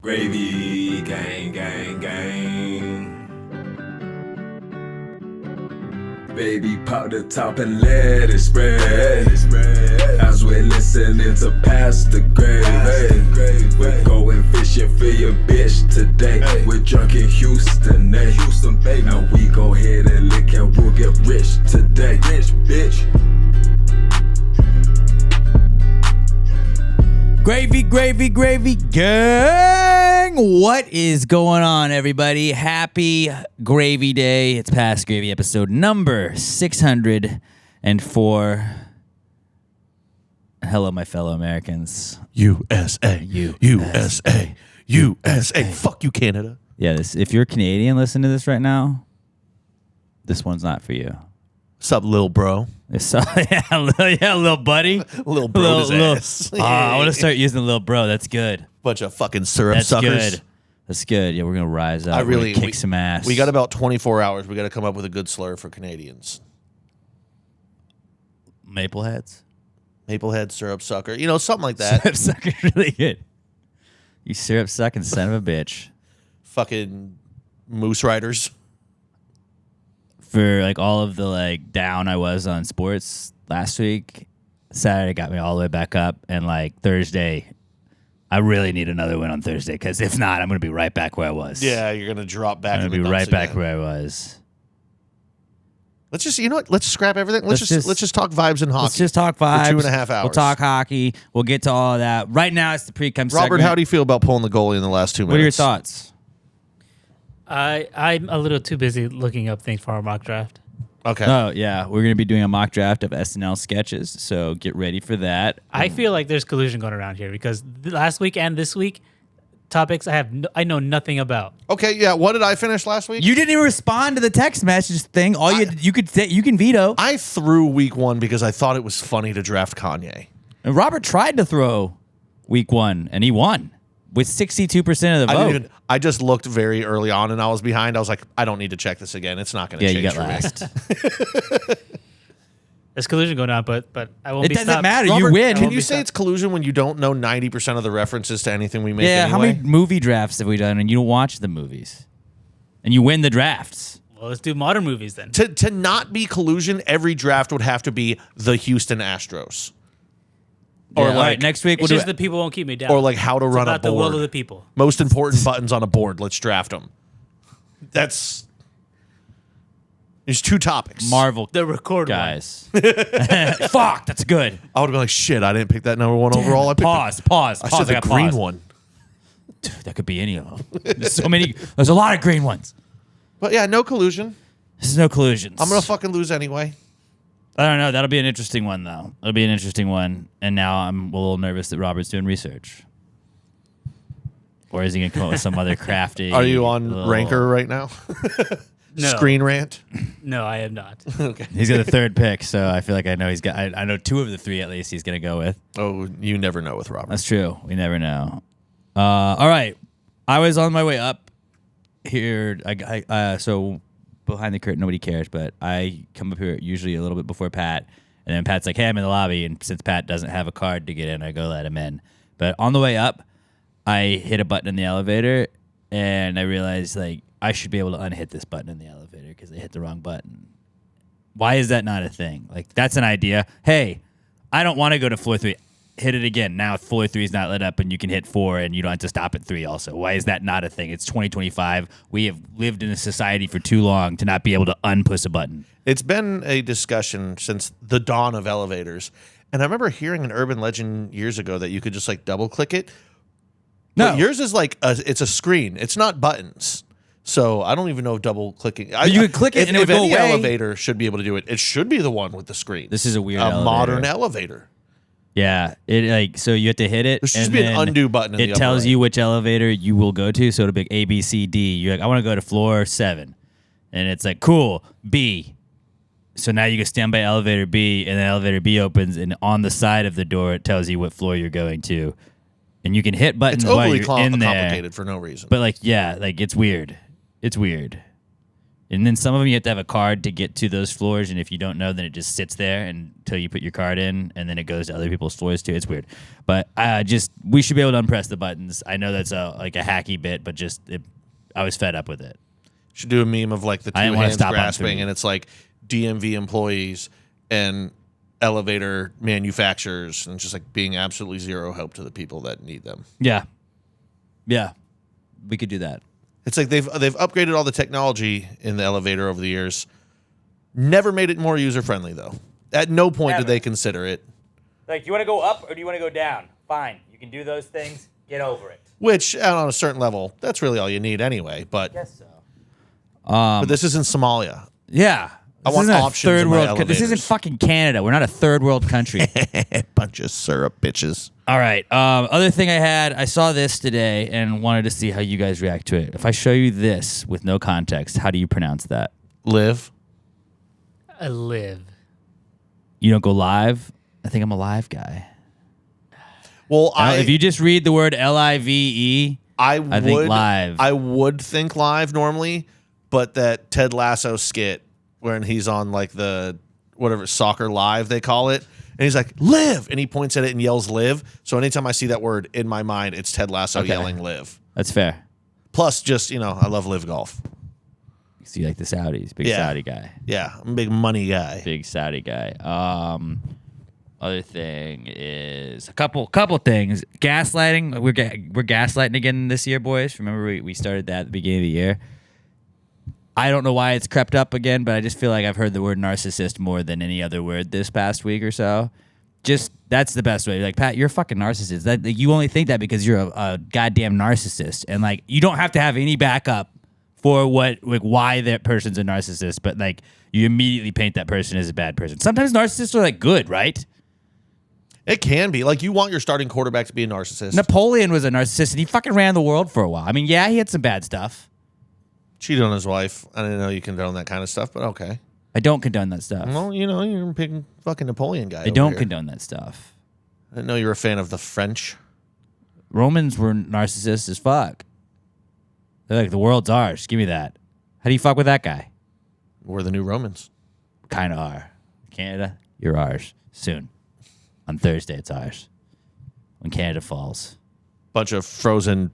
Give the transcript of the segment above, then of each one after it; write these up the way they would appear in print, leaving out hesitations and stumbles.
Gravy, gang, gang, gang. Baby, pop the top and let it spread. As we're listening to Pastor Gravy. We're going fishing for your bitch today. We're drunk in Houston, Houston, baby. Now we go ahead and lick and we'll get rich today. Rich, bitch. Gravy, gravy, gravy, gang! What is going on, everybody? Happy Gravy Day. It's Past Gravy episode number 604. Hello, my fellow Americans. USA. USA. USA. Fuck you, Canada. Yeah, if you're Canadian, listen to this right now. This one's not for you. Sup, little bro? Yeah, little buddy. Little bro ass. I want to start using little bro. That's good. Bunch of fucking syrup That's suckers. good. That's good. Yeah, we're going to rise up. We're gonna kick some ass. We got about 24 hours. We got to come up with a good slur for Canadians. Mapleheads? Maplehead, syrup sucker. You know, something like that. Syrup sucker's really good. You syrup sucking son of a bitch. Fucking moose riders. For like all of the like down I was on sports last week, Saturday got me all the way back up, and like Thursday, I really need another win on Thursday because if not, I'm gonna be right back where I was. Yeah, you're gonna drop back. I'm gonna be right back where I was. Let's just, you know what? Let's scrap everything. Let's just talk vibes and hockey. Let's just talk vibes. For 2.5 hours. We'll talk hockey. We'll get to all of that. Right now, it's the Precome segment. Robert, how do you feel about pulling the goalie in the last 2 minutes? What are your thoughts? I'm a little too busy looking up things for our mock draft. Okay. Oh, yeah. We're going to be doing a mock draft of SNL sketches, so get ready for that. I feel like there's collusion going around here because last week and this week, topics I know nothing about. Okay, yeah. What did I finish last week? You didn't even respond to the text message thing. All you could say, you can veto. I threw week one because I thought it was funny to draft Kanye. And Robert tried to throw week one, and he won with 62% of the vote. I just looked very early on, and I was behind. I was like, I don't need to check this again. It's not going to change. Yeah, you got last. There's collusion going on, but I won't It be doesn't stopped. matter. Robert, You win. Can you say it's collusion when you don't know 90% of the references to anything we make Yeah, anyway? how many movie drafts have we done, and you don't watch the movies? And you win the drafts. Well, let's do modern movies then. To not be collusion, every draft would have to be the Houston Astros. Or Or like like next week, It's we'll do just the people won't keep me down. or like how to it's run a about the will board. of the people. Most important buttons on a board. Let's draft them. There's 2 topics. Marvel The record guys. Fuck, that's good. I would have been like, shit, I didn't pick that number 1 overall. I picked Pause. I said the got green pause. one. Dude, that could be any of them. There's so many. There's a lot of green ones. But yeah, no collusion. There's no collusions. I'm going to fucking lose anyway. I don't know. That'll be an interesting one, though. It'll be an interesting one. And now I'm a little nervous that Robert's doing research. Or is he going to come up with some other crafty... Are you on little... Ranker right now? No. Screen Rant? No, I am not. Okay. He's got the third pick, so I feel like I know he's got... I know 2 of the 3 at least he's going to go with. Oh, you never know with Robert. That's true. We never know. All right. I was on my way up here. So behind the curtain, nobody cares, but I come up here usually a little bit before Pat, and then Pat's like, hey, I'm in the lobby, and since Pat doesn't have a card to get in, I go let him in. But on the way up, I hit a button in the elevator, and I realized, like, I should be able to unhit this button in the elevator because I hit the wrong button. Why is that not a thing? Like, that's an idea. Hey, I don't want to go to floor 3. Hit it again. Now floor 3 is not lit up, and you can hit 4, and you don't have to stop at 3 also. Why is that not a thing? It's 2025. We have lived in a society for too long to not be able to unpush a button. It's been a discussion since the dawn of elevators. And I remember hearing an urban legend years ago that you could just like double click it. No. But yours is like it's a screen. It's not buttons. So I don't even know if double clicking. You could click it and it would if go any away. elevator should be able to do it, it should be the one with the screen. This is a weird a elevator. modern elevator. Yeah, so you have to hit it. There should and be an then undo button in It the upper tells right. you which elevator you will go to. So it'll be A, B, C, D. You're like, I want to go to floor 7, and it's like, cool, B. So now you can stand by elevator B, and then elevator B opens, and on the side of the door it tells you what floor you're going to, and you can hit buttons It's while overly you're in there. complicated for no reason. But like, yeah, like it's weird. It's weird. And then some of them you have to have a card to get to those floors, and if you don't know, then it just sits there until you put your card in, and then it goes to other people's floors too. It's weird, but we should be able to unpress the buttons. I know that's a hacky bit, but I was fed up with it. Should do a meme of like the I two didn't wanna hands stop on grasping, three. and it's like DMV employees and elevator manufacturers, and just like being absolutely zero help to the people that need them. Yeah, we could do that. It's like they've upgraded all the technology in the elevator over the years. Never made it more user friendly though. At no point did they consider it. Like, you want to go up or do you want to go down? Fine, you can do those things. Get over it. Which, on a certain level, that's really all you need anyway. But Guess so. but this isn't Somalia. Yeah. I want options in my elevators. This isn't fucking Canada. We're not a third world country. Bunch of syrup bitches. All right. Other thing I saw this today and wanted to see how you guys react to it. If I show you this with no context, how do you pronounce that? Live. I live. You don't go live? I think I'm a live guy. Well, If you just read the word LIVE, I think live. I would think live normally, but that Ted Lasso skit when he's on like the whatever soccer live they call it, and he's like live, and he points at it and yells live. So anytime I see that word in my mind, it's Ted Lasso yelling live. That's fair. Plus, just I love live golf. So you like the Saudis? Big Saudi guy. Yeah, I'm a big money guy. Big Saudi guy. Other thing is a couple things. Gaslighting. We're gaslighting again this year, boys. Remember we started that at the beginning of the year. I don't know why it's crept up again, but I just feel like I've heard the word narcissist more than any other word this past week or so. Just that's the best way. Like, Pat, you're a fucking narcissist. You only think that because you're a goddamn narcissist, and like you don't have to have any backup for why that person's a narcissist, but like you immediately paint that person as a bad person. Sometimes narcissists are like good, right? It can be. Like, you want your starting quarterback to be a narcissist. Napoleon was a narcissist, and he fucking ran the world for a while. I mean, yeah, he had some bad stuff. Cheated on his wife. I didn't know you condone that kind of stuff, but okay. I don't condone that stuff. Well, you're a big fucking Napoleon guy. I don't condone that stuff. I didn't know you were a fan of the French. Romans were narcissists as fuck. They're like, the world's ours. Give me that. How do you fuck with that guy? We're the new Romans. Kind of are. Canada, you're ours. Soon. On Thursday, it's ours. When Canada falls. Bunch of frozen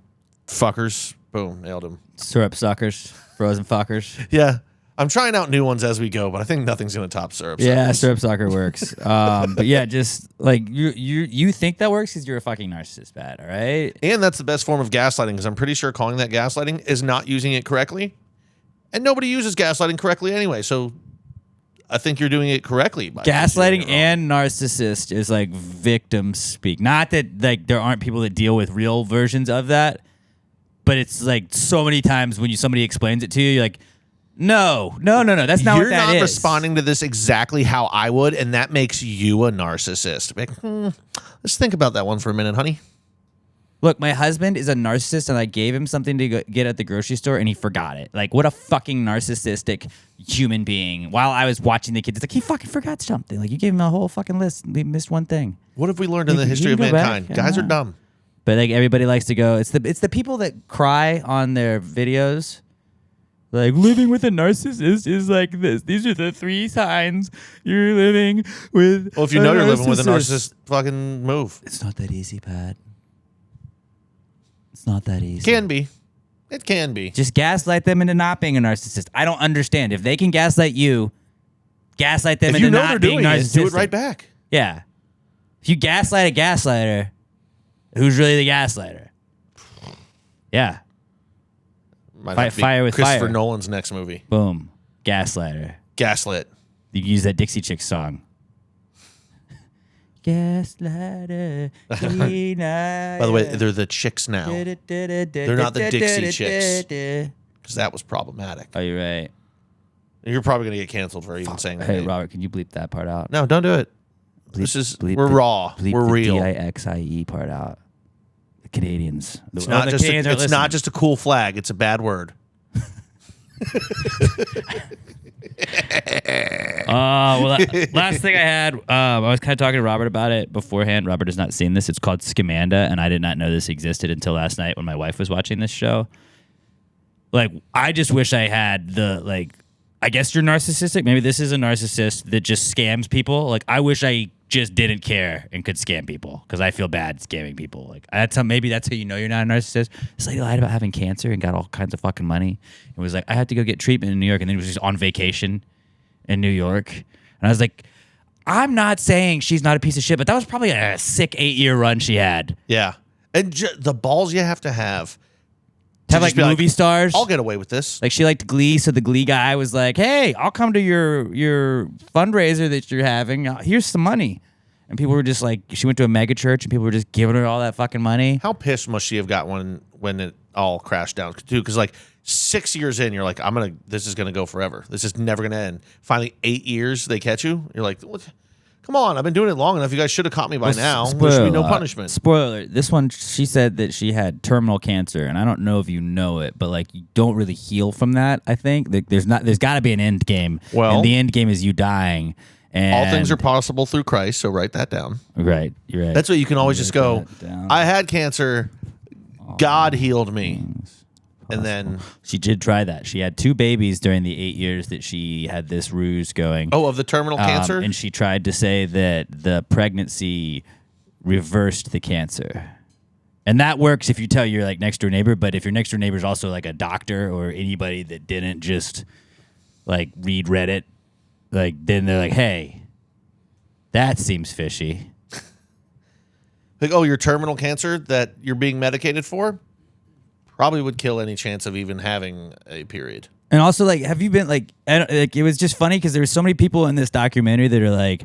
fuckers. Boom, nailed him. Syrup suckers. Frozen fuckers. Yeah. I'm trying out new ones as we go, but I think nothing's going to top syrup. Yeah, suckers. syrup sucker works. But yeah, just like you think that works because you're a fucking narcissist, Pat, all right? And that's the best form of gaslighting, because I'm pretty sure calling that gaslighting is not using it correctly. And nobody uses gaslighting correctly anyway, so I think you're doing it correctly. Gaslighting and narcissist is like victim speak. Not that like there aren't people that deal with real versions of that, but it's like so many times when somebody explains it to you, you're like, no. That's not what that is. You're not responding to this exactly how I would, and that makes you a narcissist. Like, let's think about that one for a minute, honey. Look, my husband is a narcissist, and I gave him something to get at the grocery store, and he forgot it. Like, what a fucking narcissistic human being. While I was watching the kids, it's like, he fucking forgot something. Like, you gave him a whole fucking list. He missed one thing. What have we learned in the history of mankind? Guys are dumb. But like everybody likes to go. It's the people that cry on their videos. Like, living with a narcissist is like this. These are the 3 signs you're living with. Well, if you know you're living with a narcissist, fucking move. It's not that easy, Pat. It's not that easy. Can be. It can be. Just gaslight them into not being a narcissist. I don't understand. If they can gaslight you, gaslight them into not being narcissistic. Do it right back. Yeah. If you gaslight a gaslighter, who's really the gaslighter? Yeah. Might have to be fire with Christopher fire. Nolan's next movie. Boom. Gaslighter. Gaslit. You can use that Dixie Chicks song. Gaslighter. By the way, they're the chicks now. They're not the Dixie Chicks. Because that was problematic. Oh, you're right. You're probably going to get canceled for even saying that. Hey, name. Robert, can you bleep that part out? No, don't do it. We're raw. We're real. DIXIE part out. The Canadians. It's not just a cool flag. It's a bad word. Last thing I had, I was kind of talking to Robert about it beforehand. Robert has not seen this. It's called Scamanda, and I did not know this existed until last night when my wife was watching this show. Like, I just wish I had the I guess you're narcissistic. Maybe this is a narcissist that just scams people. Like, I wish I just didn't care and could scam people because I feel bad scamming people. Like, maybe that's how you know you're not a narcissist. This lady lied about having cancer and got all kinds of fucking money. It was like, I had to go get treatment in New York, and then he was just on vacation in New York. And I was like, I'm not saying she's not a piece of shit, but that was probably a sick 8-year run she had. Yeah. And the balls you have to have. Have like movie stars. I'll get away with this. Like, she liked Glee, so the Glee guy was like, "Hey, I'll come to your fundraiser that you're having. Here's some money." And people were just like, she went to a mega church, and people were just giving her all that fucking money. How pissed must she have got when it all crashed down too? Because like 6 years in, you're like, this is gonna go forever. This is never gonna end. Finally, 8 years they catch you. You're like, what? Come on, I've been doing it long enough. You guys should have caught me by now. There should be no punishment. Spoiler alert, this one, she said that she had terminal cancer, and I don't know if you know it, but like, you don't really heal from that, I think. There's got to be an end game. Well, and the end game is you dying. And all things are possible through Christ, so write that down. Right, you're right. That's what you can always just go, I had cancer, God healed me. And then she did try that. She had 2 babies during the 8 years that she had this ruse going. Oh, of the terminal cancer? And she tried to say that the pregnancy reversed the cancer. And that works if you tell your like next door neighbor, but if your next door neighbor is also like a doctor or anybody that didn't just like read Reddit, like then they're like, hey, that seems fishy. Like, oh, your terminal cancer that you're being medicated for? Probably would kill any chance of even having a period. And also, like, have you been like it was just funny because there were so many people in this documentary that are like,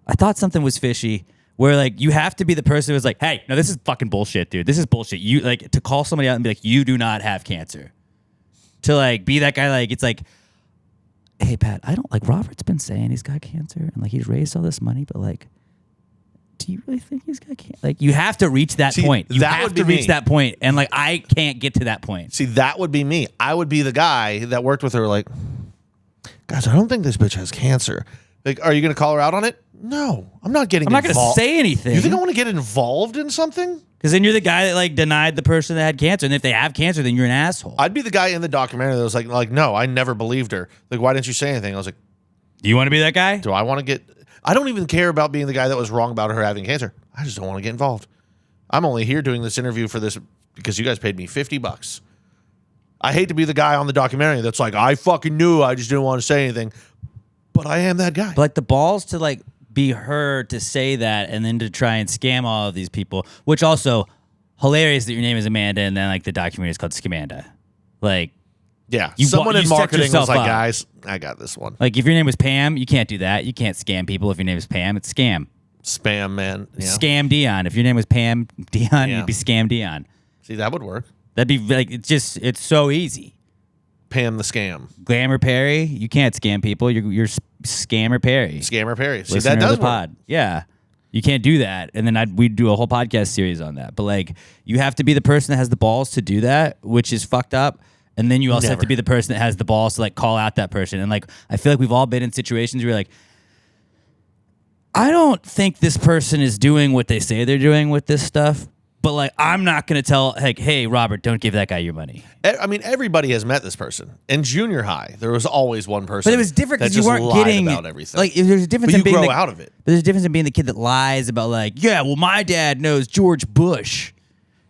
I thought something was fishy. Where like you have to be the person who's like, hey, no, this is fucking bullshit, dude. This is bullshit. You like to call somebody out and be like, you do not have cancer. To like be that guy, like it's like, hey Pat, I don't like Robert's been saying he's got cancer and like he's raised all this money, but like, do you really think he's got cancer? Like, you have to reach that point. You have to reach that point. And, like, I can't get to that point. See, that would be me. I would be the guy that worked with her, like, guys, I don't think this bitch has cancer. Like, are you going to call her out on it? No. I'm not getting involved. I'm not going to say anything. You think I want to get involved in something? Because then you're the guy that, like, denied the person that had cancer. And if they have cancer, then you're an asshole. I'd be the guy in the documentary that was like, no, I never believed her. Like, why didn't you say anything? I was like, do you want to be that guy? Do I want to get... I don't even care about being the guy that was wrong about her having cancer. I just don't want to get involved. I'm only here doing this interview for this because you guys paid me $50. I hate to be the guy on the documentary that's like, I fucking knew, I just didn't want to say anything. But I am that guy. But like the balls to like be her to say that and then to try and scam all of these people, which also hilarious that your name is Amanda and then like the documentary is called Scamanda. Like, yeah, you someone in set marketing was like, up. guys, I got this one. Like, if your name was Pam, you can't do that. You can't scam people. If your name is Pam, it's scam. Spam, man. Yeah. Scam Dion. If your name was Pam Dion, you'd be Scam Dion. See, that would work. That'd be like, it's so easy. Pam the scam. Glamour Perry, you can't scam people. You're Scammer Perry. Scammer Perry. See, Listener that does of the pod. Yeah. You can't do that. And then we'd do a whole podcast series on that. But like, you have to be the person that has the balls to do that, which is fucked up. And then you also have to be the person that has the balls to like call out that person. And like, I feel like we've all been in situations where you're like, I don't think this person is doing what they say they're doing with this stuff. But like, I'm not going to tell, like, hey, Robert, don't give that guy your money. I mean, everybody has met this person. In junior high, there was always one person. But it was different because you weren't getting about everything. Like, there's a difference but in being grow out of it. But there's a difference in being the kid that lies about like, yeah, well, my dad knows George Bush.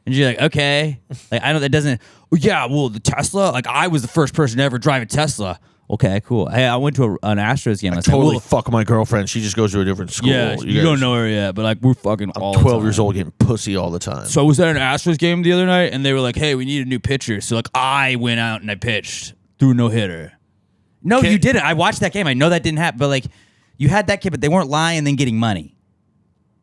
And you're like, okay, like I know that doesn't. Oh, yeah, well, the Tesla, like I was the first person to ever drive a Tesla. Okay, cool. Hey, I went to an Astros game. I totally fuck my girlfriend. She just goes to a different school. Yeah, you don't know her yet, but like we're fucking. I'm 12 years old, getting pussy all the time. So I was at an Astros game the other night, and they were like, "Hey, we need a new pitcher." So like I went out and I pitched, threw no hitter. No, you didn't. I watched that game. I know that didn't happen, but like you had that kid, but they weren't lying and then getting money.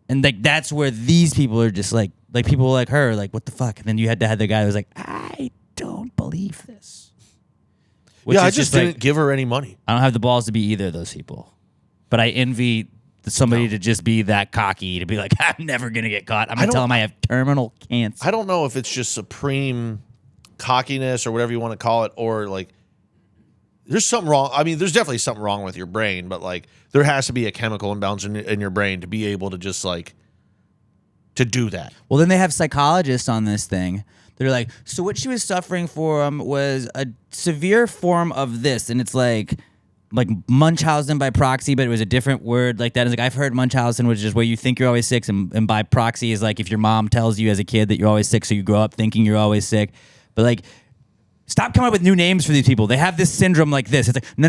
And like that's where these people are just like people like her, like what the fuck? And then you had to have the guy who was like, I don't believe this. Yeah, I just didn't give her any money. I don't have the balls to be either of those people, but I envy somebody to just be that cocky to be like, I'm never gonna get caught. I'm gonna tell him I have terminal cancer. I don't know if it's just supreme cockiness or whatever you want to call it, or like there's something wrong. I mean, there's definitely something wrong with your brain, but like there has to be a chemical imbalance in your brain to be able to just like to do that. Well, then they have psychologists on this thing. They're like, so what she was suffering from was a severe form of this, and it's like, like Munchausen by proxy, but it was a different word like that. It's like I've heard Munchausen, which is where you think you're always sick, and by proxy is like if your mom tells you as a kid that you're always sick, so you grow up thinking you're always sick. But like, stop coming up with new names for these people. They have this syndrome like this. It's like no.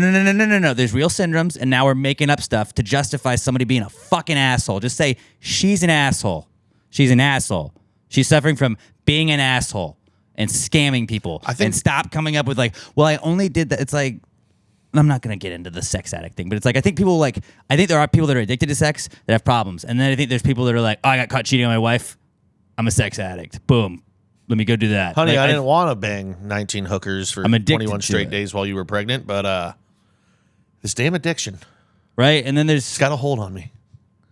There's real syndromes, and now we're making up stuff to justify somebody being a fucking asshole. Just say she's an asshole. She's an asshole. She's suffering from being an asshole and scamming people. And stop coming up with like, well, I only did that. It's like. I'm not going to get into the sex addict thing, but it's like I think there are people that are addicted to sex that have problems. And then I think there's people that are like, oh, I got caught cheating on my wife. I'm a sex addict. Boom. Let me go do that. Honey, like, I didn't want to bang 19 hookers for 21 straight days while you were pregnant, but this damn addiction. Right? And then It's got a hold on me.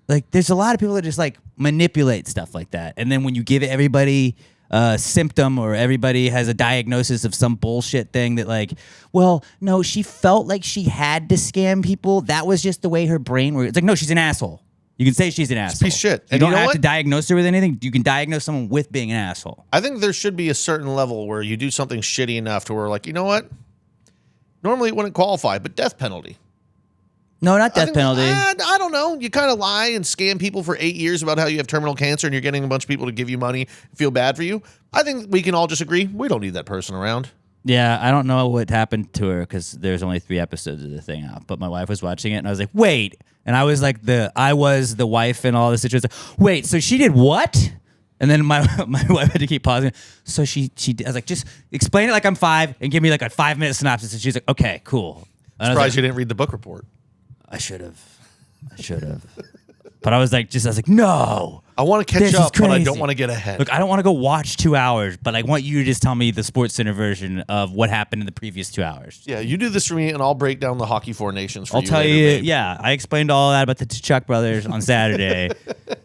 like there's a lot of people that just like manipulate stuff like that. And then when you give everybody a symptom or everybody has a diagnosis of some bullshit thing that like, well, no, she felt like she had to scam people. That was just the way her brain works. It's like, no, she's an asshole. You can say she's an asshole. Piece of shit. You And don't you know have what? to diagnose her with anything. You can diagnose someone with being an asshole. I think there should be a certain level where you do something shitty enough to where, like, you know what? Normally it wouldn't qualify, but death penalty. No, not death penalty. I don't know. You kind of lie and scam people for 8 years about how you have terminal cancer and you're getting a bunch of people to give you money, feel bad for you. I think we can all just agree we don't need that person around. Yeah, I don't know what happened to her because there's only 3 episodes of the thing out. But my wife was watching it, and I was like, "Wait!" And I was the wife and all this situation. Wait, so she did what? And then my wife had to keep pausing. So she I was like, just explain it like I'm 5 and give me like a 5-minute synopsis. And she's like, "Okay, cool." And Surprised you didn't read the book report. I should have. But I was like, no. I want to catch This is up, but I crazy. don't want to get ahead. Look, I don't want to go watch 2 hours, but I want you to just tell me the Sports Center version of what happened in the previous 2 hours. Yeah, you do this for me, and I'll break down the Hockey Four Nations for I'll you. tell later, you, babe. yeah, I explained all that about the Chuck brothers on Saturday.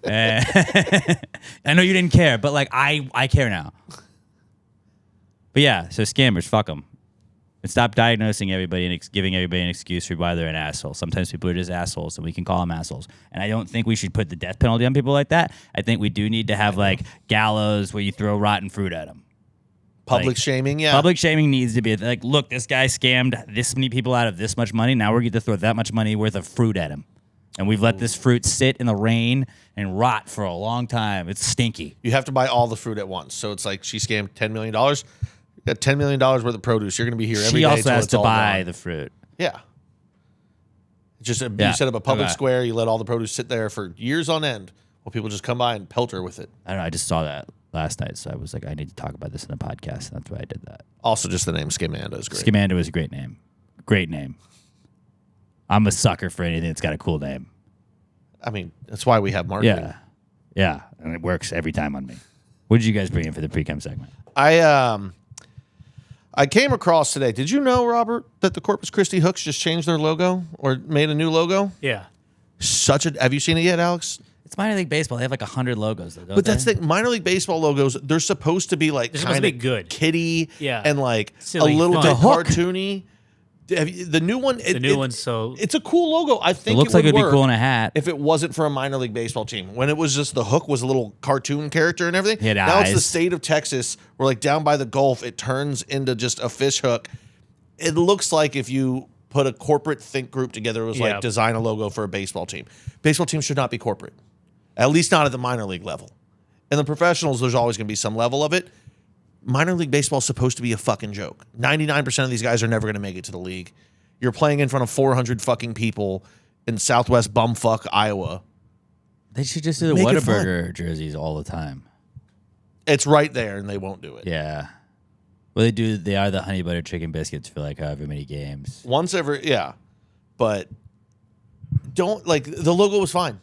I know you didn't care, but like I care now. But yeah, so scammers, fuck them. And stop diagnosing everybody and giving everybody an excuse for why they're an asshole. Sometimes people are just assholes, and we can call them assholes. And I don't think we should put the death penalty on people like that. I think we do need to have like gallows where you throw rotten fruit at them. Public shaming, yeah. Public shaming needs to be like, look, this guy scammed this many people out of this much money. Now we're going to throw that much money worth of fruit at him. And we've let this fruit sit in the rain and rot for a long time. It's stinky. You have to buy all the fruit at once. So it's like she scammed $10 million. You got $10 million worth of produce. You're going to be here every day. She also till has it's to all buy gone. the fruit. Yeah. You set up a public Okay. square. You let all the produce sit there for years on end while people just come by and pelt her with it. I don't know. I just saw that last night, so I was like, I need to talk about this in the podcast. And that's why I did that. Also, just the name Scamanda is great. Scamanda is a great name. Great name. I'm a sucker for anything that's got a cool name. I mean, that's why we have marketing. Yeah. Yeah. And it works every time on me. What did you guys bring in for the Precome segment? I came across today. Did you know, Robert, that the Corpus Christi Hooks just changed their logo or made a new logo? Yeah. Have you seen it yet, Alex? It's minor league baseball. They have like 100 logos, though, don't But that's they? the minor league baseball logos. They're supposed to be like They're supposed kind to of be good. kitty, Yeah. and like Silly, a little fun. bit The hook. cartoony. The new one, The new one's so it's a cool logo. I It think looks it like would it'd be work cool in a hat. if it wasn't for a minor league baseball team. When it was just the hook was a little cartoon character and everything. He had Now it's the eyes. state of Texas. We're like down by the Gulf. It turns into just a fish hook. It looks like if you put a corporate think group together, it was Yeah. like design a logo for a baseball team. Baseball teams should not be corporate, at least not at the minor league level. In the professionals, there's always going to be some level of it. Minor league baseball is supposed to be a fucking joke. 99% of these guys are never going to make it to the league. You're playing in front of 400 fucking people in Southwest bumfuck Iowa. They should just do the Make it fun. Whataburger jerseys all the time. It's right there, and they won't do it. Yeah. Well, they are the honey butter chicken biscuits for like however many games. Once every, yeah. But don't, like, the logo was fine.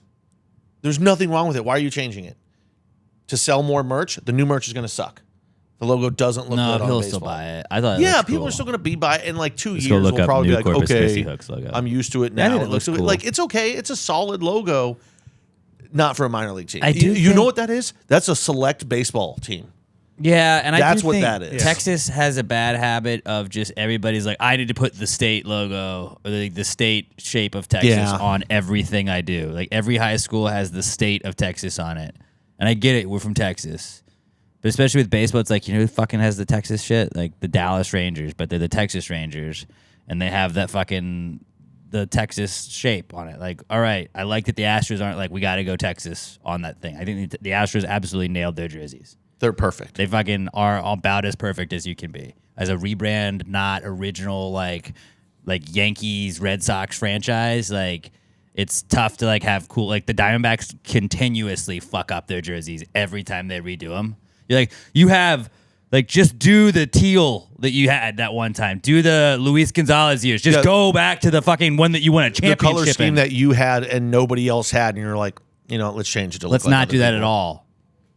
There's nothing wrong with it. Why are you changing it? To sell more merch? The new merch is going to suck. The logo doesn't look No, good on people baseball. still buy it. I thought it Yeah, looked people cool. are still going to be by it. In like 2 Let's years, go look we'll up probably new be like, Corpus okay, Christi Hooks logo. I'm used to it I now. think it It looks looks cool. like it's okay. It's a solid logo, not for a minor league team. I do You know think- what that is? That's a select baseball team. Yeah, and I That's do what think that is. Texas has a bad habit of just everybody's like, I need to put the state logo or the state shape of Texas Yeah. on everything I do. Like every high school has the state of Texas on it, and I get it. We're from Texas, but especially with baseball, it's like, you know who fucking has the Texas shit? Like the Dallas Rangers, but they're the Texas Rangers, and they have that fucking the Texas shape on it. Like, all right, I like that the Astros aren't like, we got to go Texas on that thing. I think the Astros absolutely nailed their jerseys. They're perfect. They fucking are about as perfect as you can be. As a rebrand, not original, like Yankees, Red Sox franchise, like, it's tough to like have cool, like the Diamondbacks continuously fuck up their jerseys every time they redo them. You're like, you have, like, just do the teal that you had that one time. Do the Luis Gonzalez years. Just go back to the fucking one that you won a championship The color scheme in. that you had and nobody else had, and you're like, let's change it to Let's look like not other do that people. at all.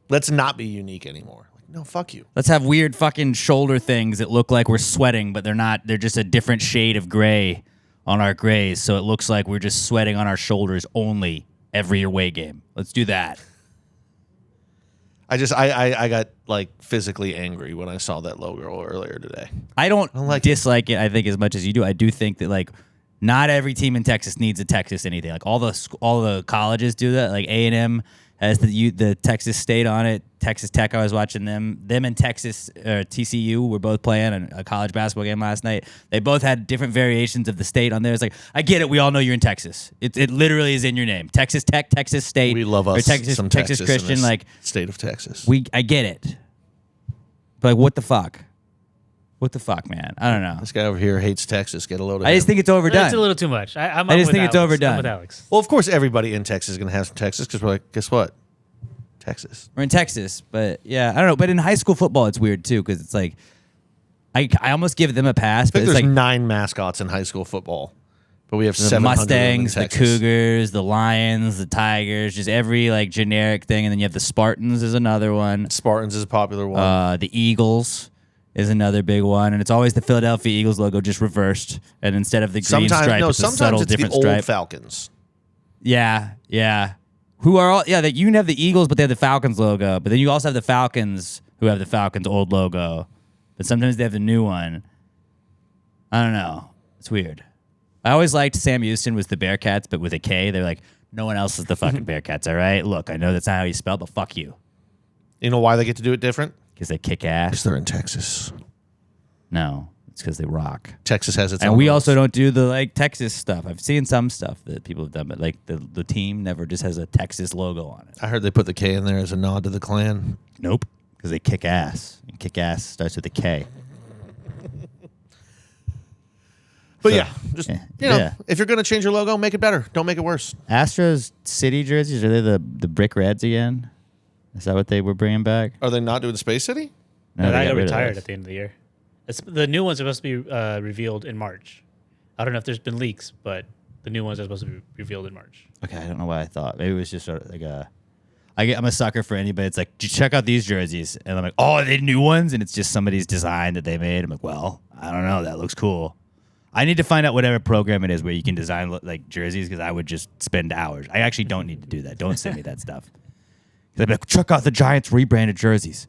Let's not be unique anymore. Like, no, fuck you. Let's have weird fucking shoulder things that look like we're sweating, but they're not. They're just a different shade of gray on our grays, so it looks like we're just sweating on our shoulders only every away game. Let's do that. I got like physically angry when I saw that logo earlier today. I don't like dislike it, I think, as much as you do. I do think that, like, not every team in Texas needs a Texas anything. Like, all the colleges do that. Like, A&M has the Texas State on it. Texas Tech, I was watching them. Them and Texas, TCU were both playing a college basketball game last night. They both had different variations of the state on there. It's like, I get it. We all know you're in Texas. It literally is in your name. Texas Tech, Texas State. We love us or Texas, some Texas Texas Christian. in this Like, state of Texas. I get it. But, like, what the fuck? What the fuck, man? I don't know. This guy over here hates Texas. Get a load of I just think. think it's overdone. It's a little too much. I'm I just with think it's Alex. overdone. I'm with Alex. Well, of course, everybody in Texas is going to have some Texas because we're like, guess what? Texas. We're in Texas, but yeah, I don't know. But in high school football, it's weird too because it's like I almost give them a pass, I but think it's there's like 9 mascots in high school football, but we have the 700 Mustangs, in the Texas. Cougars, the Lions, the Tigers, just every like generic thing, and then you have the Spartans is another one. Spartans is a popular one. The Eagles is another big one, and it's always the Philadelphia Eagles logo just reversed, and instead of the green stripe, it's a subtle it's the different old stripe. Falcons. Yeah. Who are all? Yeah, like you can have the Eagles, but they have the Falcons logo. But then you also have the Falcons who have the Falcons old logo. But sometimes they have the new one. I don't know. It's weird. I always liked Sam Houston was the Bearcats, but with a K. They're like, no one else is the fucking Bearcats. All right, look, I know that's not how you spell, but fuck you, You know why they get to do it different? because they kick ass. Because they're in Texas. No, it's because they rock. Texas has its own And we rules. also don't do the like Texas stuff. I've seen some stuff that people have done, but like the team never just has a Texas logo on it. I heard they put the K in there as a nod to the Klan. Nope, because they kick ass. And kick ass starts with a K. But So, yeah, just yeah. you know, Yeah. if you're going to change your logo, make it better. Don't make it worse. Astros city jerseys, are they the brick reds again? Is that what they were bringing back? Are they not doing Space City? No, they I got got rid of retired those. at the end of the year. The new ones are supposed to be revealed in March. I don't know if there's been leaks, but the new ones are supposed to be revealed in March. Okay, I don't know why I thought. Maybe it was just sort of like I'm a sucker for anybody. It's like, check out these jerseys. And I'm like, oh, are they new ones? And it's just somebody's design that they made. I'm like, well, I don't know. That looks cool. I need to find out whatever program it is where you can design like jerseys because I would just spend hours. I actually don't need to do that. Don't send me that stuff. 'Cause I'd be like, check out the Giants rebranded jerseys.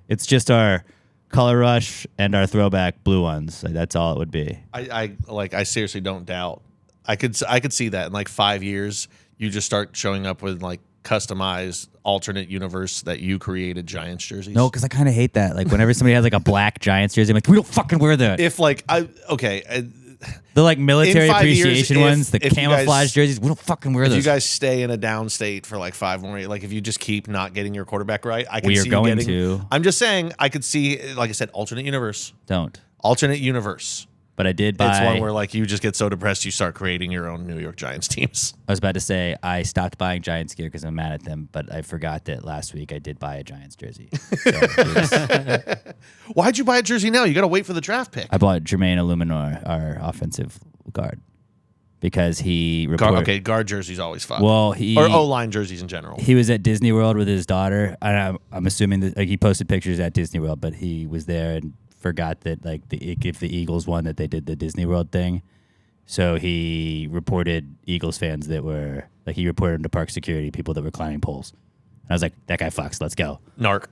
It's just our Color Rush and our throwback blue ones. Like, that's all it would be. I seriously don't doubt. I could see that in like 5 years, you just start showing up with like customized alternate universe that you created Giants jerseys. No, because I kind of hate that. Like, whenever somebody has like a black Giants jersey, I'm like, we don't fucking wear that. If like The like military in 5 years, appreciation if- ones, the if you camouflage guys- jerseys, we don't fucking wear if those. you guys stay in a downstate for like 5 more years, like if you just keep not getting your quarterback right, I can We are see you going getting, to. I'm just saying, I could see, like I said, alternate universe. Alternate universe. But I did It's buy. one where like you just get so depressed you start creating your own New York Giants teams. I was about to say I stopped buying Giants gear because I'm mad at them, but I forgot that last week I did buy a Giants jersey. So Why'd you buy a jersey now? You got to wait for the draft pick. I bought Jermaine Illuminor, our offensive guard, because he reported. Guard jerseys always fun. Well, he or O-line jerseys in general. He was at Disney World with his daughter. And I'm assuming that like, he posted pictures at Disney World, but he was there and forgot that like if the Eagles won, that they did the Disney World thing. So he reported Eagles fans that were like he reported them to park security, people that were climbing poles. And I was like, that guy fucks. Let's go. Narc.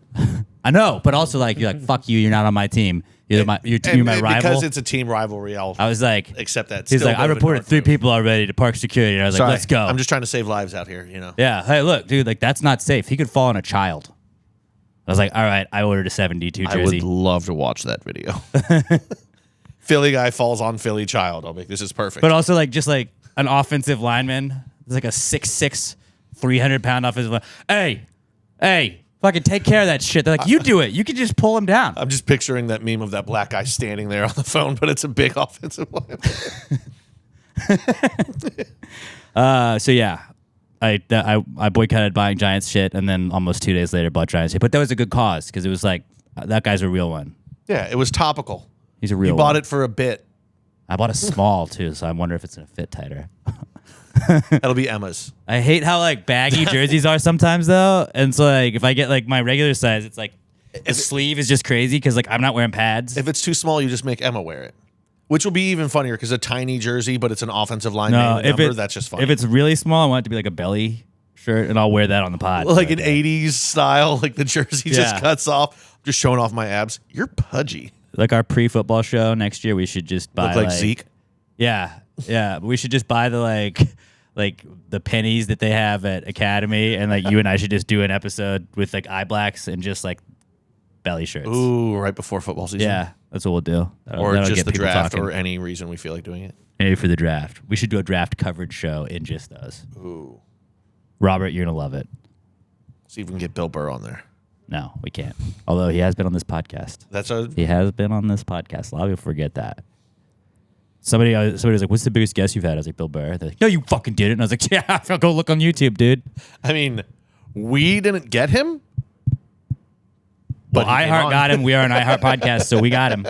I know, but also like you're like fuck you. You're not on my team. You're my rival. Because it's a team rivalry. I was like, accept that. He's Still like, I a bit of a reported narc 3 move. people already to park security. And I was Sorry, like, let's go. I'm just trying to save lives out here. You know. Yeah. Hey, look, dude. Like that's not safe. He could fall on a child. I was like, all right. I ordered a 72 I jersey. would love to watch that video. Philly guy falls on Philly child. I'll make this is perfect. But also, like, just like an offensive lineman. It's like a 6'6", 300-pound offensive lineman. Hey, fucking take care of that shit. They're like, you do it. You can just pull him down. I'm just picturing that meme of that black guy standing there on the phone, but it's a big offensive line. So yeah, I boycotted buying Giants shit, and then almost 2 days later bought Giants shit. But that was a good cause because it was like that guy's a real one. Yeah, it was topical. He's a real. You bought one. it for a bit. I bought a small too, so I wonder if it's gonna fit tighter. That'll be Emma's. I hate how like baggy jerseys are sometimes though, and so like if I get like my regular size, it's like the sleeve is just crazy because like I'm not wearing pads. If it's too small, you just make Emma wear it, which will be even funnier because a tiny jersey, but it's an offensive line name number. That's just funny. If it's really small, I want it to be like a belly shirt, and I'll wear that on the pod. like an '80s style, like the jersey just Yeah. cuts off, just showing off my abs. You're pudgy. Like our pre-football show next year, we should just buy Look like Zeke. Yeah. We should just buy the like the pennies that they have at Academy, and like you and I should just do an episode with like eye blacks and just like belly shirts. Ooh, right before football season. Yeah, that's what we'll do. Or that'll just get the people draft, talking. or any reason we feel like doing it. Maybe for the draft. We should do a draft coverage show in just those. Ooh. Robert, you're gonna love it. See if we can get Bill Burr on there. No, we can't. Although he has been on this podcast. He has been on this podcast. A lot of people forget that. Somebody was like, "What's the biggest guest you've had?" I was like, "Bill Burr." They're like, "No, you fucking did it." And I was like, "Yeah, go look on YouTube, dude." I mean, we didn't get him. But he came iHeart on. got him. We are an iHeart podcast, so we got him.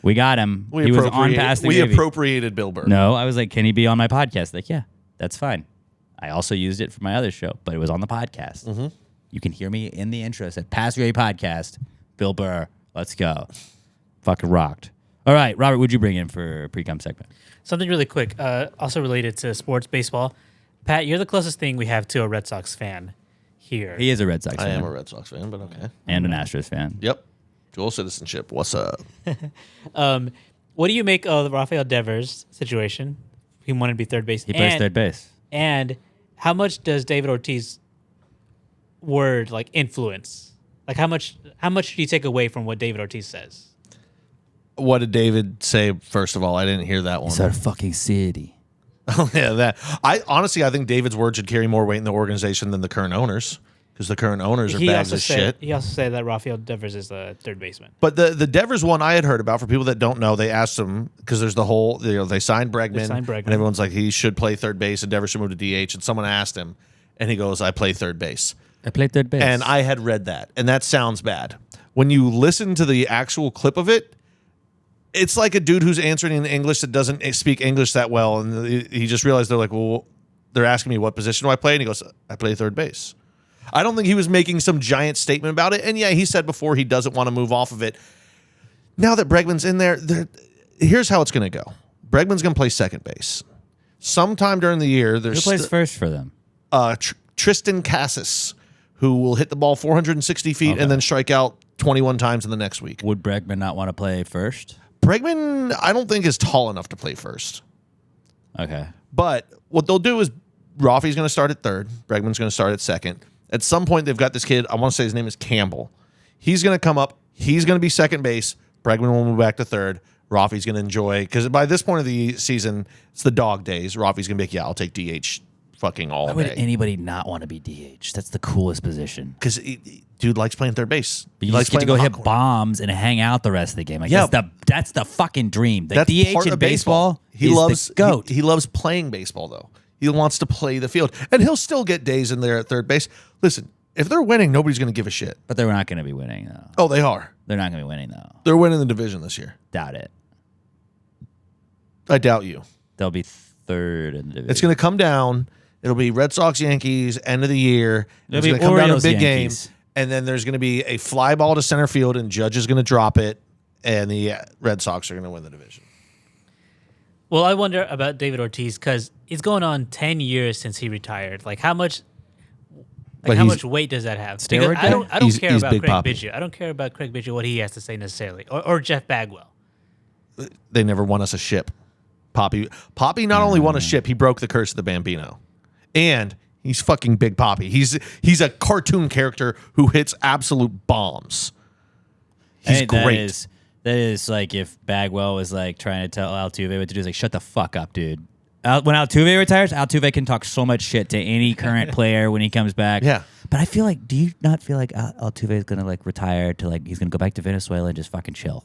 We got him. He was on past the We gravy. appropriated Bill Burr. No, I was like, "Can he be on my podcast?" Like, yeah, that's fine. I also used it for my other show, but it was on the podcast. Mm-hmm. You can hear me in the intro. Said Past the Gravy Podcast. Bill Burr. Let's go. Fucking rocked. All right, Robert, what'd you bring in for Precome segment? Something really quick, also related to sports, baseball. Pat, you're the closest thing we have to a Red Sox fan here. He is a Red Sox I fan. am a Red Sox fan, but okay. And an Astros fan. Yep. Dual citizenship. What's up? What do you make of the Rafael Devers situation? He wanted to be third base. He plays third base. And how much does David Ortiz word like influence? Like how much do you take away from what David Ortiz says? What did David say? First of all, I didn't hear that one. He's our fucking city. Oh yeah, that. I think David's word should carry more weight in the organization than the current owners, because the current owners are bags of shit. He also said that Rafael Devers is the third baseman. But the Devers one I had heard about, for people that don't know, they asked him, because there's the whole, they signed Bregman, and everyone's like, he should play third base and Devers should move to DH, and someone asked him, and he goes, I play third base. I played third base. And I had read that, and that sounds bad. When you listen to the actual clip of it, it's like a dude who's answering in English that doesn't speak English that well, and he just realized they're like, well, they're asking me what position do I play, and he goes, I play third base. I don't think he was making some giant statement about it, and yeah, he said before he doesn't want to move off of it. Now that Bregman's in there, here's how it's going to go. Bregman's going to play second base. Sometime during the year, who plays first for them? Tristan Cassis, who will hit the ball 460 feet and then strike out 21 times in the next week. Would Bregman not want to play first? Bregman, I don't think, is tall enough to play first. Okay. But what they'll do is Rafi's going to start at third. Bregman's going to start at second. At some point, they've got this kid. I want to say his name is Campbell. He's going to come up. He's going to be second base. Bregman will move back to third. Rafi's going to enjoy, because by this point of the season, it's the dog days. Rafi's going to be like, yeah, I'll take DH fucking all Why would day. anybody not want to be DH? That's the coolest position. Because dude likes playing third base. But He you likes just get to playing go the hit hot corner. bombs and hang out the rest of the game. Like Yeah. that's the fucking dream. The That's DH part in of baseball, He is loves the GOAT. He loves playing baseball, though. He wants to play the field, and he'll still get days in there at third base. Listen, if they're winning, nobody's going to give a shit. But they're not going to be winning, though. Oh, they are. They're not going to be winning, though. They're winning the division this year. Doubt it. I doubt you. They'll be third in the division. It's going to come down. It'll be Red Sox, Yankees, end of the year. It'll It's be going to come down to a Orioles, big Yankees. game, and then there's going to be a fly ball to center field, and Judge is going to drop it, and the Red Sox are going to win the division. Well, I wonder about David Ortiz because it's going on 10 years since he retired. Like, how much weight does that have? Because Steroid I don't He's care about Big Craig Poppy. Biggio. I don't care about Craig Biggio, what he has to say necessarily, or Jeff Bagwell. They never won us a ship. Poppy not only won a ship, he broke the curse of the Bambino. And he's fucking Big Poppy. He's a cartoon character who hits absolute bombs. He's Hey, great. That is like if Bagwell was like trying to tell Altuve what to do. He's like, shut the fuck up, dude. when Altuve retires, Altuve can talk so much shit to any current player when he comes back. Yeah. But I feel like, do you not feel like Altuve is gonna like retire to like he's gonna go back to Venezuela and just fucking chill?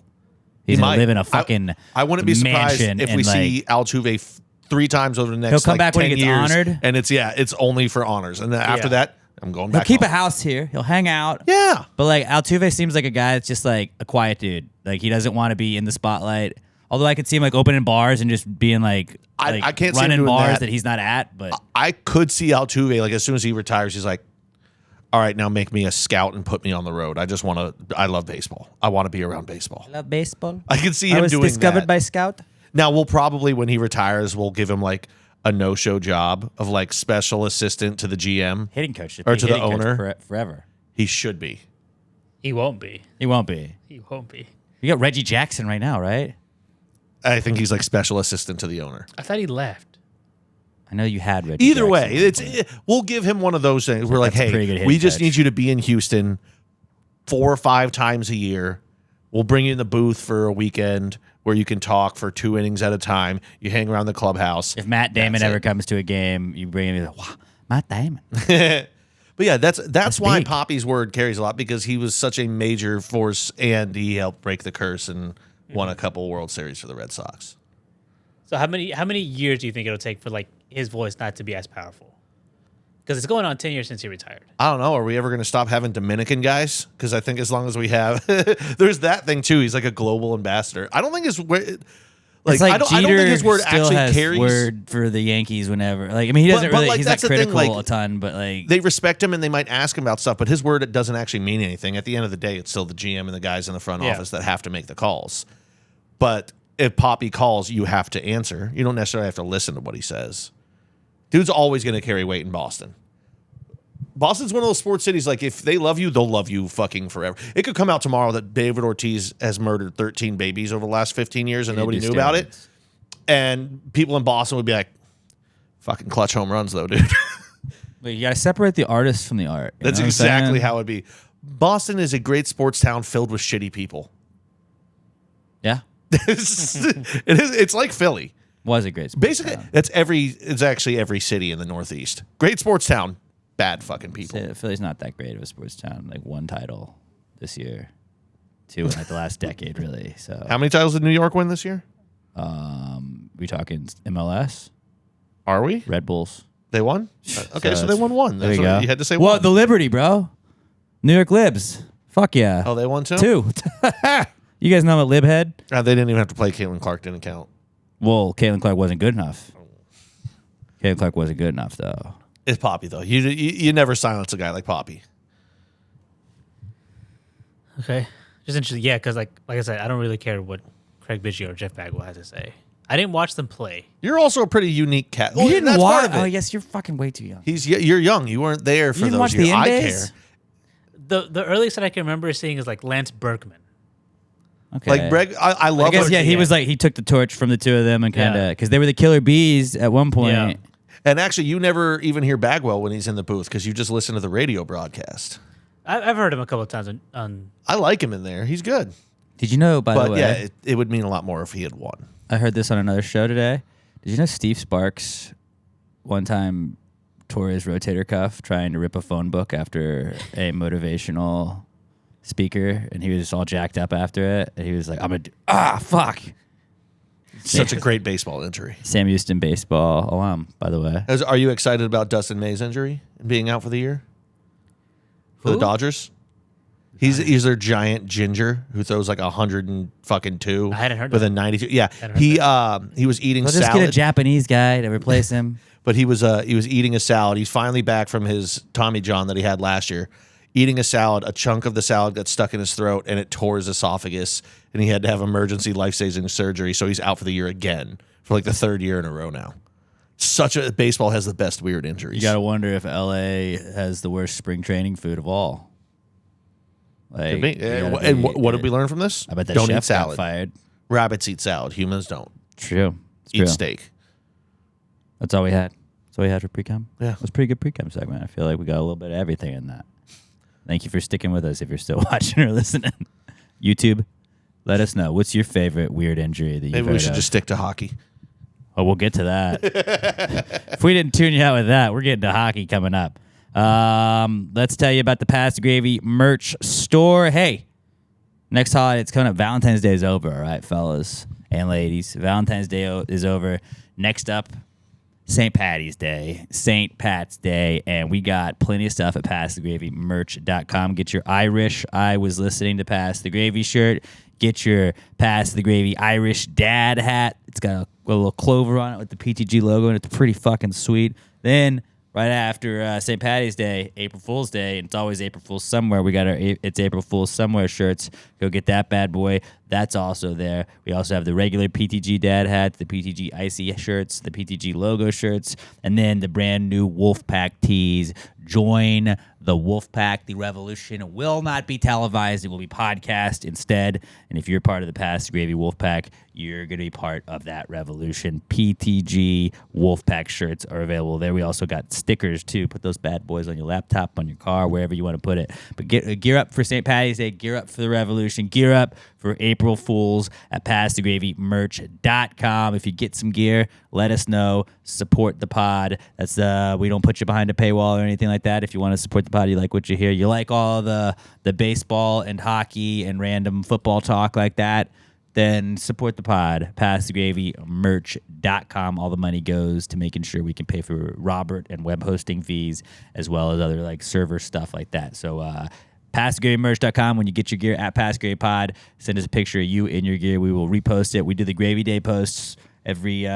He's He gonna might. live in a fucking. I wouldn't be surprised mansion if and, we like, see Altuve 3 times over the next. He'll come back when 10 he gets years, honored. and it's only for honors, and then after that, I'm going He'll back. keep home. a house here. He'll hang out. Yeah. But like Altuve seems like a guy that's just like a quiet dude. Like he doesn't want to be in the spotlight. Although I could see him like opening bars and just being like, I can't see him running doing bars that. that he's not at. But I could see Altuve like as soon as he retires, he's like, all right, now make me a scout and put me on the road. I love baseball. I want to be around baseball. I love baseball. I can see him doing discovered that. by Scout. Now we'll probably, when he retires, we'll give him like a no-show job of like special assistant to the GM. Hitting coach. Or to the owner. Forever. He should be. He won't be. He won't be. He won't be. You got Reggie Jackson right now, right? I think he's like special assistant to the owner. I thought he left. I know you had Reggie Either Jackson. way, we'll give him one of those things. We're like, That's a pretty good hey, hitting we just coach. need you to be in Houston 4 or 5 times a year. We'll bring you in the booth for a weekend where you can talk for 2 innings at a time. You hang around the clubhouse. If Matt Damon That's ever it. comes to a game, you bring him. You're like, wow, Matt Damon. But yeah, that's why big. Poppy's word carries a lot, because he was such a major force and he helped break the curse and won a couple World Series for the Red Sox. So how many years do you think it'll take for like his voice not to be as powerful? Because it's going on 10 years since he retired. I don't know. Are we ever going to stop having Dominican guys? Because I think as long as we have, there's that thing too. He's like a global ambassador. I don't think it's It's I don't think his word still actually has carries. word for the Yankees whenever. Like I mean, he doesn't But, really. like, He's not that's the thing, critical like, a ton, but like They respect him and they might ask him about stuff, but his word doesn't actually mean anything. At the end of the day, it's still the GM and the guys in the front Yeah. office that have to make the calls. But if Poppy calls, you have to answer. You don't necessarily have to listen to what he says. Dude's always going to carry weight in Boston. Boston's one of those sports cities, like, if they love you, they'll love you fucking forever. It could come out tomorrow that David Ortiz has murdered 13 babies over the last 15 years and nobody knew about it. And people in Boston would be like, fucking clutch home runs, though, dude. But you got to separate the artist from the art. You That's know what I'm exactly saying? how it'd be. Boston is a great sports town filled with shitty people. Yeah, It's like Philly. was a great. sports Basically, town. it's actually every city in the Northeast. Great sports town, bad fucking people. Philly's not that great of a sports town. Like 1 title this year, 2 in like the last decade, really. So How many titles did New York win this year? we talking MLS, Are we? Red Bulls. They won? Okay, so they won one. There That's you what go. you had to say Well, one. the Liberty, bro. New York Libs. Fuck yeah. Oh, they won too? 2. You guys know I'm a lib head? They didn't even have to play. Caitlin Clark didn't count. Well, Caitlin Clark wasn't good enough. Caitlin Clark wasn't good enough, though. It's Poppy, though. You never silence a guy like Poppy. Okay. Just interesting. Yeah, because like I said, I don't really care what Craig Biggio or Jeff Bagwell has to say. I didn't watch them play. You're also a pretty unique cat. You didn't that's watch? part of it. Oh, yes, you're fucking way too young. You're young. You weren't there for You didn't those watch years. the I Indies? care. The earliest that I can remember seeing is like Lance Berkman. Okay. Like Greg, I love. I guess, our yeah, he GM. was like, he took the torch from the two of them and kind of, Yeah. because they were the killer bees at one point. Yeah. And actually, you never even hear Bagwell when he's in the booth because you just listen to the radio broadcast. I've heard him a couple of times on I like him in there. He's good. Did you know, by the But way, yeah, it would mean a lot more if he had won. I heard this on another show today. Did you know Steve Sparks one time tore his rotator cuff trying to rip a phone book after a motivational speaker, and he was just all jacked up after it, and he was like, fuck. Such a great baseball injury. Sam Houston baseball alum, by the way. Are you excited about Dustin May's injury and being out for the year? For the Who? Dodgers? He's their giant ginger who throws like 102 I hadn't heard with that. a 92. Yeah, Hadn't heard he was eating We'll just salad. get a Japanese guy to replace him. But he was eating a salad. He's finally back from his Tommy John that he had last year. Eating a salad, a chunk of the salad got stuck in his throat and it tore his esophagus, and he had to have emergency life-saving surgery. So he's out for the year again for like the 3rd year in a row now. Baseball has the best weird injuries. You got to wonder if LA has the worst spring training food of all. Like, Could be. you gotta And be- what did we learn from this? I bet that don't chef eat salad. got fired. Rabbits eat salad. Humans don't. True. It's Eat true. steak. That's all we had. That's all we had for pre-com. Yeah. It was a pretty good pre-com segment. I feel like we got a little bit of everything in that. Thank you for sticking with us if you're still watching or listening. YouTube, let us know. What's your favorite weird injury that you've Maybe heard we should of? just stick to hockey. Oh, we'll get to that. If we didn't tune you out with that, we're getting to hockey coming up. Let's tell you about the Pass the Gravy merch store. Hey, next holiday, it's coming up. Valentine's Day is over, all right, fellas and ladies. Valentine's Day is over. Next up, St. Patty's Day, St. Pat's Day, and we got plenty of stuff at PassTheGravyMerch.com. Get your Irish, I was listening to Pass the Gravy shirt. Get your Pass the Gravy Irish Dad hat. It's got a little clover on it with the PTG logo, and it's pretty fucking sweet. Then, right after St. Patty's Day, April Fool's Day, and it's always April Fool's somewhere. We got our It's April Fool's Somewhere shirts. Go get that bad boy. That's also there. We also have the regular PTG Dad hats, the PTG Icy shirts, the PTG logo shirts, and then the brand new Wolfpack tees. Join the Wolfpack. The revolution will not be televised. It will be podcast instead. And if you're part of the Pass the Gravy Wolfpack, you're going to be part of that revolution. PTG Wolfpack shirts are available there. We also got stickers, too. Put those bad boys on your laptop, on your car, wherever you want to put it. But gear up for St. Patty's Day. Gear up for the revolution. Gear up for April Fools at PassTheGravyMerch.com. If you get some gear, let us know. Support the pod. That's we don't put you behind a paywall or anything like that. If you want to support the pod, you like what you hear, you like all the baseball and hockey and random football talk like that, then support the pod. PassTheGravyMerch.com. All the money goes to making sure we can pay for Robert and web hosting fees, as well as other like server stuff like that. So PassTheGravyMerch.com. When you get your gear at PassGravyPod, send us a picture of you in your gear. We will repost it. We do the Gravy Day posts every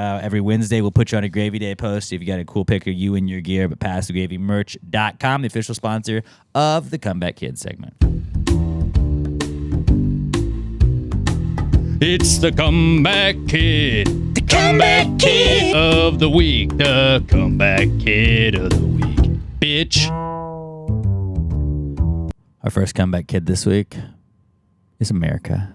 Wednesday. We'll put you on a Gravy Day post if you got a cool pic of you in your gear. But PassTheGravyMerch.com, the official sponsor of the Comeback Kids segment. It's the Comeback Kid. The Comeback Kid of the Week. The Comeback Kid of the Week. Bitch. Our first comeback kid this week is America.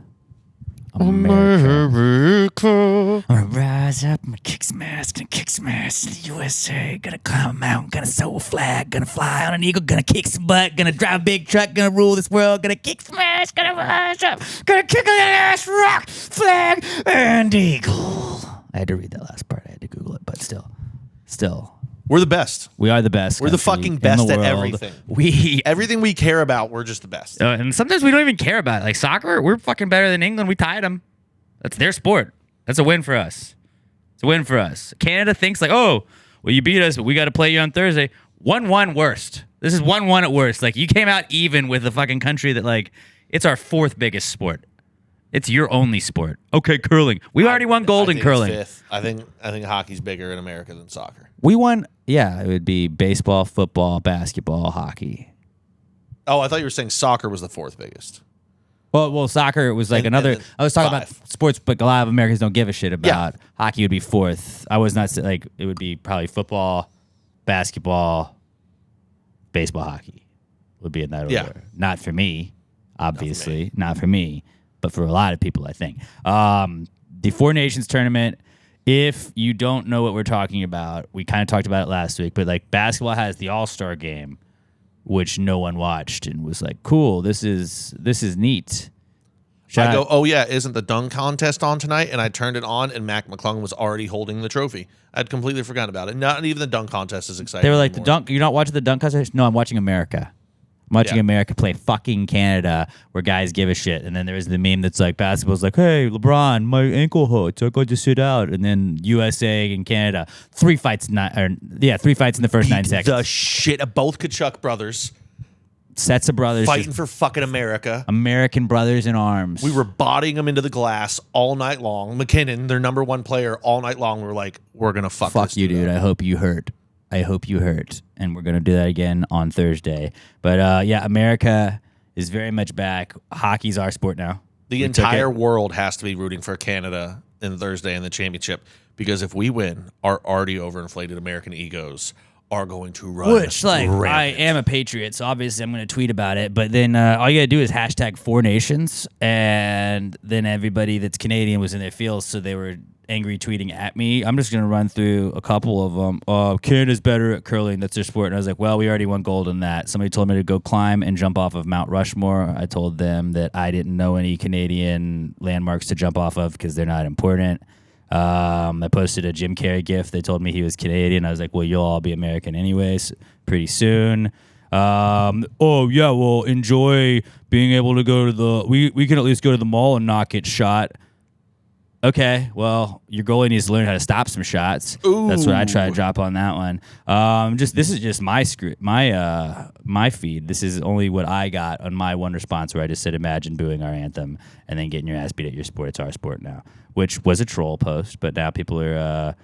America. I'm gonna rise up, I'm gonna kick some ass, in the USA. Gonna climb a mountain, gonna sew a flag, gonna fly on an eagle, gonna kick some butt, gonna drive a big truck, gonna rule this world, gonna kick some ass, gonna rise up, gonna kick an ass, rock, flag, and eagle. I had to read that last part. I had to Google it, but still. We're the best. We are the best. We're the country fucking in best the at world. everything. Everything we care about, we're just the best. And sometimes we don't even care about it. Like soccer, we're fucking better than England. We tied them. That's their sport. That's a win for us. It's a win for us. Canada thinks like, oh, well, you beat us, but we got to play you on Thursday. 1-1 worst. This is 1-1 at worst. Like, you came out even with a fucking country that, like, it's our fourth biggest sport. It's your only sport. Okay, curling. We already won gold in curling. Fifth. I think hockey's bigger in America than soccer. We won, yeah, it would be baseball, football, basketball, hockey. Oh, I thought you were saying soccer was the fourth biggest. Well, soccer was like another. I was talking about sports, but a lot of Americans don't give a shit about. Yeah. Hockey would be fourth. I was not like it would be probably football, basketball, baseball, hockey would be in that order. Yeah. Not for me, obviously, not for me, but for a lot of people, I think. The Four Nations tournament. If you don't know what we're talking about, we kind of talked about it last week, but like basketball has the All-Star game, which no one watched and was like, cool, this is neat. I go, oh yeah, isn't the dunk contest on tonight? And I turned it on and Mac McClung was already holding the trophy. I'd completely forgotten about it. Not even the dunk contest is exciting. They were like, anymore. the dunk, you're not watching the dunk contest? No, I'm watching America. I'm watching America play fucking Canada where guys give a shit. And then there's the meme that's like, basketball's like, hey, LeBron, my ankle hurts. I got to sit out. And then USA and Canada, 3 fights in the first 9 seconds. The shit of both Kachuk brothers. Sets of brothers. Fighting for fucking America. American brothers in arms. We were bodying them into the glass all night long. McKinnon, their number one player, all night long. We were like, we're going to fuck this you, dude. up. I hope you hurt. And we're going to do that again on Thursday. But America is very much back. Hockey's our sport now. The entire world has to be rooting for Canada in Thursday in the championship because if we win, our already overinflated American egos are going to run. Which, like, rampant. I am a patriot, so obviously I'm going to tweet about it. But then all you got to do is hashtag Four Nations, and then everybody that's Canadian was in their feels, so they were angry tweeting at me. I'm just going to run through a couple of them. Canada's better at curling. That's their sport. And I was like, well, we already won gold in that. Somebody told me to go climb and jump off of Mount Rushmore. I told them that I didn't know any Canadian landmarks to jump off of because they're not important. I posted a Jim Carrey gif. They told me he was Canadian. I was like, well, you'll all be American anyways pretty soon. Oh, yeah, well, enjoy being able to go to the... We can at least go to the mall and not get shot. Okay, well, your goalie needs to learn how to stop some shots. Ooh. That's what I try to drop on that one. This is just my script, my feed. This is only what I got on my one response where I just said, "Imagine booing our anthem and then getting your ass beat at your sport. It's our sport now," which was a troll post, but now people are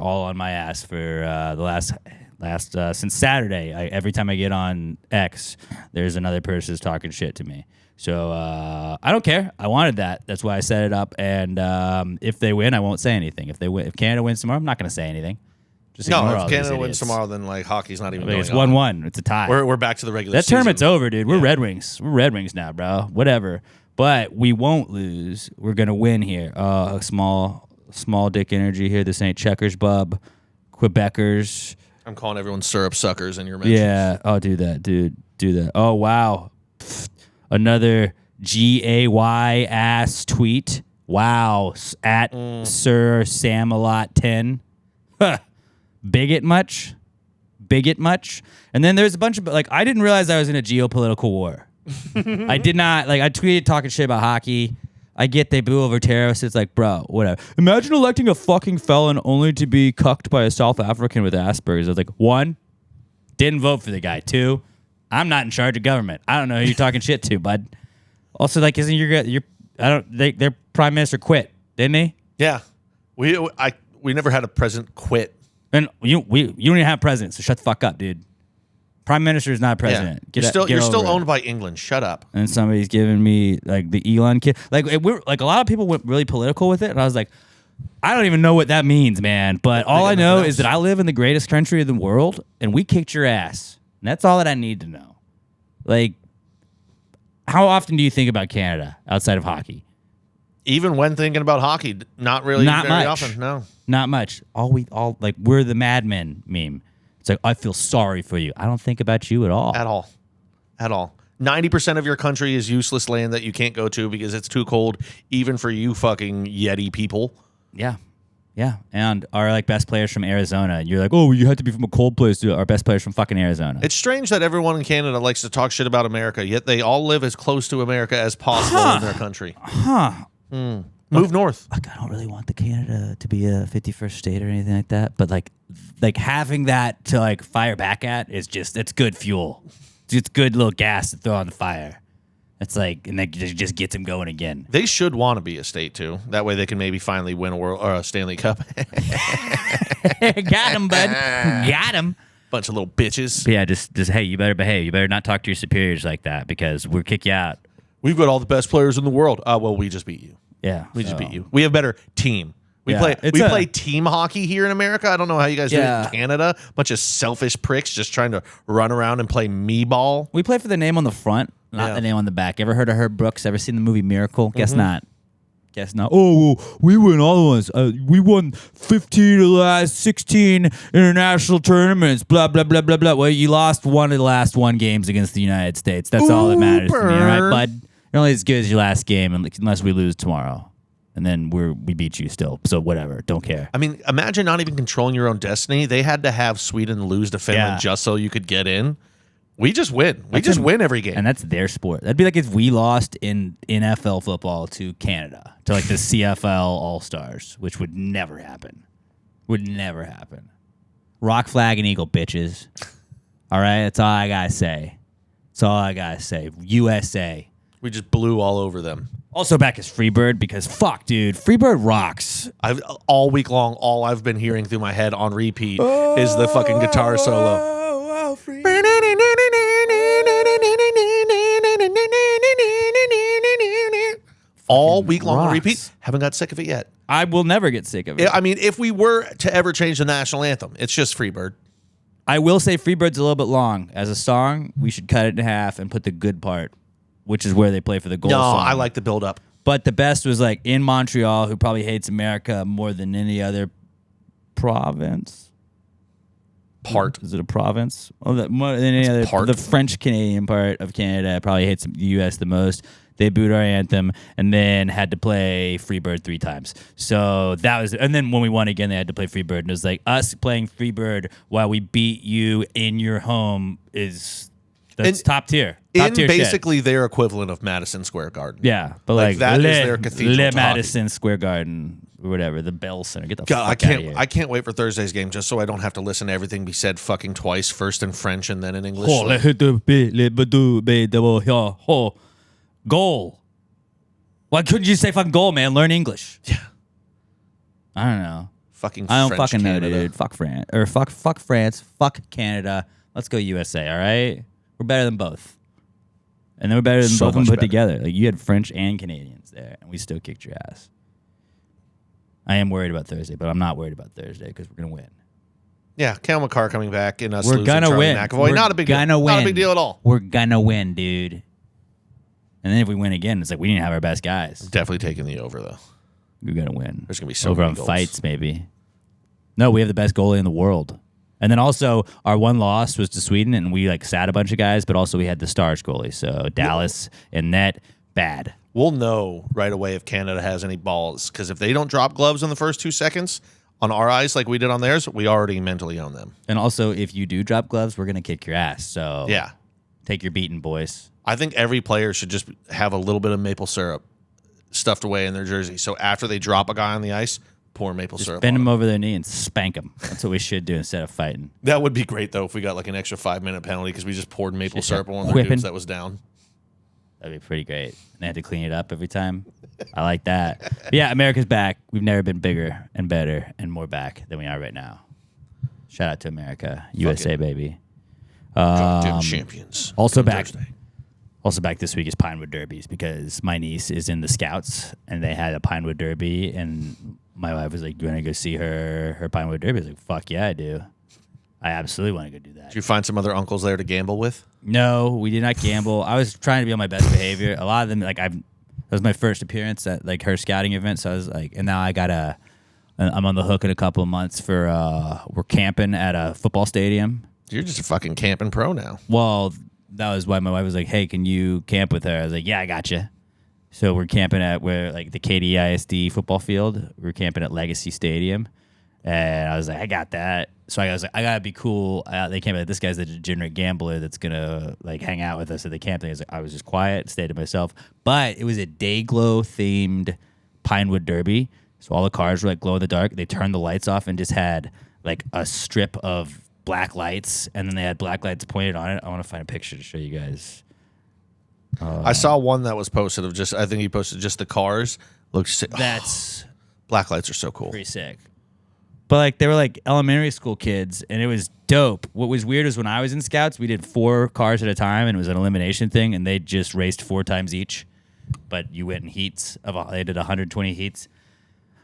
all on my ass for the last since Saturday. Every time I get on X, there's another person who's talking shit to me. So I don't care. I wanted that. That's why I set it up. And if they win, I won't say anything. If Canada wins tomorrow, I'm not going to say anything. Just no, ignore if all Canada these wins idiots. tomorrow, then like hockey's not even. It's going on. 1-1. It's a tie. We're back to the regular. That season. tournament's over, dude. We're Red Wings. We're Red Wings now, bro. Whatever. But we won't lose. We're gonna win here. A small dick energy here. This ain't checkers, bub. Quebecers. I'm calling everyone syrup suckers in your mentions. Yeah. Oh, do that, dude. Do that. Oh, wow. Pfft. Another GAY ass tweet. Wow. At Sir Samalot 10. Huh. Bigot much? And then there's a bunch of, like, I didn't realize I was in a geopolitical war. I did not, like, I tweeted talking shit about hockey. I get they boo over terrorists. It's like, bro, whatever. Imagine electing a fucking felon only to be cucked by a South African with Asperger's. I was like, 1, didn't vote for the guy. 2, I'm not in charge of government. I don't know who you're talking shit to, bud. Also, like, isn't their prime minister quit, didn't he? Yeah. We never had a president quit. And you don't even have president, so shut the fuck up, dude. Prime minister is not president. Yeah. You're still owned by England. Shut up. And somebody's giving me like the Elon kid. Like we're like a lot of people went really political with it, and I was like, I don't even know what that means, man. But all I know is that I live in the greatest country in the world, and we kicked your ass. And that's all that I need to know. Like, how often do you think about Canada outside of hockey? Even when thinking about hockey, not very often. No, not much. We're the Mad Men meme. It's like, I feel sorry for you. I don't think about you at all. At all. 90% of your country is useless land that you can't go to because it's too cold, even for you fucking Yeti people. Yeah. And our like best players from Arizona. You're like, oh, you have to be from a cold place. Dude. Our best players from fucking Arizona. It's strange that everyone in Canada likes to talk shit about America, yet they all live as close to America as possible in their country. Move north. Like, I don't really want the Canada to be a 51st state or anything like that, but like having that to like fire back at is it's good fuel. It's good little gas to throw on the fire. It's like, and that just gets them going again. They should want to be a state too. That way they can maybe finally win a Stanley Cup. Got him, bud. Got him. Bunch of little bitches. But yeah, just hey, you better behave. You better not talk to your superiors like that because we'll kick you out. We've got all the best players in the world. Well, we just beat you. Yeah, we just beat you. We have better team. We play team hockey here in America. I don't know how you guys do it in Canada. Bunch of selfish pricks just trying to run around and play me ball. We play for the name on the front, not the name on the back. Ever heard of Herb Brooks? Ever seen the movie Miracle? Guess not. Oh, well, we win all the ones. We won 15 of the last 16 international tournaments. Blah, blah, blah, blah, blah. Well, you lost one of the last 1 games against the United States. That's all that matters to me, all right, bud? You're only as good as your last game unless we lose tomorrow. And then we beat you still. So whatever. Don't care. I mean, imagine not even controlling your own destiny. They had to have Sweden lose to Finland just so you could get in. We just win. We just win every game. And that's their sport. That'd be like if we lost in NFL football to Canada, to like the CFL All-Stars, which would never happen. Rock, flag, and eagle, bitches. All right? That's all I got to say. USA. We just blew all over them. Also back is Freebird because fuck, dude. Freebird rocks. All week long, all I've been hearing through my head on repeat is the fucking guitar solo. All week long on repeat. Haven't got sick of it yet. I will never get sick of it. I mean, if we were to ever change the national anthem, it's just Freebird. I will say Freebird's a little bit long. As a song, we should cut it in half and put the good part, which is where they play for the goal song. I like the build up. But the best was like in Montreal, who probably hates America more than any other province. Is it a province? Oh, that more than any other. The French Canadian part of Canada probably hates the U.S. the most. They booed our anthem and then had to play Freebird 3 times. So that was, and then when we won again, they had to play Freebird. And it was like us playing Freebird while we beat you in your home that's top tier. Top tier basically their equivalent of Madison Square Garden. Yeah, but like that is their cathedral to hockey. Madison Square Garden or whatever, the Bell Center. Get the God, fuck out of here. I can't wait for Thursday's game just so I don't have to listen to everything be said fucking twice, first in French and then in English. Goal. Why couldn't you say fucking goal, man? Learn English. Yeah. I don't know. Fucking I don't French fucking know, Canada. dude. Fuck France. Or fuck France. Fuck Canada. Let's go USA, all right? We're better than both. And then we're better than So both of them much put better. together. Like, you had French and Canadians there, and we still kicked your ass. I am worried about Thursday, but I'm not worried about Thursday because we're going to win. Yeah, Cal McCarr coming back and us We're losing gonna Charlie win. McAvoy. We're Not a big deal. gonna win. Not a big deal at all. We're gonna win, dude. And then if we win again, it's like we didn't have our best guys. Definitely taking the over, though. We're gonna win. There's gonna be so over many on goals. fights, maybe. No, we have the best goalie in the world. And then also our one loss was to Sweden, and we like sat a bunch of guys, but also we had the Stars goalie. So Dallas and net bad. We'll know right away if Canada has any balls because if they don't drop gloves in the first 2 seconds on our eyes like we did on theirs, we already mentally own them. And also, if you do drop gloves, we're gonna kick your ass. So Yeah. take your beating, boys. I think every player should just have a little bit of maple syrup stuffed away in their jersey. So after they drop a guy on the ice, pour maple syrup Bend on them him. over their knee and spank them. That's what we should do instead of fighting. That would be great, though, if we got like an extra 5-minute penalty because we just poured maple Just syrup on one of their whipping. dudes that was down. That'd be pretty great. And they had to clean it up every time. I like that. But yeah, America's back. We've never been bigger and better and more back than we are right now. Shout out to America. USA, baby. Goddamn champions. Also Come back. Thursday. Also back this week is Pinewood Derbies because my niece is in the Scouts and they had a Pinewood Derby and my wife was like, "Do you want to go see her Pinewood Derby?" I was like, "Fuck yeah, I do. I absolutely want to go do that." Did you find some other uncles there to gamble with? No, we did not gamble. I was trying to be on my best behavior. A lot of them, like that was my first appearance at like her scouting event. So I was like, and now I'm on the hook in a couple of months for we're camping at a football stadium. You're just a fucking camping pro now. Well, that was why my wife was like, "Hey, can you camp with her?" I was like, "Yeah, I got you." So we're camping at like the KD ISD football field. We're camping at Legacy Stadium. And I was like, I got that. So I was like, I gotta be cool. They came like, this guy's a degenerate gambler that's gonna like hang out with us at the camp. And I was just quiet, stayed to myself. But it was a Dayglow themed Pinewood Derby. So all the cars were like glow in the dark. They turned the lights off and just had like a strip of black lights, and then they had black lights pointed on it. I want to find a picture to show you guys. I saw one that was posted of just. I think he posted just the cars. Looks sick. That's Black lights are so cool. pretty sick. But like they were like elementary school kids, and it was dope. What was weird is when I was in Scouts, we did 4 cars at a time, and it was an elimination thing, and they just raced 4 times each. But you went in heats they did 120 heats.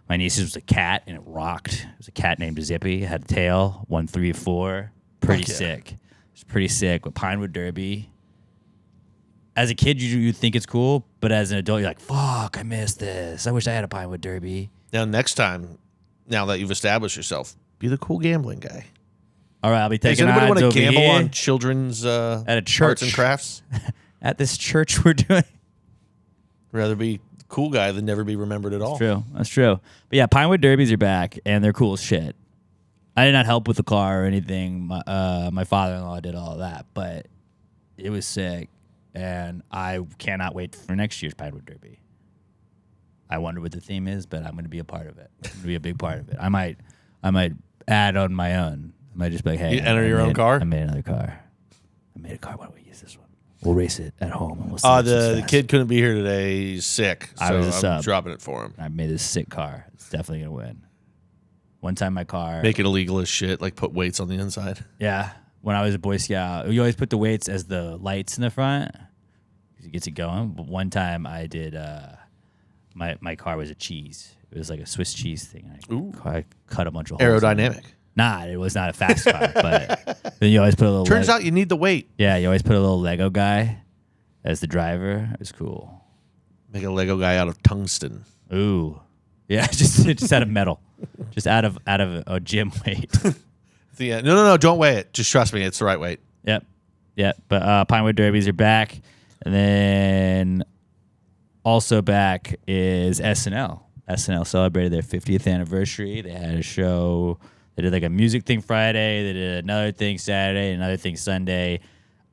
My niece's was a cat, and it rocked. It was a cat named Zippy. It had a tail, 1, 3, 4. Pretty Fuck yeah. sick. It's pretty sick. But Pinewood Derby. As a kid, you think it's cool, but as an adult, you're like, fuck, I missed this. I wish I had a Pinewood Derby. Now, next time, now that you've established yourself, be the cool gambling guy. All right, I'll be Does taking anybody odds want to over gamble here on children's at a arts church and crafts? at this church we're doing. Rather be the cool guy than never be remembered at all. True, that's true. But yeah, Pinewood Derbies are back, and they're cool as shit. I did not help with the car or anything. My father-in-law did all of that, but it was sick, and I cannot wait for next year's Pinewood Derby. I wonder what the theme is, but I'm going to be a part of it. I'm going to be a big part of it. I might add on my own. I might just be like, hey, You enter your own car? I made another car. I made a car. Why don't we use this one? We'll race it at home, and we'll see. which is The fast. kid couldn't be here today. He's sick, I so was a I'm sub. dropping it for him. I made this sick car. It's definitely going to win. One time my car. Make it illegal as shit, like put weights on the inside. Yeah. When I was a Boy Scout, we always put the weights as the lights in the front because it gets it going. But one time I did, my car was a cheese. It was like a Swiss cheese thing. I cut a bunch of holes. Aerodynamic. Nah, it was not a fast car, but then you always put a little. Turns out you need the weight. Yeah, you always put a little Lego guy as the driver. It was cool. Make a Lego guy out of tungsten. Ooh, yeah, just out of metal, just out of a gym weight. No, don't weigh it. Just trust me, it's the right weight. Yep. But Pinewood Derbies are back, and then also back is SNL. SNL celebrated their 50th anniversary. They had a show. They did like a music thing Friday. They did another thing Saturday, another thing Sunday.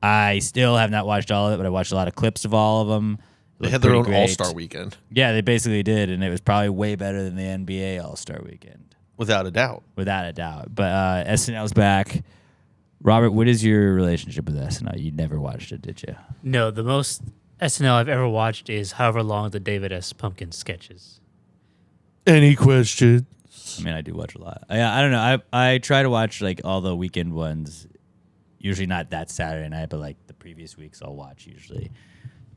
I still have not watched all of it, but I watched a lot of clips of all of them. They had their own All-Star weekend. Yeah, they basically did, and it was probably way better than the NBA All-Star weekend. Without a doubt. Without a doubt. But SNL's back. Robert, what is your relationship with SNL? You never watched it, did you? No, the most SNL I've ever watched is however long the David S. Pumpkin sketches. Any questions? I mean, I do watch a lot. I don't know. I try to watch like all the weekend ones. Usually not that Saturday night, but like the previous weeks I'll watch usually.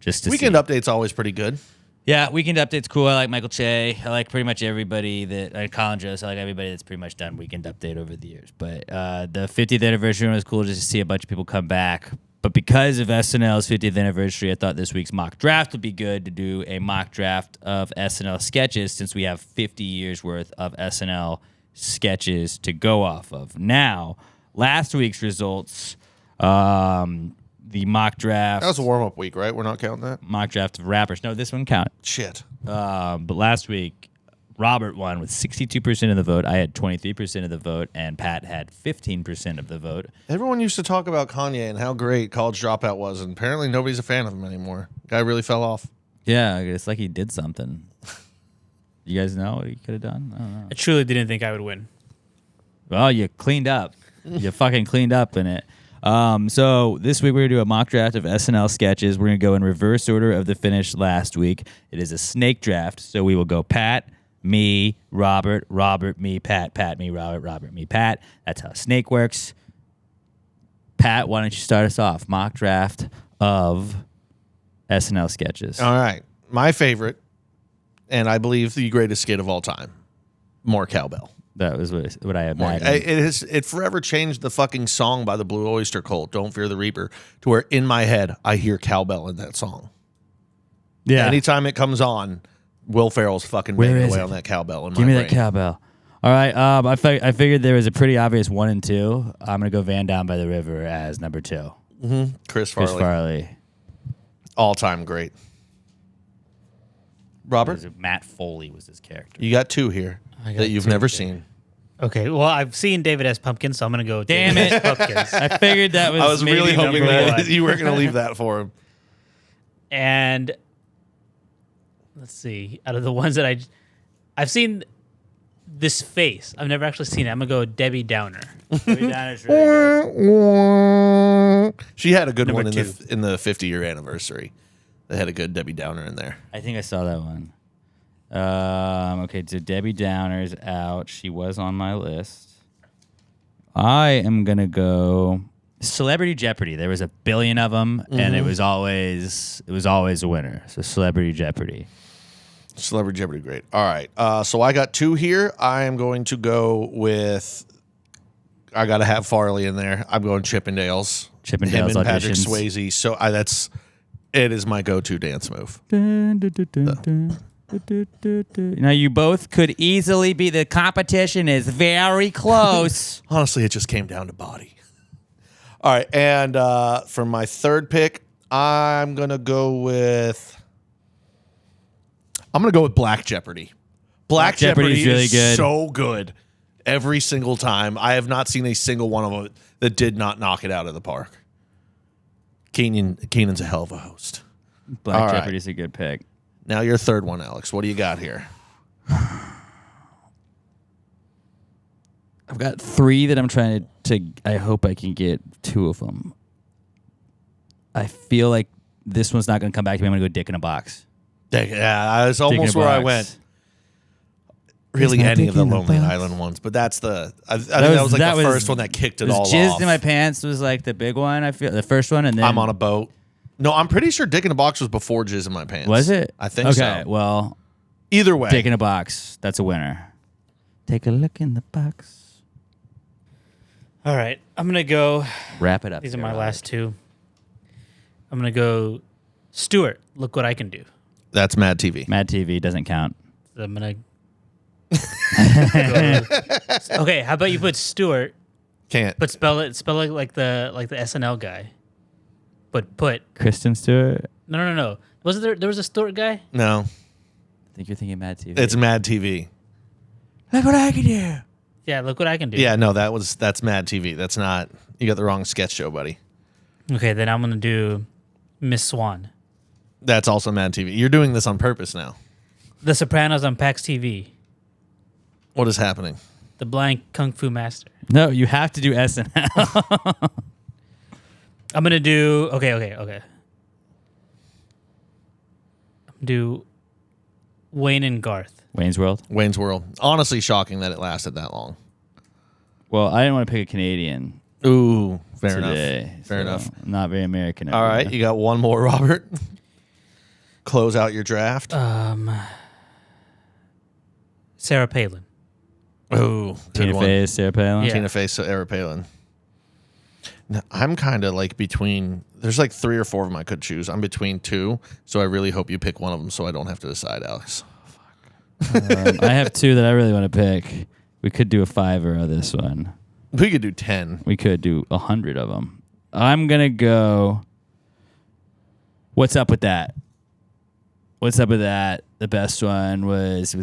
Just to Weekend see. Update's always pretty good. Yeah, Weekend Update's cool. I like Michael Che. I like pretty much everybody that Colin Jost. I like everybody that's pretty much done Weekend Update over the years. But the 50th anniversary one was cool just to see a bunch of people come back. But because of SNL's 50th anniversary, I thought this week's mock draft would be good to do a mock draft of SNL sketches since we have 50 years worth of SNL sketches to go off of. Now, last week's results, the mock draft. That was a warm-up week, right? We're not counting that? Mock draft of rappers. No, this one counted. Shit. But last week, Robert won with 62% of the vote. I had 23% of the vote, and Pat had 15% of the vote. Everyone used to talk about Kanye and how great College Dropout was, and apparently nobody's a fan of him anymore. Guy really fell off. Yeah, it's like he did something. You guys know what he could have done? I don't know. I truly didn't think I would win. Well, you cleaned up. You fucking cleaned up in it. So this week we're going to do a mock draft of SNL sketches. We're going to go in reverse order of the finish last week. It is a snake draft, so we will go Pat, me, Robert, me, Pat, me, Robert, me, Pat. That's how snake works. Pat, why don't you start us off? Mock draft of SNL sketches. All right. My favorite, and I believe the greatest skit of all time, More Cowbell. That was what I imagined. It forever changed the fucking song by the Blue Oyster Cult, Don't Fear the Reaper, to where in my head I hear cowbell in that song. Yeah. Anytime it comes on, Will Ferrell's fucking Where banging is away it? on that cowbell in Give my me brain. that cowbell. All right. I figured there was a pretty obvious 1 and 2. I'm gonna go Van Down by the River as number 2. Chris Chris Farley. Farley. All time great. Robert, Matt Foley was his character. you got 2 here I got that you've 2 never here. seen. Okay, well, I've seen David S. Pumpkin, so I'm going to go with Damn David it. S. Pumpkins. I figured that was. I was really maybe hoping number that one. you were going to leave that for him. And let's see, out of the ones that I've seen this face. I've never actually seen it. I'm going to go Debbie Downer. Debbie Downer's really good. She had a good Number one 2. in the 50-year anniversary. They had a good Debbie Downer in there. I think I saw that one. Okay, so Debbie Downer's out. She was on my list. I am gonna go Celebrity Jeopardy. There was a billion of them, and it was always a winner. So Celebrity Jeopardy. Celebrity Jeopardy, great. All right. So I got 2 here. I am going to go with. I got to have Farley in there. I'm going Chippendales. Chippendales Him and Patrick auditions. Swayze. So it is my go-to dance move. Now you both could easily be. The competition is very close. Honestly, it just came down to body. All right, and for my third pick, I'm gonna go with Black Jeopardy. Black Jeopardy Jeopardy is really is good. so good every single time. I have not seen a single one of them that did not knock it out of the park. Keenan's a hell of a host. Black All right. Jeopardy's a good pick. Now your third one, Alex. What do you got here? I've got 3 that I'm trying to. I hope I can get 2 of them. I feel like this one's not going to come back to me. I'm going to go Dick in a Box. Yeah, that's Dick in a almost where I Box. went. Really, my any dick of the in a Lonely box? Island ones, but that's the. I think that was like the first one that kicked it all Jizzed off. in My Pants was like the big one. I feel the first one, and then I'm on a boat. No, I'm pretty sure Dick in a Box was before Jizz in My Pants. Was it? I think okay, so. well, Either way. Dick in a Box. That's a winner. Take a look in the box. All right, I'm going to go. Wrap it up. These are there, my Robert. last 2. I'm going to go Stuart, Look What I Can Do. That's Mad TV. Mad TV doesn't count. I'm going to. Okay, how about you put Stuart, Can't. but spell it like the SNL guy. But put Kristen Stewart. No. There was a Stewart guy? No, I think you're thinking Mad TV. it's Mad TV. Look what I can do. Yeah, look what I can do. Yeah, no, that's Mad TV. That's not. You got the wrong sketch show, buddy. Okay, then I'm gonna do Miss Swan. That's also Mad TV. You're doing this on purpose now. The Sopranos on PAX TV. What is happening? The Blind Kung Fu Master. No, you have to do SNL. I'm gonna do okay. I'm gonna do Wayne and Garth. Wayne's World. Wayne's World. Honestly, shocking that it lasted that long. Well, I didn't want to pick a Canadian Ooh, fair today. enough. Fair enough. Not very American. All right, you got one more, Robert. Close out your draft. Sarah Palin. Ooh, good Tina one. Fey, Sarah Palin. Yeah. Tina Fey, Sarah Palin. Now, I'm kind of like between. There's like 3 or 4 of them I could choose. I'm between 2, so I really hope you pick one of them, so I don't have to decide, Alex. I have 2 that I really want to pick. We could do a 5er of this one. We could do 10. We could do 100 of them. I'm gonna go. What's up with that? What's up with that? The best one was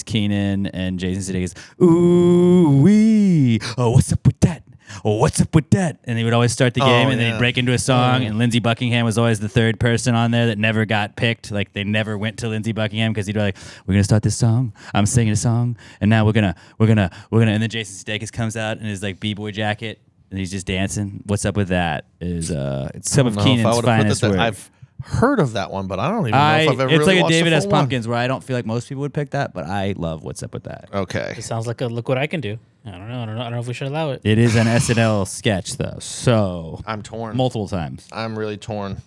Keenan and Jason Sudeikis. Ooh wee! Oh, what's up with that? Oh, what's up with that? And they would always start the game, and then yeah. they'd break into a song. And Lindsey Buckingham was always the third person on there that never got picked. Like they never went to Lindsey Buckingham because he'd be like, "We're gonna start this song. I'm singing a song, and now we're gonna." And then Jason Sudeikis comes out in his like b-boy jacket, and he's just dancing. What's up with that? Is it's some of I don't know if I Keenan's would've put finest that- work. I've heard of that one, but I don't even know if I've ever it's really like a watched David the S. full one. Pumpkins where I don't feel like most people would pick that, but I love What's Up with That. Okay. It sounds like a look what I can do. I don't know if we should allow it. It is an SNL sketch though, so I'm torn. multiple times. I'm really torn.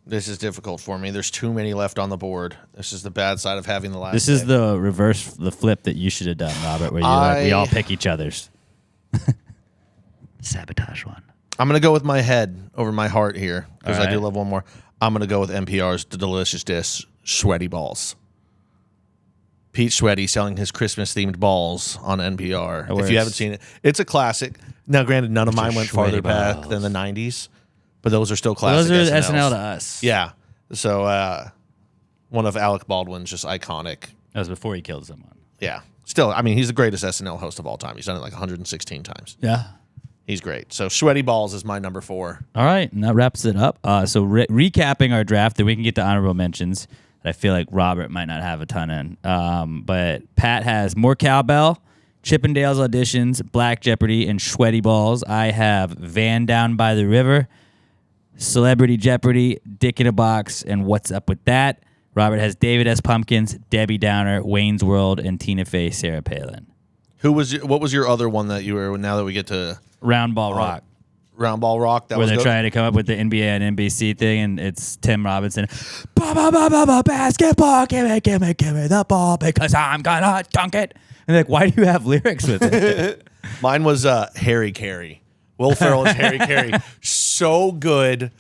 This is difficult for me. There's too many left on the board. This is the bad side of having the last. This is pick. the reverse, the flip that you should have done, Robert, where we all pick each other's. Sabotage one. I'm gonna go with my head over my heart here because All I do right. love one more. I'm gonna go with NPR's The Delicious Dish, Sweaty Balls. Pete Sweaty selling his Christmas-themed balls on NPR. That If works. you haven't seen it, it's a classic. Now, granted, none of mine went farther sweaty back balls. than the 90s, but those are still Well, classic. those are SNLs. SNL to us. Yeah. So one of Alec Baldwin's just iconic. That was before he killed someone. Yeah. Still, I mean, he's the greatest SNL host of all time. He's done it like 116 times. Yeah. He's great. So Sweaty Balls is my number 4. All right, and that wraps it up. So recapping our draft, then we can get to honorable mentions that I feel like Robert might not have a ton in. But Pat has More Cowbell, Chippendales Auditions, Black Jeopardy, and Sweaty Balls. I have Van Down by the River, Celebrity Jeopardy, Dick in a Box, and What's Up with That. Robert has David S. Pumpkins, Debbie Downer, Wayne's World, and Tina Fey, Sarah Palin. What was your other one that you were, now that we get to Round Ball Rock. Round Ball Rock? That Where was they're good? trying to come up with the NBA and NBC thing, and it's Tim Robinson. Ba ba ba ba ba basketball, give me the ball because I'm gonna dunk it. And they're like, why do you have lyrics with it? Mine was Harry Carey. Will Ferrell is Harry Carey. So good.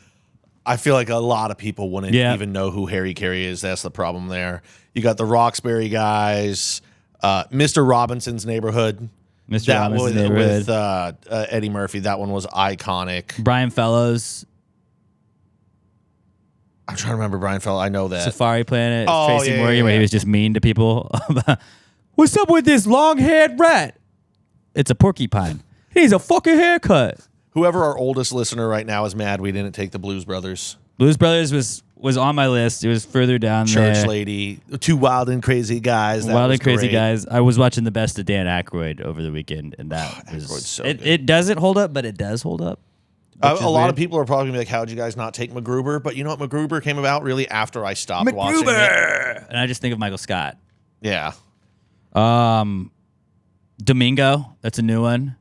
I feel like a lot of people wouldn't even know who Harry Carey is. That's the problem there. You got the Roxbury guys, Mr. Robinson's Neighborhood. Mr. Robinson's Neighborhood. With Eddie Murphy. That one was iconic. Brian Fellows, I'm trying to remember Brian Fellow. I know that. Safari Planet, Oh, Tracy yeah, Morgan, yeah, where he yeah. was just mean to people. What's up with this long-haired rat? It's a porcupine. He needs a fucking haircut. Whoever our oldest listener right now is mad we didn't take the Blues Brothers. Blues Brothers was on my list. It was further down there. Church Lady. 2 wild and crazy guys. That Wild was and Crazy great. Guys. I was watching the best of Dan Aykroyd over the weekend, and that was Aykroyd's so it. good. It doesn't hold up, but it does hold up. A which is lot weird. of people are probably gonna be like, "How'd you guys not take MacGruber?" But you know what? MacGruber came about really after I stopped watching it. And I just think of Michael Scott. Yeah, Domingo, that's a new one.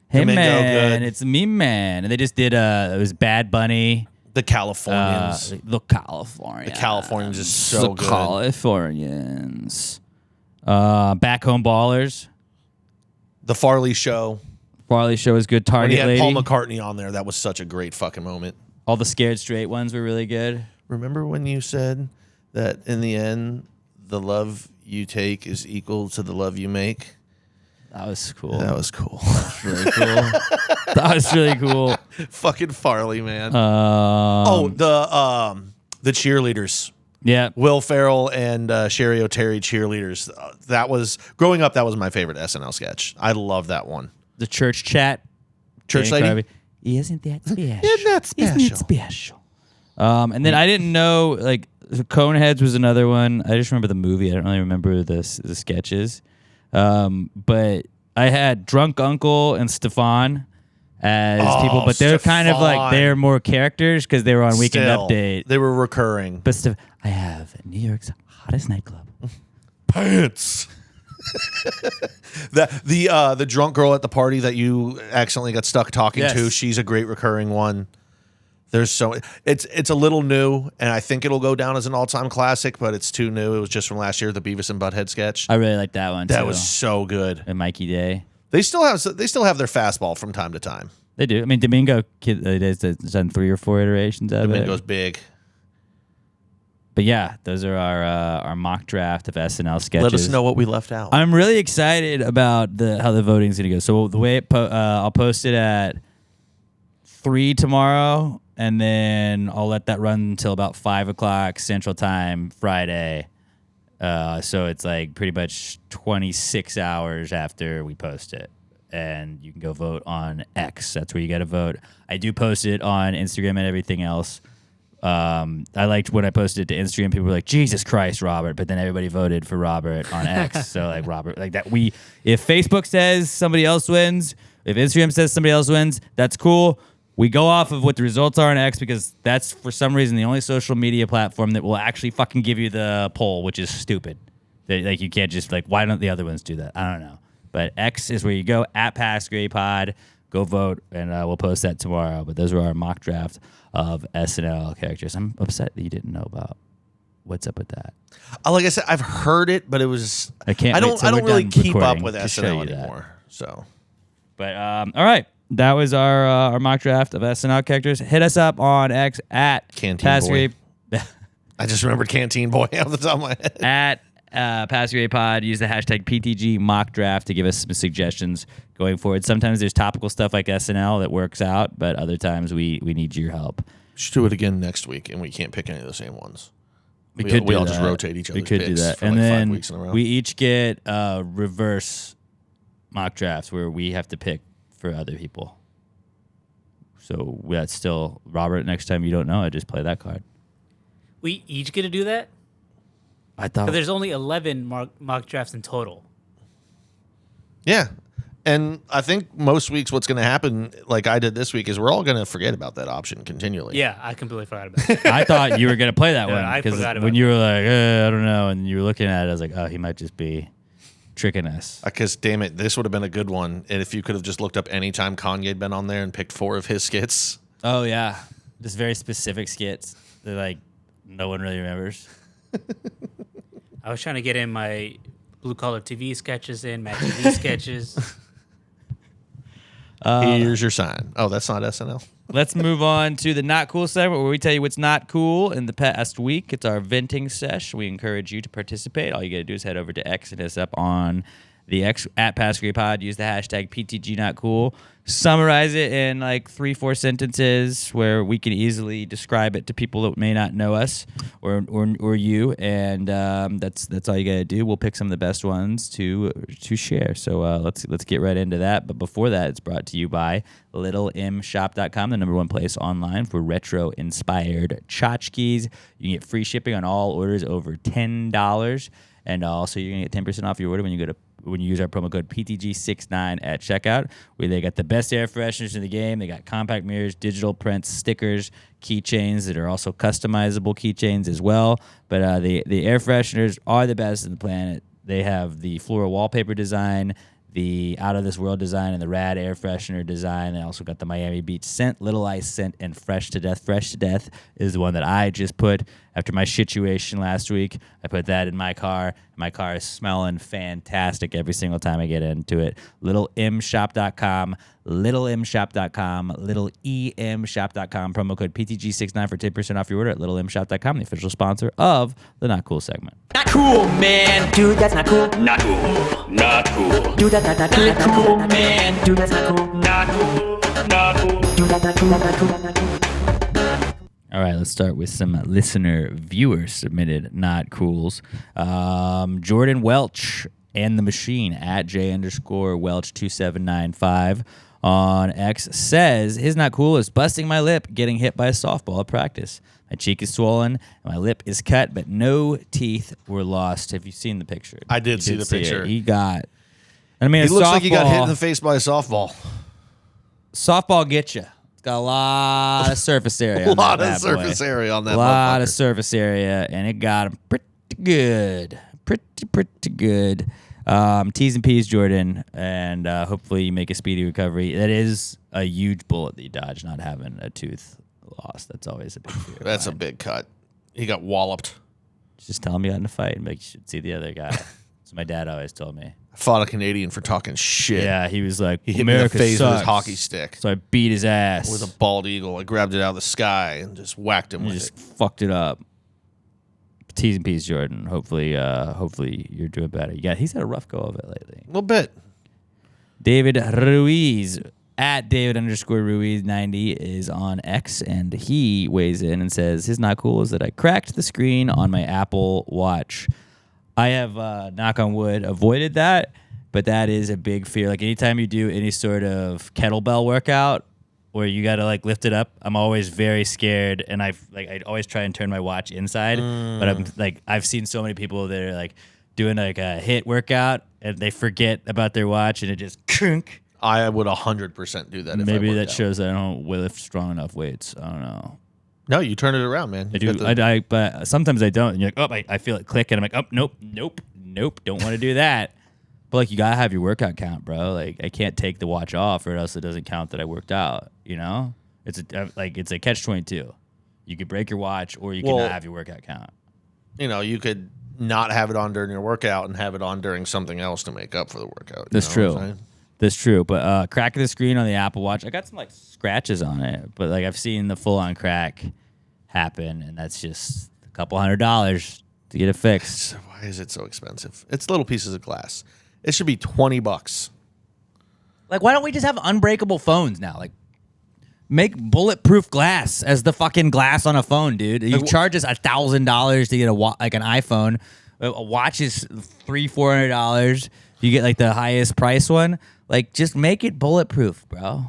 Hey Domingo, man, good. it's me man, and they just did it was Bad Bunny. the Californians. The Californians. The Californians is so the good. Californians. Back Home Ballers. The Farley Show. Farley Show is good. When he Target had Lady. Paul McCartney on there, that was such a great fucking moment. All the Scared Straight ones were really good. Remember when you said that in the end, the love you take is equal to the love you make? That was cool. That was cool. really cool. That was really cool. Fucking Farley, man. Um, The cheerleaders. yeah. Will Ferrell and Sherry O'Terry cheerleaders. That was growing up. That was my favorite SNL sketch. I love that one. The church chat. Church Danny lady. Carvey. Isn't that special? Isn't that special? Isn't it special? And then I didn't know, like, Coneheads was another one. I just remember the movie. I don't really remember the sketches. But I had Drunk Uncle and Stefan as people, but they're kind of like, they're more characters because they were on Weekend Still, Update. They were recurring. But I have New York's hottest nightclub. Pants. The drunk girl at the party that you accidentally got stuck talking Yes. to, she's a great recurring one. There's it's a little new, and I think it'll go down as an all-time classic, but it's too new. It was just from last year, the Beavis and Butthead sketch. I really like that one. That too. was so good. And Mikey Day. They still have their fastball from time to time. They do. I mean, Domingo has done 3 or 4 iterations out of it. Domingo's big. But yeah, those are our mock draft of SNL sketches. Let us know what we left out. I'm really excited about how the voting's gonna go. So the way I'll post it at 3 tomorrow, and then I'll let that run until about 5 o'clock Central Time Friday. So it's like pretty much 26 hours after we post it. And you can go vote on X. That's where you got to vote. I do post it on Instagram and everything else. I liked when I posted it to Instagram, people were like, Jesus Christ, Robert. But then everybody voted for Robert on X. So like Robert, like that if Facebook says somebody else wins, if Instagram says somebody else wins, that's cool. We go off of what the results are on X because that's, for some reason, the only social media platform that will actually fucking give you the poll, which is stupid. Like, you can't just, like, why don't the other ones do that? I don't know. But X is where you go, at PassGrayPod. Go vote, and we'll post that tomorrow. But those were our mock draft of SNL characters. I'm upset that you didn't know about what's up with that. Like I said, I've heard it, but it was I don't really done keep up recording with to show SNL you that. anymore. So But all right, that was our mock draft of SNL characters. Hit us up on X at Canteen Boy. Boy. I just remembered Canteen Boy off the top of my head. At PassGrayPod. Use the hashtag PTG mock draft to give us some suggestions going forward. Sometimes there's topical stuff like SNL that works out, but other times we need your help. Should do it again next week, and we can't pick any of the same ones. We all just rotate each other's We could do picks that, for and like then 5 weeks in a row. we each get reverse mock drafts where we have to pick for other people. So that's still Robert. Next time you don't know, I just play that card. We each get to do that? I thought Because there's only 11 mock drafts in total. Yeah. And I think most weeks what's going to happen, like I did this week, is we're all going to forget about that option continually. Yeah, I completely forgot about it. I thought you were gonna play that Yeah, one I because forgot about when you were like, I don't know, and you were looking at it, I was like, oh, he might just be tricking us. Because, damn it, this would have been a good one. And if you could have just looked up any time Kanye had been on there and picked 4 of his skits. Oh yeah, just very specific skits that like no one really remembers. I was trying to get in my blue collar TV sketches in, Mad TV sketches. Here's your sign. Oh, that's not SNL. Let's move on to the not cool segment where we tell you what's not cool in the past week. It's our venting sesh. We encourage you to participate. All you got to do is head over to X and hit us up on the X at PassGrayPod. Use the hashtag PTGNotCool. Summarize it in like 3-4 sentences where we can easily describe it to people that may not know us or you. And that's all you got to do. We'll pick some of the best ones to share. So let's get right into that. But before that, it's brought to you by LittleMShop.com, the #1 place online for retro-inspired tchotchkes. You can get free shipping on all orders over $10. And also, you're going to get 10% off your order when you use our promo code PTG69 at checkout. Where they got the best air fresheners in the game. They got compact mirrors, digital prints, stickers, keychains that are also customizable keychains as well. But the air fresheners are the best in the planet. They have the floral wallpaper design, the out of this world design, and the rad air freshener design. They also got the Miami Beach scent, Little Ice scent, and Fresh to Death. Fresh to Death is the one that I just put after my situation last week. I put that in my car. My car is smelling fantastic every single time I get into it. LittleMShop.com, LittleMShop.com, LittleEMShop.com. Promo code PTG69 for 10% off your order at LittleMShop.com, the official sponsor of the Not Cool segment. Not cool, man. Dude, that's not cool. Not cool. Not cool. Dude, that's not cool. Not cool, man. Dude, that's not cool. Not cool. Not cool. Dude, that's not cool. That's not cool. That's not cool. All right, let's start with some listener viewer submitted not cools. Jordan Welch and the Machine at J_Welch2795 on X says his not cool is busting my lip getting hit by a softball at practice. My cheek is swollen and my lip is cut, but no teeth were lost. Have you seen the picture? I did see the picture. He got. I mean, He a looks like he got hit in softball- the face by a softball. Softball get you. It's got a lot of surface area. A on lot that of bad boy. surface area on that A lot motherfucker. of surface area, and it got him pretty good. Pretty good. T's and P's, Jordan, and hopefully you make a speedy recovery. That is a huge bullet that you dodge, not having a tooth lost. That's always a big fear. That's a big cut. He got walloped. Just tell him you got in a fight and make you should see the other guy. That's what my dad always told me. I fought a Canadian for talking shit. Yeah, he was like, He hit me in the America face with his sucks. hockey stick. So I beat his ass. With a bald eagle. I grabbed it out of the sky and just whacked him You with just it. fucked it up. T's and P's, Jordan. Hopefully you're doing better. He's had a rough go of it lately. A little bit. David Ruiz at David_Ruiz90 is on X, and he weighs in and says his not cool is that I cracked the screen on my Apple Watch. I have, knock on wood, avoided that, but that is a big fear. Like anytime you do any sort of kettlebell workout where you got to like lift it up, I'm always very scared, and I always try and turn my watch inside. But I'm like, I've seen so many people that are like doing like a hit workout and they forget about their watch and it just crunk. I would 100% do that if Maybe I that worked out. shows that I don't lift strong enough weights. I don't know. No, you turn it around, man. I You do. got the- But sometimes I don't. And you're like, oh, I feel it click, and I'm like, oh, nope, don't want to do that. But like, you gotta have your workout count, bro. Like, I can't take the watch off, or else it doesn't count that I worked out. You know, it's a catch-22. You could break your watch, or you Well, cannot have your workout count. You know, you could not have it on during your workout and have it on during something else to make up for the workout. That's You know what true. I'm saying? That's true. But cracking the screen on the Apple Watch, I got some like scratches on it, but like I've seen the full-on crack happen, and that's just a couple $100 to get it fixed. So why is it so expensive? It's little pieces of glass. It should be $20. Like, why don't we just have unbreakable phones now? Like, make bulletproof glass as the fucking glass on a phone, dude. You charge us $1,000 to get like an iPhone. A watch is $300-$400. You get like the highest price one. Like, just make it bulletproof, bro.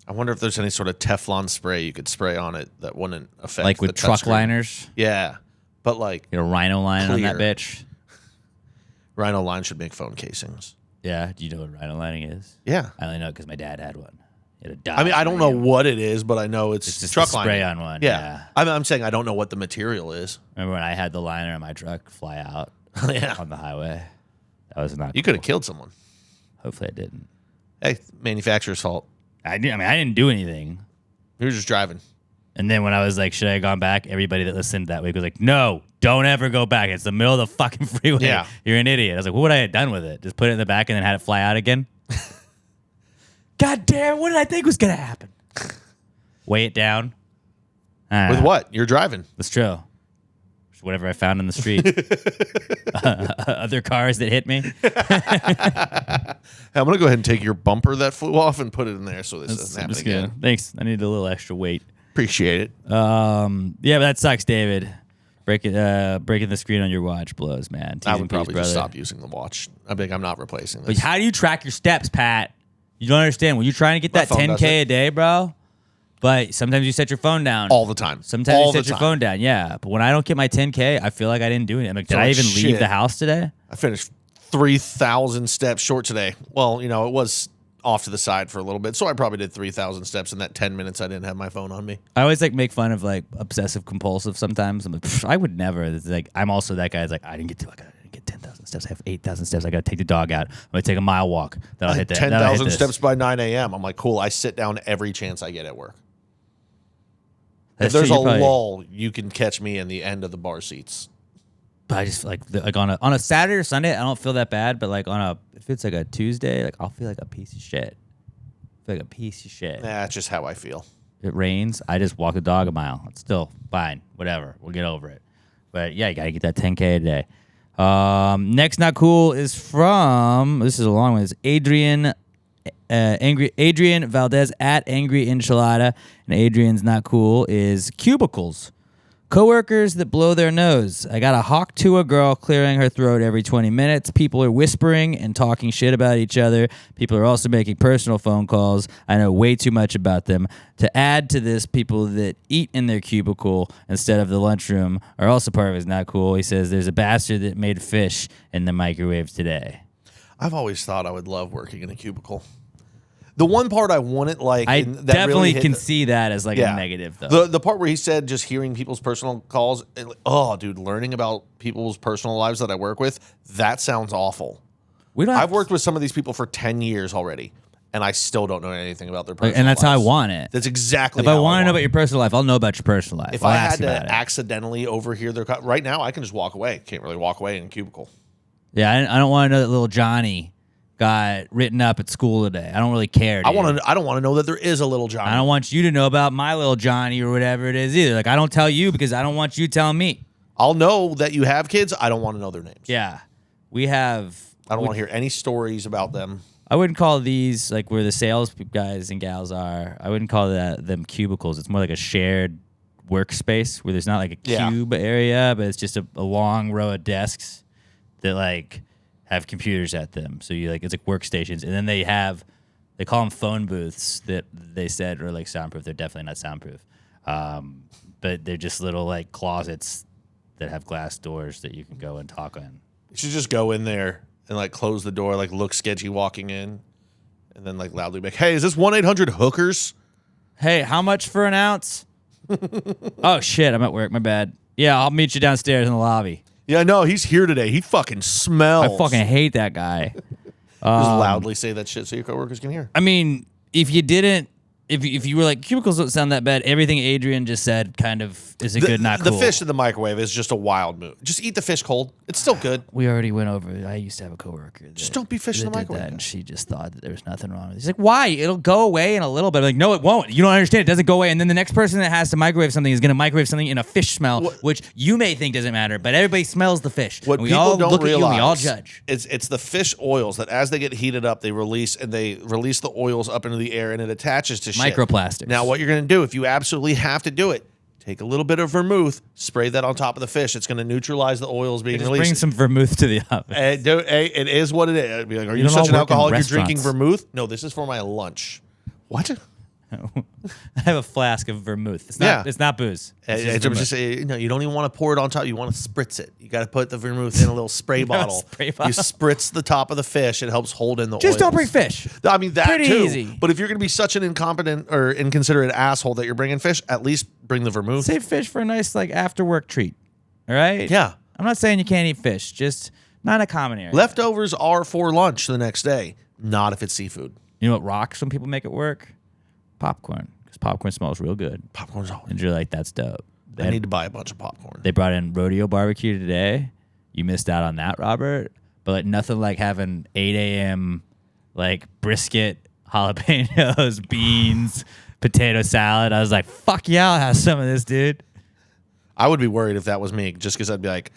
I wonder if there's any sort of Teflon spray you could spray on it that wouldn't affect Like the with truck touchscreen. liners. Yeah. But like Get a rhino line on that Clear. bitch. Rhino Line should make phone casings. Yeah. Do you know what rhino lining is? Yeah. I only know it because my dad had one. He had a I mean, I don't know Dodge what it is, but I know it's just truck a spray lining. on one. Yeah. I'm saying I don't know what the material is. Remember when I had the liner on my truck fly out Yeah. on the highway? That was not You could have killed someone. Hopefully I didn't. Hey, manufacturer's fault. I didn't do anything. You were just driving. And then when I was like, should I have gone back? Everybody that listened that week was like, no, don't ever go back. It's the middle of the fucking freeway. Yeah. You're an idiot. I was like, what would I have done with it? Just put it in the back and then had it fly out again? God damn, what did I think was going to happen? Weigh it down. With what? You're driving. That's true. Just whatever I found in the street. Other cars that hit me. Hey, I'm going to go ahead and take your bumper that flew off and put it in there so this doesn't I'm happen just again. gonna, thanks. I need a little extra weight. Appreciate it. Yeah, but that sucks, David. Breaking the screen on your watch blows, man. T's I and would P's, probably brother. just stop using the watch. I'm not replacing But this. how do you track your steps, Pat? You don't understand. When you're trying to get that My phone does 10K it. a day, bro, but sometimes you set your phone down. All the time. Sometimes All you set the your time. phone down, yeah. But when I don't get my 10K, I feel like I didn't do anything. I'm like, did So I like, even leave shit. the house today? I finished 3,000 steps short today. Well, you know, it was off to the side for a little bit, so I probably did 3,000 steps in that 10 minutes I didn't have my phone on me. I always like make fun of like obsessive compulsive sometimes. I'm like, I would never. It's like I'm also that guy that's like, I didn't get 10,000 steps. I have 8,000 steps. I got to take the dog out. I'm going to take a mile walk. Then I'll hit that. then I'll hit 10,000 this. steps by 9 a.m. I'm like, cool. I sit down every chance I get at work. That's if there's true, a you probably- lull, you can catch me in the end of the bar seats. But I just like on a Saturday or Sunday, I don't feel that bad. But like if it's like a Tuesday, like I'll feel like a piece of shit. I feel like a piece of shit. Nah, that's just how I feel. It rains, I just walk the dog a mile. It's still fine. Whatever. We'll get over it. But yeah, you gotta get that 10K a day. Next not cool is from, this is a long one, it's Adrian Valdez at Angry Enchilada. And Adrian's not cool is cubicles. Coworkers that blow their nose. I got to hawk to a girl clearing her throat every 20 minutes. People are whispering and talking shit about each other. People are also making personal phone calls. I know way too much about them. To add to this, people that eat in their cubicle instead of the lunchroom are also part of it's not cool. He says there's a bastard that made fish in the microwave today. I've always thought I would love working in a cubicle. The one part I wouldn't like, I that definitely really can see that as like a negative, though. The part where he said just hearing people's personal calls, dude, learning about people's personal lives that I work with, that sounds awful. I've worked with some of these people for 10 years already, and I still don't know anything about their personal lives. And that's how I want it. That's exactly if how I want to know about your personal life, I'll know about your personal life. If I'll I ask had to about it. accidentally overhear their right now, I can just walk away. Can't really walk away in a cubicle. Yeah, I don't want to know that little Johnny got written up at school today. I don't really care. Dude. I don't want to know that there is a little Johnny. I don't want you to know about my little Johnny or whatever it is either. Like I don't tell you because I don't want you telling me. I'll know that you have kids. I don't want to know their names. Yeah, we have. I don't want to hear any stories about them. I wouldn't call these like where the sales guys and gals are. I wouldn't call them cubicles. It's more like a shared workspace where there's not like a cube area, but it's just a long row of desks that like have computers at them. So you like it's like workstations, and then they call them phone booths that they said are like soundproof. They're definitely not soundproof, but they're just little like closets that have glass doors that you can go and talk in. You should just go in there and like close the door, like look sketchy walking in, and then like loudly be like, "Hey, is this 1-800-hookers?" Hey, how much for an ounce? Oh shit, I'm at work. My bad. Yeah, I'll meet you downstairs in the lobby. Yeah, no, he's here today. He fucking smells. I fucking hate that guy. Just loudly say that shit so your coworkers can hear. I mean, if you didn't, if you were like, cubicles don't sound that bad, everything Adrian just said kind of is a good not cool. The fish in the microwave is just a wild move. Just eat the fish cold. It's still good. We already went over it. I used to have a coworker. Just don't be fish in the microwave. And she just thought that there was nothing wrong with it. He's like, why? It'll go away in a little bit. I'm like, no, it won't. You don't understand. It doesn't go away. And then the next person that has to microwave something is going to microwave something in a fish smell, which you may think doesn't matter, but everybody smells the fish. What we people all don't look realize, at you and we all judge. It's the fish oils that as they get heated up, they release the oils up into the air, and it attaches to shit. Microplastics. Now, what you're going to do, if you absolutely have to do it, take a little bit of vermouth, spray that on top of the fish. It's going to neutralize the oils being Just released. bring some vermouth to the oven. It is what it is. I'd be like, are you don't such all an work in alcoholic? You're drinking restaurants. vermouth? No, this is for my lunch. What? I have a flask of vermouth. It's not. It's not booze. It's just vermouth. You don't even want to pour it on top. You want to spritz it. You got to put the vermouth in a little spray bottle. Spray bottle. You spritz the top of the fish. It helps hold in the Just oils. don't bring fish. I mean, that Pretty too. easy. But if you're going to be such an incompetent or inconsiderate asshole that you're bringing fish, at least bring the vermouth. Save fish for a nice like after work treat. All right. Yeah. I'm not saying you can't eat fish. Just not a common area. Leftovers are for lunch the next day. Not if it's seafood. You know what rocks when people make it work? Popcorn. Because popcorn smells real good. Popcorn's always. And you're like, that's dope. I need to buy a bunch of popcorn. They brought in rodeo barbecue today. You missed out on that, Robert. But like nothing like having 8 a.m. like brisket, jalapenos, beans, potato salad. I was like, fuck yeah, I'll have some of this, dude. I would be worried if that was me, just because I'd be like,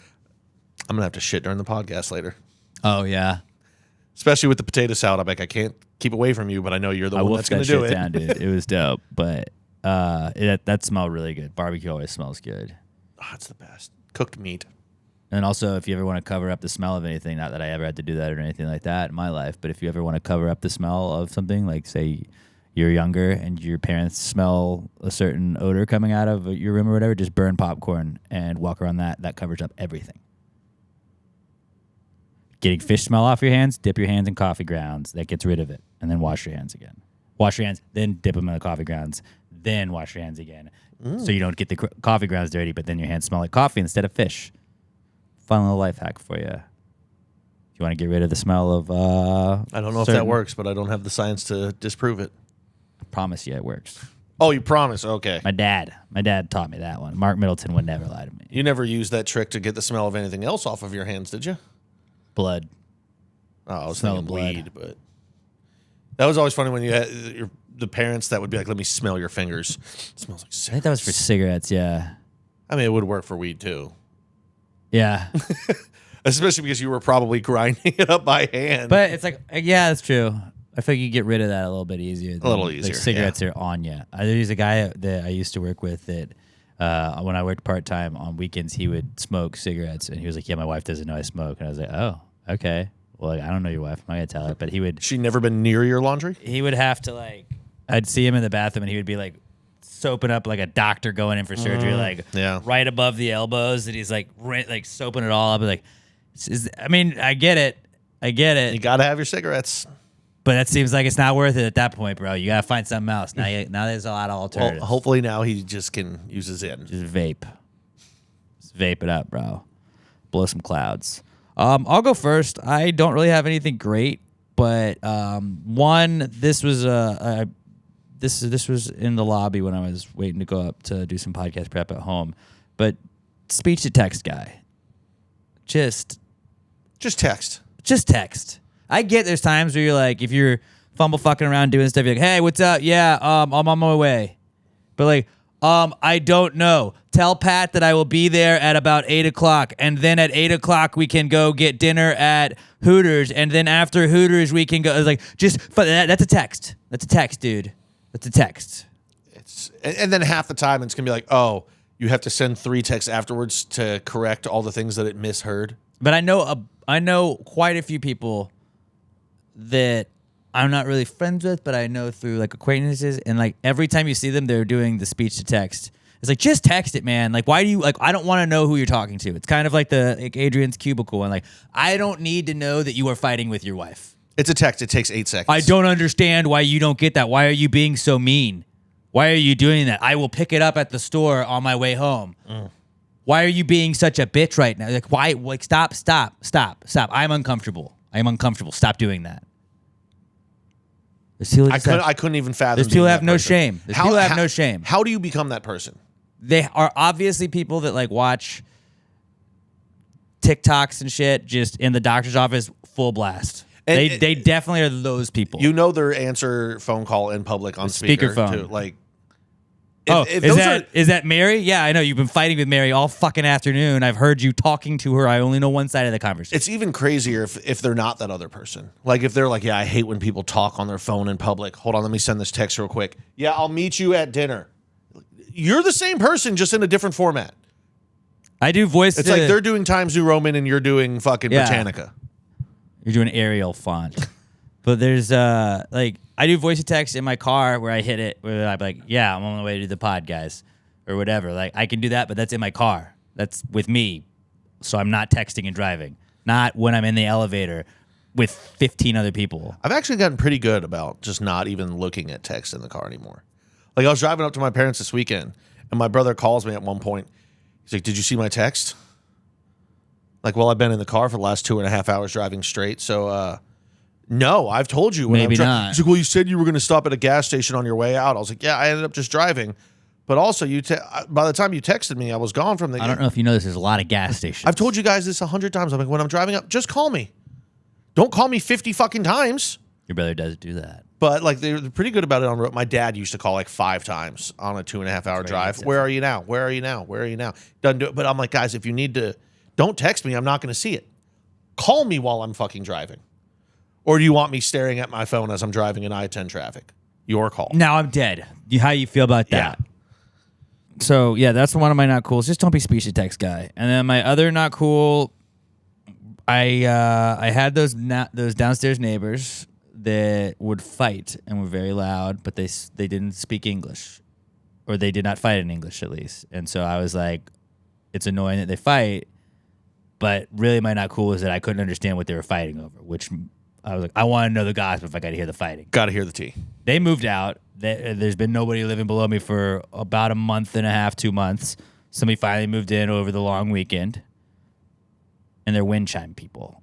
I'm going to have to shit during the podcast later. Oh, yeah. Especially with the potato salad. I'm like, I can't keep away from you, but I know you're the one wolfed that's going to do that it. shit down, dude. It was dope. But that smelled really good. Barbecue always smells good. Oh, it's the best. Cooked meat. And also, if you ever want to cover up the smell of anything, not that I ever had to do that or anything like that in my life, but if you ever want to cover up the smell of something, like say you're younger and your parents smell a certain odor coming out of your room or whatever, just burn popcorn and walk around that. That covers up everything. Getting fish smell off your hands, dip your hands in coffee grounds. That gets rid of it. And then wash your hands again. Wash your hands, then dip them in the coffee grounds, then wash your hands again. So you don't get the coffee grounds dirty, but then your hands smell like coffee instead of fish. Fun little life hack for you. If you want to get rid of the smell of I don't know if that works, but I don't have the science to disprove it. I promise you it works. Oh, you promise? Okay. My dad taught me that one. Mark Middleton would never lie to me. You never used that trick to get the smell of anything else off of your hands, did you? Blood. Oh, I was Smell thinking of blood. weed, but that was always funny when you had the parents that would be like, "Let me smell your fingers." It smells like I think cigarettes. that was for cigarettes. Yeah. I mean, it would work for weed too, Yeah. especially because you were probably grinding it up by hand. But it's like, yeah, that's true. I feel like you get rid of that a little bit easier. A little Like easier, cigarettes are on you. There's a guy that I used to work with that when I worked part time on weekends, he would smoke cigarettes, and he was like, "Yeah, my wife doesn't know I smoke." And I was like, "Oh, okay. Well, like, I don't know your wife. I'm not gonna tell her." But he would she never been near your laundry? have to I'd see him in the bathroom, and he would be like soaping up like a doctor going in for surgery, like yeah. right above the elbows, and he's like soaping it all up. Like, I mean, I get it. You got to have your cigarettes. But that seems like it's not worth it at that point, bro. You gotta find something else. Now there's a lot of alternatives. Well, hopefully now he just can use his in. Just vape. Just vape it up, bro. Blow some clouds. I'll go first. I don't really have anything great, but this was this was in the lobby when I was waiting to go up to do some podcast prep at home. But speech to text guy. Just text. text. I get there's times where you're like, if you're fumble fucking around doing stuff, you're like, "Hey, what's up? Yeah, I'm on my way." But like, I don't know. Tell Pat that I will be there at about 8:00, and then at 8:00 we can go get dinner at Hooters, and then after Hooters we can go. It's like, that's a text. That's a text, dude. That's a text. And then half the time it's going to be like, oh, you have to send 3 texts afterwards to correct all the things that it misheard. But I know quite a few people that I'm not really friends with, but I know through like acquaintances, and like every time you see them, they're doing the speech to text. It's like, just text it, man. Like, why do you I don't want to know who you're talking to. It's kind of like Adrian's cubicle, and like, I don't need to know that you are fighting with your wife. It's a text. It takes 8 seconds. I don't understand why you don't get that. Why are you being so mean? Why are you doing that? I will pick it up at the store on my way home. Why are you being such a bitch right now? Like, why? Like, stop. I'm uncomfortable. Stop doing that. I couldn't even fathom. There's people being have that no person. shame. There's people have no shame. How do you become that person? They are obviously people that like watch TikToks and shit just in the doctor's office full blast. And they definitely are those people. You know their answer phone call in public on speakerphone. too. Like, is that Mary? Yeah, I know. You've been fighting with Mary all fucking afternoon. I've heard you talking to her. I only know one side of the conversation. it's even crazier if they're not that other person. Like if they're like, yeah, I hate when people talk on their phone in public. Hold on, let me send this text real quick. Yeah, I'll meet you at dinner. You're the same person, just in a different format. I do voice. It's like they're doing Times New Roman and you're doing fucking Yeah. Britannica. You're doing Arial font. But there's like, I do voice to text in my car where I hit it where I'm like, yeah, I'm on the way to the pod, guys, or whatever. Like, I can do that, but that's in my car. That's with me. So I'm not texting and driving. Not when I'm in the elevator with 15 other people. I've actually gotten pretty good about just not even looking at text in the car anymore. Like I was driving up to my parents this weekend and my brother calls me at one point. He's like, "Did you see my text?" Like, well, I've been in the car for the last 2.5 hours driving straight. So, no, I've told you. When Maybe not. He's like, well, you said you were going to stop at a gas station on your way out. I was like, yeah, I ended up just driving. But also, by the time you texted me, I was gone from the. I don't know if you know this. There's a lot of gas stations. I've told you guys this 100 times. I'm like, when I'm driving up, just call me. Don't call me 50 fucking times. Your brother does do that. But like they're pretty good about it on the road. My dad used to call like 5 times on a 2.5 hour drive. Where are you now? Where are you now? Where are you now? Doesn't do it. But I'm like, guys, if you need to, don't text me. I'm not going to see it. Call me while I'm fucking driving. Or do you want me staring at my phone as I'm driving in I-10 traffic? Your call. Now I'm dead. How you feel about that? Yeah. So yeah, that's one of my not cools. Just don't be speech to text guy. And then my other not cool, I had those downstairs neighbors that would fight and were very loud, but they didn't speak English, or they did not fight in English at least. And so I was like, it's annoying that they fight, but really my not cool is that I couldn't understand what they were fighting over. Which I was like, I want to know the gossip if I got to hear the fighting. Got to hear the tea. They moved out. There's been nobody living below me for about a month and a half, 2 months. Somebody finally moved in over the long weekend. And they're wind chime people.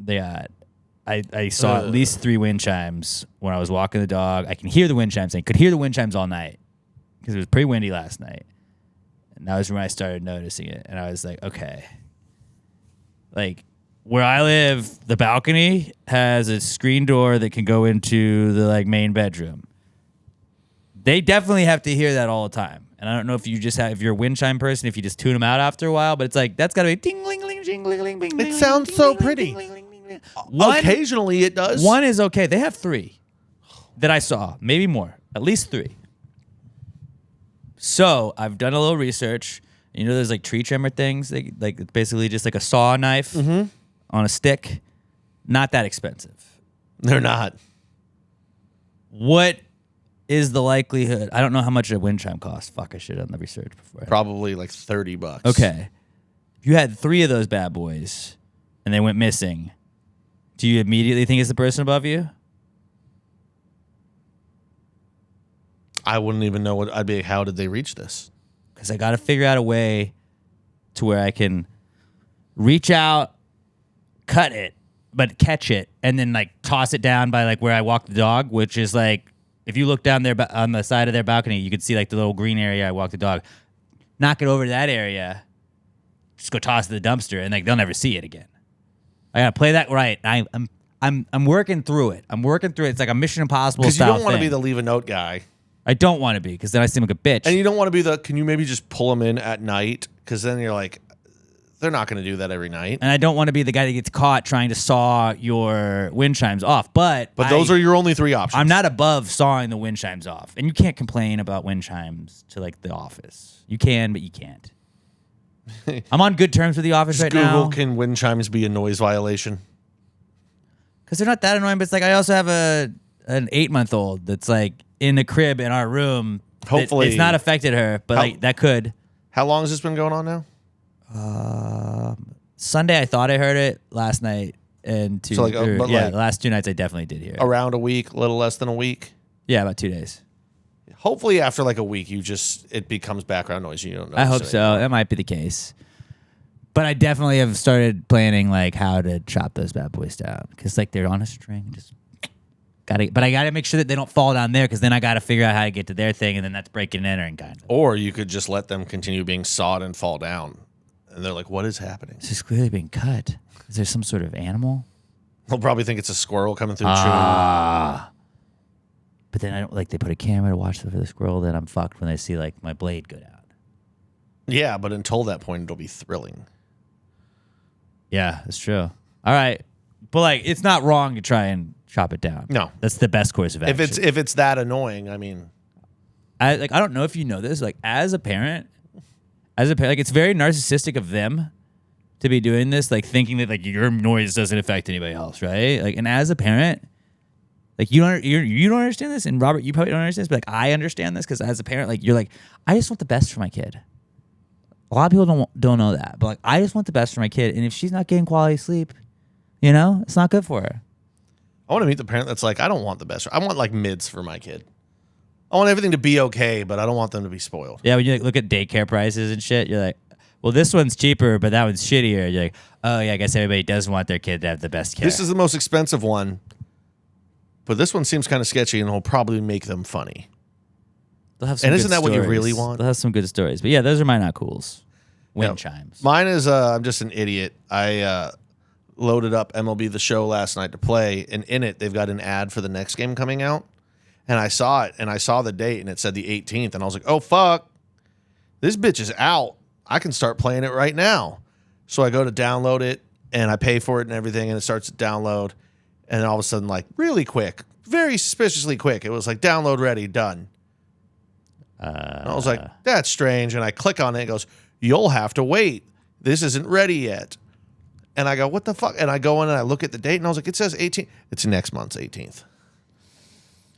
I I saw at least 3 wind chimes when I was walking the dog. I can hear the wind chimes. I could hear the wind chimes all night because it was pretty windy last night. And that was when I started noticing it. And I was like, okay. Like, where I live, the balcony has a screen door that can go into the like main bedroom. They definitely have to hear that all the time. And I don't know if you just have, if you're a wind chime person, if you just tune them out after a while, but it's like, that's got to be ding, ling, ling, jing, ling, ling, bing, It sounds so pretty. Occasionally it does. One is okay. They have 3 that I saw, maybe more, at least 3. So I've done a little research. You know, there's like tree trimmer things, like it's basically just like a saw knife on a stick. Not that expensive. They're not. What is the likelihood? I don't know how much a wind chime costs. Fuck, I should have done the research before. Probably like $30. Okay. If you had 3 of those bad boys and they went missing, do you immediately think it's the person above you? I wouldn't even know what I'd be. How did they reach this? Because I got to figure out a way to where I can reach out, cut it, but catch it, and then like toss it down by like where I walk the dog, which is like, if you look down there on the side of their balcony, you can see like the little green area I walk the dog. Knock it over to that area, just go toss it to the dumpster, and like they'll never see it again. I gotta play that right. I'm working through it. It's like a Mission Impossible Because you style don't want to thing. be the leave a note guy. I don't want to be, because then I seem like a bitch. And you don't want to be the, can you maybe just pull them in at night? Because then you're like, they're not going to do that every night. And I don't want to be the guy that gets caught trying to saw your wind chimes off. But those are your only 3 options. I'm not above sawing the wind chimes off. And you can't complain about wind chimes to like the office. You can, but you can't. I'm on good terms with the office right now. Google, can wind chimes be a noise violation? Because they're not that annoying, but it's like I also have an 8-month-old that's like in the crib in our room. Hopefully. It's not affected her, but like that could. How long has this been going on now? Sunday I thought I heard it. Last night and So like, the but last 2 nights I definitely did hear it. Around a week, a little less than a week. Yeah, about 2 days. Hopefully after like a week, it becomes background noise. You don't know. I hope so. That might be the case. But I definitely have started planning like how to chop those bad boys down, because like they're on a string. Just but I gotta make sure that they don't fall down there, because then I gotta figure out how to get to their thing, and then that's breaking and entering kind of. Or you could just let them continue being sawed and fall down, and they're like, "What is happening?" This is clearly being cut. Is there some sort of animal? They'll probably think it's a squirrel coming through. But then I don't like, they put a camera to watch for the squirrel. Then I'm fucked when they see like my blade go down. Yeah, but until that point, it'll be thrilling. Yeah, that's true. All right, but like it's not wrong to try and chop it down. No. That's the best course of action. If it's that annoying, I mean, I don't know if you know this, like as a parent, like it's very narcissistic of them to be doing this, like thinking that like your noise doesn't affect anybody else, right? Like, and as a parent, like you don't understand this, and Robert, you probably don't understand this, but like I understand this, because as a parent, like you're like, I just want the best for my kid. A lot of people don't know that, but like I just want the best for my kid, and if she's not getting quality sleep, you know, it's not good for her. I want to meet the parent that's like, I don't want the best. I want like mids for my kid. I want everything to be okay, but I don't want them to be spoiled. Yeah, when you like, look at daycare prices and shit, you're like, well, this one's cheaper, but that one's shittier. You're like, oh yeah, I guess everybody does want their kid to have the best care. This is the most expensive one, but this one seems kind of sketchy, and will probably make them funny. They'll have some And good isn't that what you stories. really want? They'll have some good stories. But yeah, those are my not cools. Wind chimes. Mine is I'm just an idiot. I loaded up MLB The Show last night to play, and in it they've got an ad for the next game coming out. And I saw it, and I saw the date, and it said the 18th, and I was like, oh fuck, this bitch is out. I can start playing it right now. So I go to download it, and I pay for it and everything, and it starts to download, and all of a sudden, like really quick, very suspiciously quick, it was like download ready, done. And I was like, that's strange. And I click on it. It goes, you'll have to wait. This isn't ready yet. And I go, what the fuck? And I go in and I look at the date, and I was like, it says 18th. It's next month's 18th.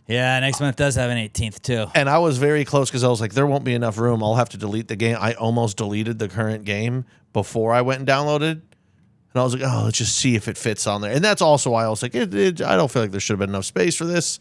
Yeah, next month does have an 18th too. And I was very close, because I was like, there won't be enough room. I'll have to delete the game. I almost deleted the current game before I went and downloaded. And I was like, oh, let's just see if it fits on there. And that's also why I was like, I don't feel like there should have been enough space for this.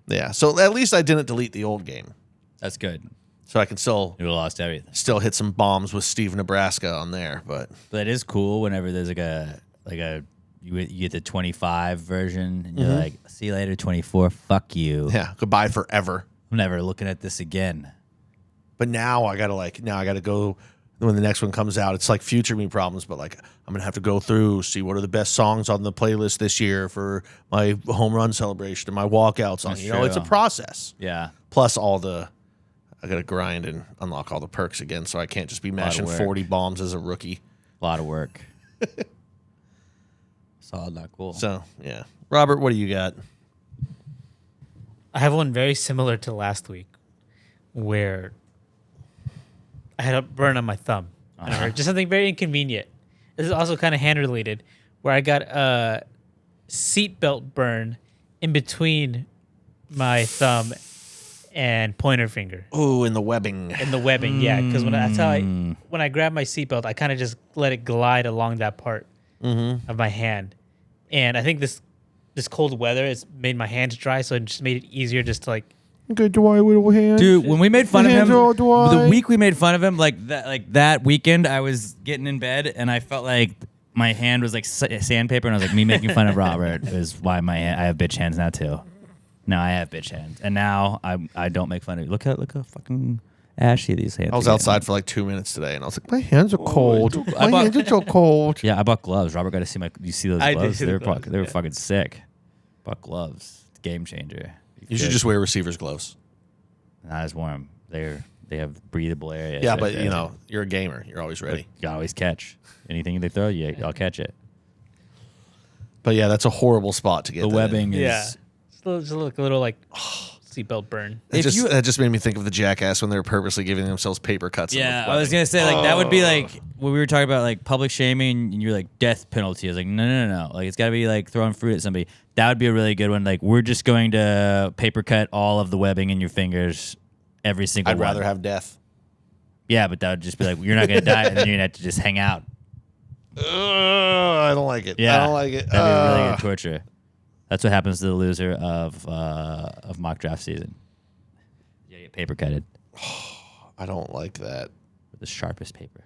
Yeah, so at least I didn't delete the old game. That's good. So I can still You lost everything. hit some bombs with Steve Nebraska on there. But But it is cool whenever there's like a you get the 25 version, and you're like, see you later, 24. Fuck you. Yeah, goodbye forever. I'm never looking at this again. But now I gotta go when the next one comes out. It's like future me problems, but like I'm gonna have to go through, see what are the best songs on the playlist this year for my home run celebration and my walkout song. That's It's a true. process. Yeah. Plus I gotta grind and unlock all the perks again, so I can't just be mashing work. 40 bombs as a rookie. A lot of work. Solid, not cool. So yeah, Robert, what do you got? I have one very similar to last week, where I had a burn on my thumb. And it hurt. Just something very inconvenient. This is also kind of hand related, where I got a seatbelt burn in between my thumb and pointer finger Oh, in the webbing. in the webbing. Yeah, because when I grabbed my seatbelt, I kind of just let it glide along that part of my hand, and I think this cold weather has made my hands dry, so it just made it easier just to like. Okay, dry little hands. Dude, when we made fun of him, Hands all dry. the week we made fun of him, like that weekend, I was getting in bed and I felt like my hand was like sandpaper, and I was like, me making fun of Robert is why I have bitch hands now too. Now I have bitch hands, and now I don't make fun of you. Look how fucking ashy these hands. I was are outside for like 2 minutes today, and I was like, my hands are cold. I My bought- hands are so cold. getting. Yeah, I bought gloves. Robert got to see my. You see those I did gloves? see They the were gloves, they were yeah. fucking sick. Bought gloves. It's a game changer. You should just wear receiver's gloves. Not as warm. They have breathable areas. Yeah, right but there. you know, you're a gamer. You're always ready. You gotta always catch anything they throw you. I'll catch it. But yeah, that's a horrible spot to get The that webbing in. is. Just a little like seatbelt burn. That just made me think of the Jackass when they were purposely giving themselves paper cuts. in the Yeah, I was webbing. gonna say like that would be like when we were talking about like public shaming and you're like death penalty. I was like no. Like it's gotta be like throwing fruit at somebody. That would be a really good one. Like we're just going to paper cut all of the webbing in your fingers, every single I'd one. rather have death. Yeah, but that would just be like you're not gonna die, and then you're gonna have to just hang out. I don't like it. Yeah, I don't like it. That'd be really good torture. That's what happens to the loser of mock draft season. You get paper cutted I don't like that. with the sharpest paper.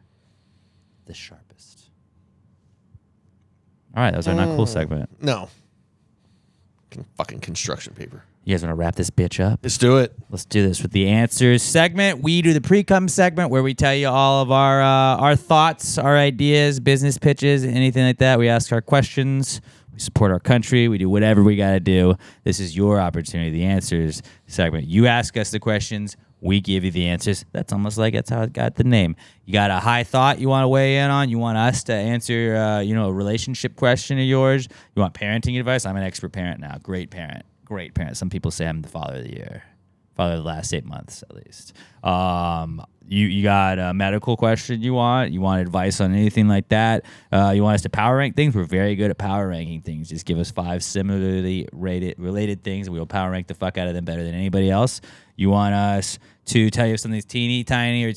The sharpest. All right, that was our not cool segment. No. Fucking construction paper. You guys want to wrap this bitch up? Let's do it. Let's do this with the answers segment. We do the Precome segment where we tell you all of our thoughts, our ideas, business pitches, anything like that. We ask our questions. We support our country. We do whatever we got to do. This is your opportunity, the answers segment. You ask us the questions. We give you the answers. That's almost like that's how it got the name. You got a high thought you want to weigh in on. You want us to answer, a relationship question of yours. You want parenting advice. I'm an expert parent now. Great parent. Some people say I'm the father of the year. Father of the last 8 months, at least. You got a medical question you want advice on anything like that. You want us to power rank things. We're very good at power ranking things. Just give us 5 similarly related things, and we'll power rank the fuck out of them better than anybody else. You want us to tell you if something's teeny tiny, we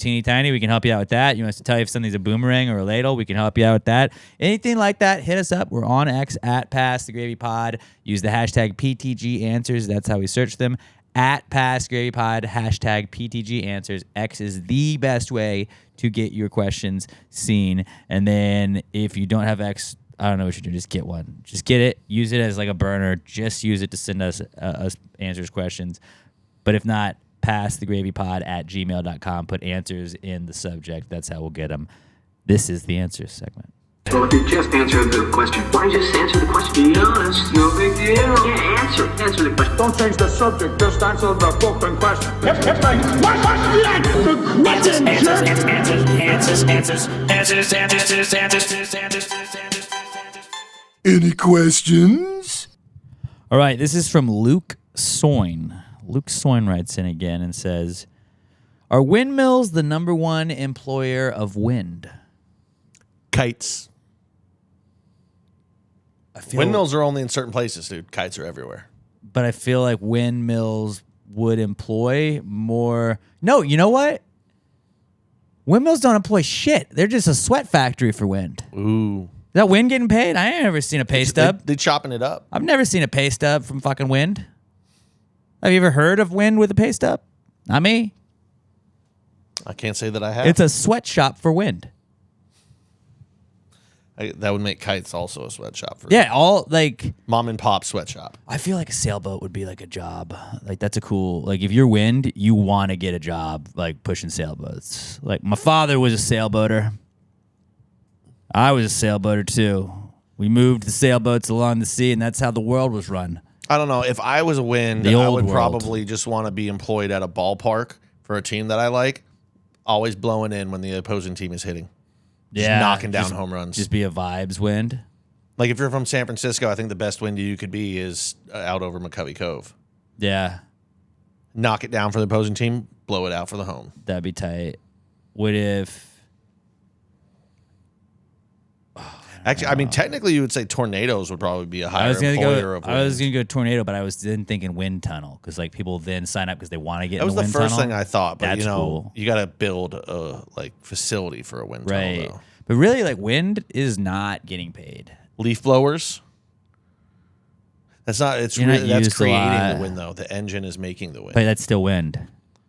can help you out with that. You want us to tell you if something's a boomerang or a ladle, we can help you out with that. Anything like that, hit us up. We're on X at Pass the Gravy Pod. Use the hashtag PTG Answers. That's how we search them. At Pass Gravy Pod, hashtag PTG Answers. X is the best way to get your questions seen. And then if you don't have X, I don't know what you do. Just get one. Just get it. Use it as like a burner. Just use it to send us answers questions. But if not, passthegravypod@gmail.com. Put answers in the subject. That's how we'll get them. This is the answers segment. Well, if you just answer the question. Why just answer the question? Be honest. No big deal. Yeah, answer the question. Don't change the subject, just answer the fucking question. Any questions? All right, this is from Luke Soin. Luke Soin writes in again and says, are windmills the number one employer of wind? Kites. Windmills are only in certain places, dude. Kites are everywhere. But I feel like windmills would employ more. No, you know what? Windmills don't employ shit. They're just a sweat factory for wind. Ooh. Is that wind getting paid? I ain't never seen a pay stub. They chopping it up. I've never seen a pay stub from fucking wind. Have you ever heard of wind with a pay stub? Not me. I can't say that I have. It's a sweatshop for wind. That would make kites also a sweatshop for Yeah, all like mom and pop sweatshop. I feel like a sailboat would be like a job. Like that's a cool like if you're wind, you want to get a job like pushing sailboats. Like my father was a sailboater. I was a sailboater too. We moved the sailboats along the sea, and that's how the world was run. I don't know. If I was a wind, The I old would world. probably just want to be employed at a ballpark for a team that I like, always blowing in when the opposing team is hitting. Just knocking down home runs. Just be a vibes wind. Like if you're from San Francisco, I think the best wind you could be is out over McCovey Cove. Yeah, Knock it down for the opposing team, blow it out for the home. that'd be tight. What if? Actually, I mean, technically, you would say tornadoes would probably be a I higher was gonna employer go. of I was wind. gonna go tornado, but I was then thinking wind tunnel because like people then sign up because they want to get. That was in the wind first tunnel. thing I thought, but That's you know, cool. you got to build a like facility for a wind Right, tunnel. Though. but really, like wind is not getting paid. Leaf blowers. That's not. It's You're not really, that's used a creating lot. the wind though. The engine is making the wind. But that's still wind.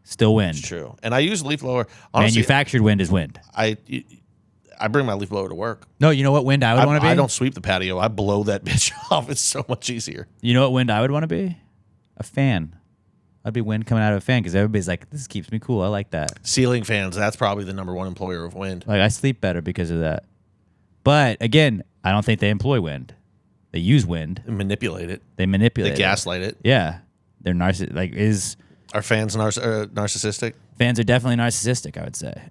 Still wind. It's true. And I use leaf blower. Honestly, Manufactured wind is wind. I bring my leaf blower to work. No, you know what wind I would want to be? I don't sweep the patio. I blow that bitch off. It's so much easier. You know what wind I would want to be? A fan. I'd be wind coming out of a fan because everybody's like, this keeps me cool. I like that. Ceiling fans. That's probably the number one employer of wind. Like I sleep better because of that. But again, I don't think they employ wind. They use wind. And manipulate it. They manipulate. They gaslight it. Yeah, they're narcissistic. Are fans narcissistic? Fans are definitely narcissistic. I would say.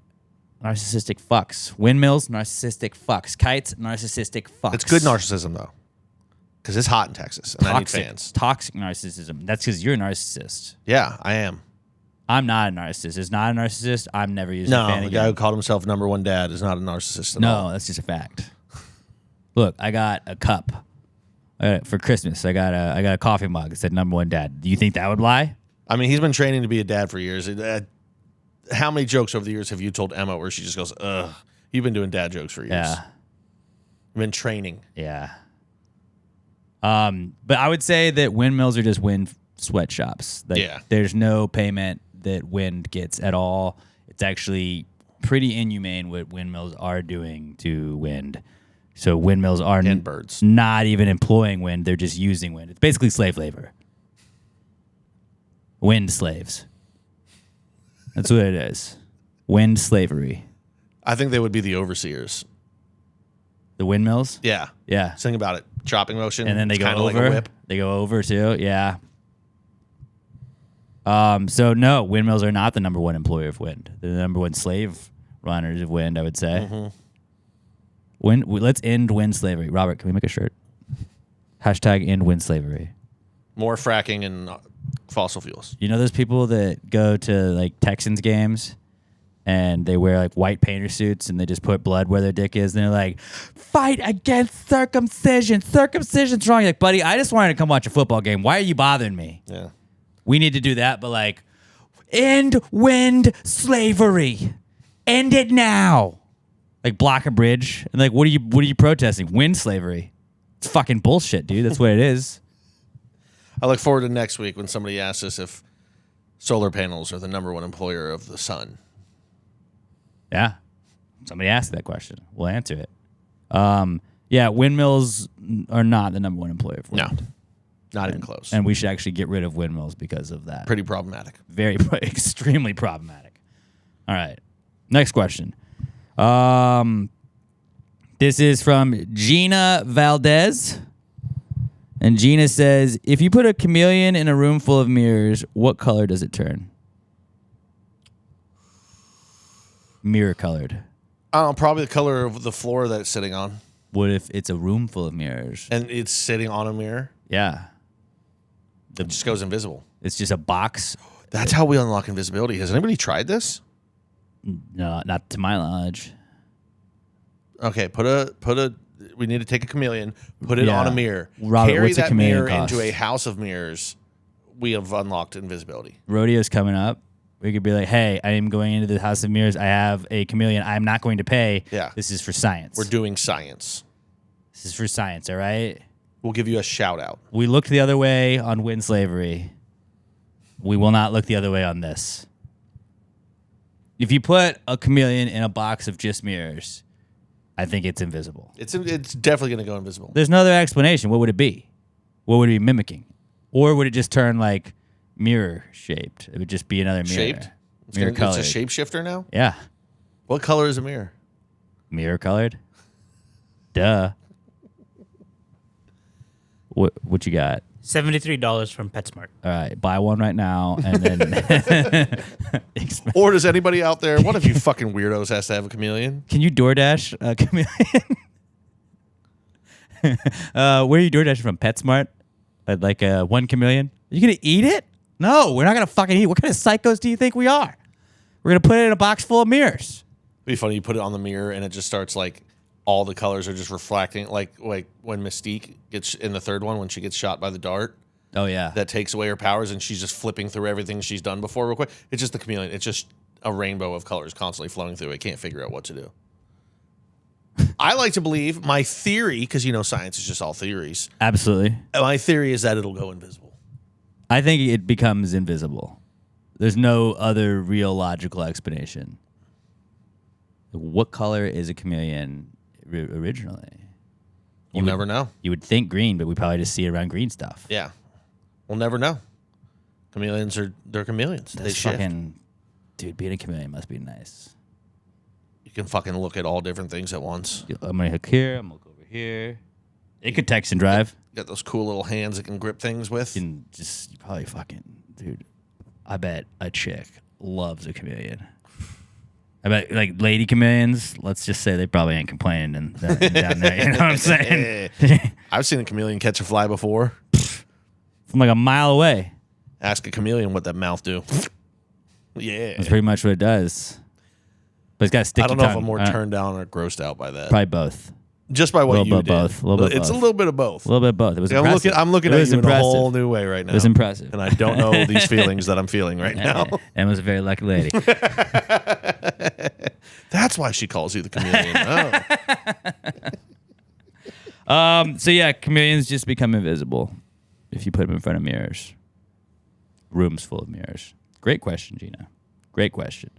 Narcissistic fucks. Windmills, narcissistic fucks. Kites, narcissistic fucks. It's good narcissism though, because it's hot in Texas and I need fans. Toxic narcissism. That's because you're a narcissist. Yeah, I am. I'm not a narcissist. It's not a narcissist. I'm never using a No, fan the again. guy who called himself number one dad is not a narcissist at all. No, that's just a fact. Look, I got a cup for Christmas. I got a coffee mug that said number one dad. Do you think that would lie? I mean, he's been training to be a dad for years. How many jokes over the years have you told Emma where she just goes, ugh, you've been doing dad jokes for years. Yeah. You've been training. Yeah. But I would say that windmills are just wind sweatshops. Like, Yeah. There's no payment that wind gets at all. It's actually pretty inhumane what windmills are doing to wind. So windmills are And birds. not even employing wind. They're just using wind. It's basically slave labor. Wind slaves. That's what it is. Wind slavery. I think they would be the overseers. The windmills? Yeah. Yeah. Think about it. Chopping motion. And then they It's go kinda over. Like a whip. They go over too. Yeah. So no, windmills are not the number one employer of wind. They're the number one slave runners of wind, I would say. Let's end wind slavery. Robert, can we make a shirt? Hashtag end wind slavery. More fracking and fossil fuels. You know those people that go to like Texans games and they wear like white painter suits and they just put blood where their dick is and they're like, fight against circumcision. Circumcision's wrong. You're like, buddy, I just wanted to come watch a football game. Why are you bothering me? Yeah. We need to do that, but like, end wind slavery. End it now. Like block a bridge. And like, what are you protesting? Wind slavery. It's fucking bullshit, dude. That's what it is. I look forward to next week when somebody asks us if solar panels are the number one employer of the sun. Yeah. Somebody asked that question. We'll answer it. Yeah, windmills are not the number one employer for wind. No. Not even close. And we should actually get rid of windmills because of that. Pretty problematic. Very, extremely problematic. All right. Next question. This is from Gina Valdez. And Gina says, if you put a chameleon in a room full of mirrors, what color does it turn? Mirror colored. Probably the color of the floor that it's sitting on. What if it's a room full of mirrors? And it's sitting on a mirror. Yeah. It just goes invisible. It's just a box. That's how we unlock invisibility. Has anybody tried this? No, not to my knowledge. Okay, we need to take a chameleon, put it Yeah. on a mirror, Robert, carry what's a that chameleon mirror cost? into a house of mirrors. We have unlocked invisibility. Rodeo's coming up. We could be like, hey, I am going into the House of Mirrors. I have a chameleon. I'm not going to pay. Yeah. This is for science. We're doing science. This is for science, all right? We'll give you a shout out. We looked the other way on wind slavery. We will not look the other way on this. If you put a chameleon in a box of just mirrors, I think it's invisible. It's definitely going to go invisible. There's no other explanation. What would it be? What would it be mimicking? Or would it just turn like mirror shaped? It would just be another mirror. Shaped? Mirror It's colored. a shapeshifter now? Yeah. What color is a mirror? Mirror colored. Duh. What you got? $73 from PetSmart. All right, buy one right now, and then. Or does anybody out there, one of you fucking weirdos has to have a chameleon? Can you DoorDash a chameleon? Where are you DoorDashing from? PetSmart? Like one chameleon? Are you gonna eat it? No, we're not gonna fucking eat it. What kind of psychos do you think we are? We're gonna put it in a box full of mirrors. It'd be funny, you put it on the mirror and it just starts like all the colors are just reflecting, like when Mystique gets in the third one when she gets shot by the dart. Oh yeah. That takes away her powers and she's just flipping through everything she's done before real quick. It's just the chameleon. It's just a rainbow of colors constantly flowing through. It can't figure out what to do. I like to believe my theory, because you know science is just all theories. Absolutely. My theory is that it'll go invisible. I think it becomes invisible. There's no other real logical explanation. What color is a chameleon originally? We'll never know. You would think green, but we probably just see it around green stuff. Yeah. We'll never know. They're chameleons. They That's shift. fucking, dude, being a chameleon must be nice. You can fucking look at all different things at once. I'm going to hook here. I'm going to go over here. It could text and drive. Got those cool little hands that can grip things with. You can just, you probably fucking, dude, I bet a chick loves a chameleon. I bet, like, lady chameleons, let's just say they probably ain't complaining down there. You know what I'm saying? I've seen a chameleon catch a fly before. From like a mile away. Ask a chameleon what that mouth do. Yeah. That's pretty much what it does. But it's got a sticky I don't know tongue. if I'm more turned down or grossed out by that. Probably both. Just by what you did. Both. A little bit It's both. a little bit of both. A little bit of both. It was Yeah, impressive. I'm looking It at was you impressive. in a whole new way right now. It was impressive. And I don't know these feelings that I'm feeling right now. Emma was a very lucky lady. That's why she calls you the chameleon. Oh. So yeah, chameleons just become invisible if you put them in front of mirrors. Rooms full of mirrors. Great question, Gina. Great question.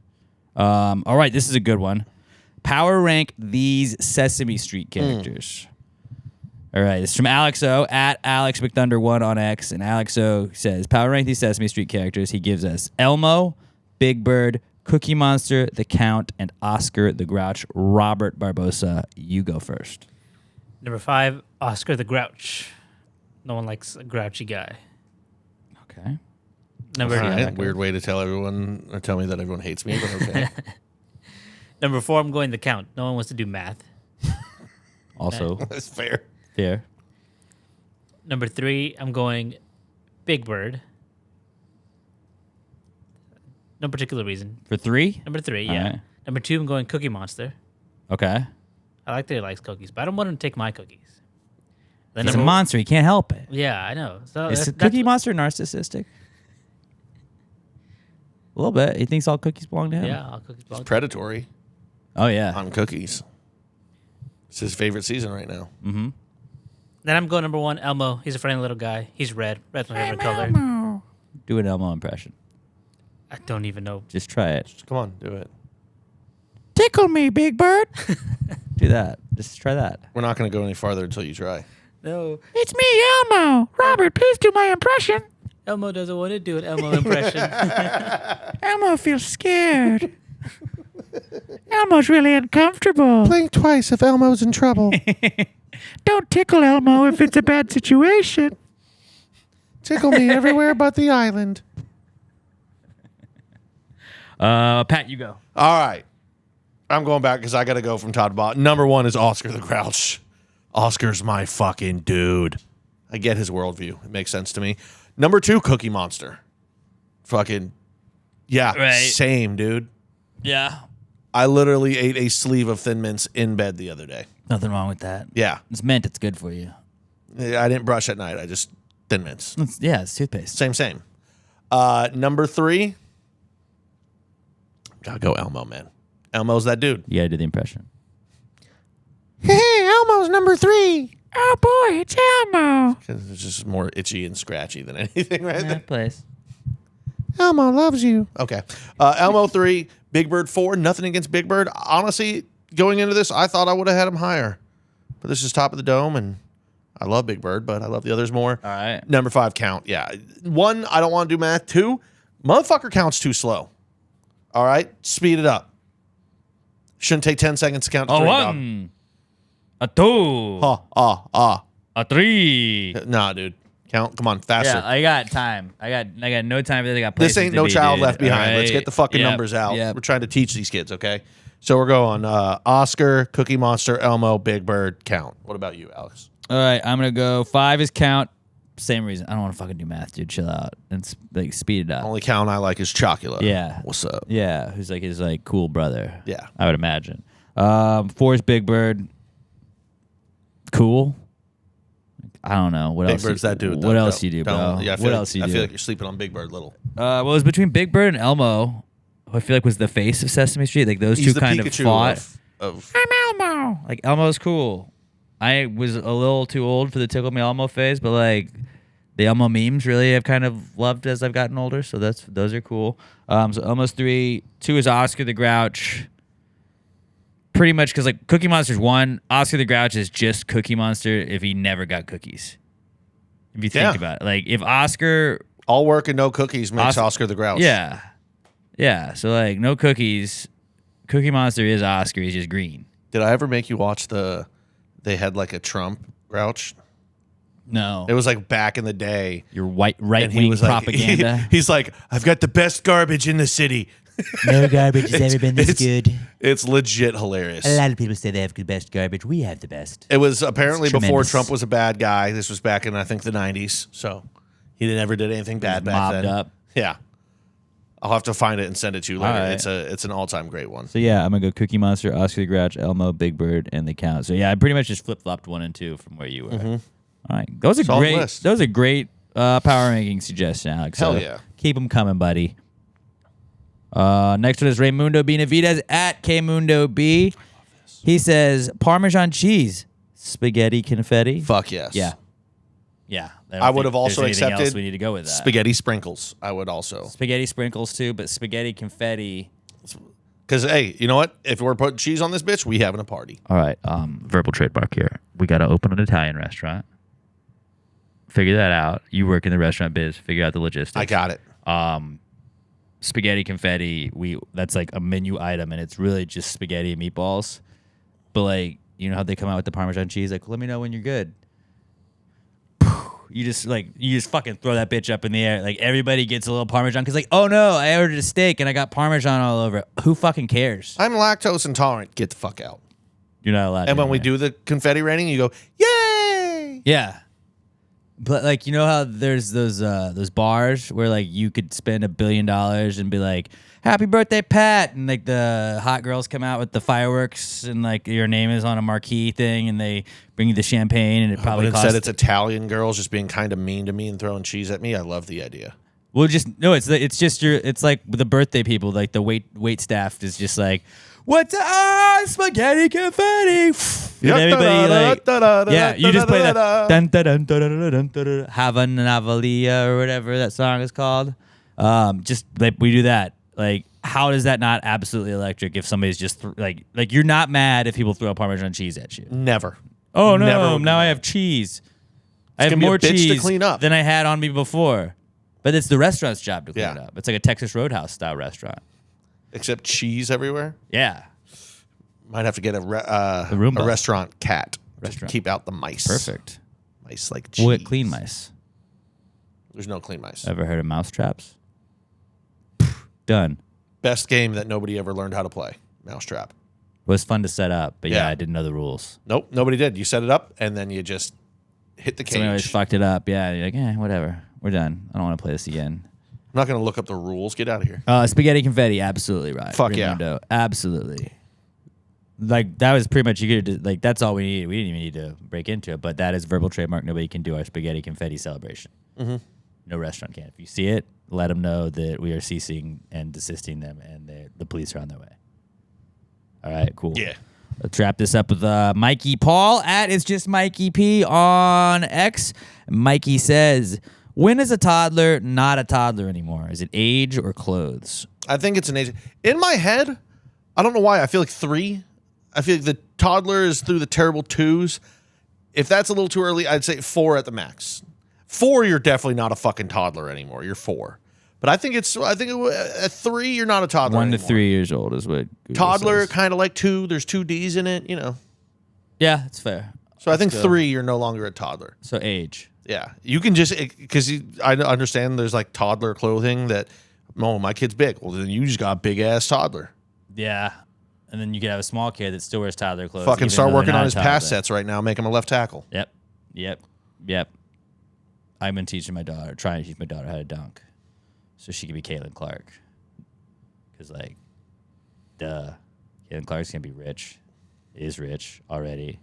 All right, this is a good one. Power rank these Sesame Street characters. All right, it's from Alex O at Alex McThunder1 on X, and Alex O says power rank these Sesame Street characters. He gives us Elmo, Big Bird, Cookie Monster, the Count, and Oscar the Grouch. Robert Barbosa, you go first. Number 5, Oscar the Grouch. No one likes a grouchy guy. Okay. Number All right. Weird way to tell everyone or tell me that everyone hates me, but okay. Number 4, I'm going the Count. No one wants to do math. Also That's fair. fair. Number 3, I'm going Big Bird. No particular reason. For 3? Number 3, All yeah. right. Number 2, I'm going Cookie Monster. Okay. I like that he likes cookies, but I don't want him to take my cookies. Then He's a number- monster. He can't help it. Yeah, I know. So Is the that's- Cookie Monster narcissistic? A little bit. He thinks all cookies belong to him. Yeah, all cookies. belong to- Predatory Oh, yeah. on cookies. It's his favorite season right now. Mm-hmm. Then I'm going number 1, Elmo. He's a friendly little guy. He's red. Red's my favorite color. Do an Elmo impression. I don't even know. Just try it. Come on, do it. Tickle me, Big Bird. Do that. Just try that. We're not going to go any farther until you try. No. It's me, Elmo. Robert, please do my impression. Elmo doesn't want to do an Elmo impression. Elmo feels scared. Elmo's really uncomfortable. Blink twice if Elmo's in trouble. Don't tickle Elmo if it's a bad situation. Tickle me everywhere but the island. Pat, you go. All right. I'm going back because I got to go from top to bottom. Number 1 is Oscar the Grouch. Oscar's my fucking dude. I get his worldview. It makes sense to me. Number 2, Cookie Monster. Fucking, yeah, Right. same, dude. Yeah. I literally ate a sleeve of Thin Mints in bed the other day. Nothing wrong with that. Yeah. It's mint. It's good for you. I didn't brush at night. I just, Thin Mints. It's toothpaste. Same. Number 3, gotta go Elmo, man. Elmo's that dude. You gotta do the impression. Hey, Elmo's number 3. Oh boy, it's Elmo. 'Cause it's just more itchy and scratchy than anything right there. That place. Elmo loves you. Okay. Elmo 3, Big Bird 4. Nothing against Big Bird. Honestly, going into this, I thought I would have had him higher. But this is top of the dome, and I love Big Bird, but I love the others more. All right. Number 5, Count. Yeah. 1, I don't want to do math. 2, motherfucker counts too slow. All right? Speed it up. Shouldn't take 10 seconds to count to 3, dog. 1, a 2, a 3. Nah, dude. Count. Come on, faster. Yeah, I got time. I got no time. I got places This ain't to no be, child dude. left behind. All Let's get the fucking Yep, numbers out. yep. We're trying to teach these kids, okay? So we're going Oscar, Cookie Monster, Elmo, Big Bird, Count. What about you, Alex? All right, I'm gonna go 5 is Count. Same reason. I don't want to fucking do math, dude. Chill out and like speed it up. Only Count I like is Chocula. Yeah. What's up? Yeah, who's like his like cool brother. Yeah. I would imagine. 4 is Big Bird. Cool. I don't know what Big else. Bird's that dude. What else you do, bro? Yeah, What else you I do? feel like you're sleeping on Big Bird little. Well, it was between Big Bird and Elmo, who I feel like was the face of Sesame Street. Like those He's two the kind Pikachu of fought. of I'm Elmo. Like Elmo's cool. I was a little too old for the Tickle Me Elmo phase, but like the Elmo memes really I've kind of loved as I've gotten older. So those are cool. So Elmo's 3. 2 is Oscar the Grouch. Pretty much because like Cookie Monster's 1. Oscar the Grouch is just Cookie Monster if he never got cookies. If you think Yeah. about it, like if Oscar, all work and no cookies makes Oscar- Oscar the Grouch. yeah. So like no cookies. Cookie Monster is Oscar. He's just green. Did I ever make you watch they had like a Trump Grouch? No, It was like back in the day. your right And he wing was like, propaganda. he's like, I've got the best garbage in the city. No garbage has ever been this it's- good. It's legit hilarious. A lot of people say they have the best garbage. We have the best. It was apparently It's before tremendous. Trump was a bad guy. This was back in, I think, the 90s. So he never did anything bad back mobbed then. up. Yeah. I'll have to find it and send it to you later. All right. It's an all-time great one. So yeah, I'm gonna go Cookie Monster, Oscar the Grouch, Elmo, Big Bird, and the Count. So yeah, I pretty much just flip flopped 1 and 2 from where you were. All right, that was a Solid great. list. That was a great power ranking suggestion, Alex. Hell So yeah. keep them coming, buddy. Next one is Raymundo Benavidez at Kmundo B. He says Parmesan cheese, spaghetti confetti. Fuck yes. Yeah, yeah. don't I would think have also there's anything else accepted we need to go with that. Spaghetti sprinkles. I would also. Spaghetti sprinkles too, but spaghetti confetti. Because, hey, you know what? If we're putting cheese on this bitch, we having a party. All right, verbal trademark here. We got to open an Italian restaurant. Figure that out. You work in the restaurant biz. Figure out the logistics. I got it. Spaghetti confetti. That's like a menu item, and it's really just spaghetti and meatballs. But like, you know how they come out with the Parmesan cheese? Like, let me know when you're good. You just fucking throw that bitch up in the air. Like everybody gets a little Parmesan because like, oh no, I ordered a steak and I got Parmesan all over it. Who fucking cares? I'm lactose intolerant. Get the fuck out. You're not allowed. And to when we that. do the confetti raining, you go, yay! Yeah. But like, you know how there's those bars where like you could spend $1 billion and be like, "Happy birthday, Pat," and like the hot girls come out with the fireworks and like your name is on a marquee thing and they bring you the champagne and it But probably instead, costs. it's Italian girls just being kind of mean to me and throwing cheese at me. I love the idea. Well, it's like the birthday people, like the wait staff is just like, "What's spaghetti confetti?" And everybody like, yeah, you just play that dun dun dun dun dun dun dun dun Hava Navalia or whatever that song is called. Just like we do that. Like, how is that not absolutely electric? If somebody's just like you're not mad if people throw Parmesan cheese at you. Never. Oh no! Never. Now I have cheese. I have gonna be a more bitch to cheese clean up. than I had on me before. But it's the restaurant's job to clean Yeah. it up. It's like a Texas Roadhouse style restaurant. Except cheese everywhere. Yeah. Might have to get a Roomba. restaurant cat. Just Restaurant. keep out the mice. Perfect. Mice like cheese. We'll get clean mice. There's no clean mice. Ever heard of mouse traps? Done. Best game that nobody ever learned how to play. Mousetrap. It was fun to set up, but yeah, Yeah. I didn't know the rules. Nope, nobody did. You set it up and then you just hit the Somebody always cage. fucked it up. Yeah, you're like, whatever. We're done. I don't want to play this again. I'm not going to look up the rules. Get out of here. Spaghetti confetti, absolutely right. Fuck yeah. Raimundo, absolutely. Like that was pretty much you could like that's all we needed. We didn't even need to break into it, but that is verbal trademark. Nobody can do our spaghetti confetti celebration. Mm-hmm. No restaurant can. If you see it, let them know that we are ceasing and desisting them, and the police are on their way. All right, cool. Yeah. Let's wrap this up with Mikey Paul at It's Just Mikey P on X. Mikey says, when is a toddler not a toddler anymore? Is it age or clothes? I think it's an age. In my head, I don't know why. I feel like 3 I feel like the toddler is through the terrible 2s. If that's a little too early, I'd say 4 at the max. 4, you're definitely not a fucking toddler anymore. You're 4. But I think at 3, you're not a toddler 1 to anymore. 3 years old is what Google Toddler, says. kind of like 2. There's 2 D's in it, Yeah, that's fair. So I think 3, you're no longer a toddler. So age. Yeah. You can just, because I understand there's like toddler clothing that, oh, my kid's big. Well, then you just got a big ass toddler. Yeah. And then you could have a small kid that still wears toddler clothes. Fucking even start though they're working not on a his toddler. pass sets right now, make him a left tackle. Yep. I've been teaching my daughter, trying to teach my daughter how to dunk, so she can be Caitlin Clark. Because Caitlin Clark's gonna be rich, is rich already.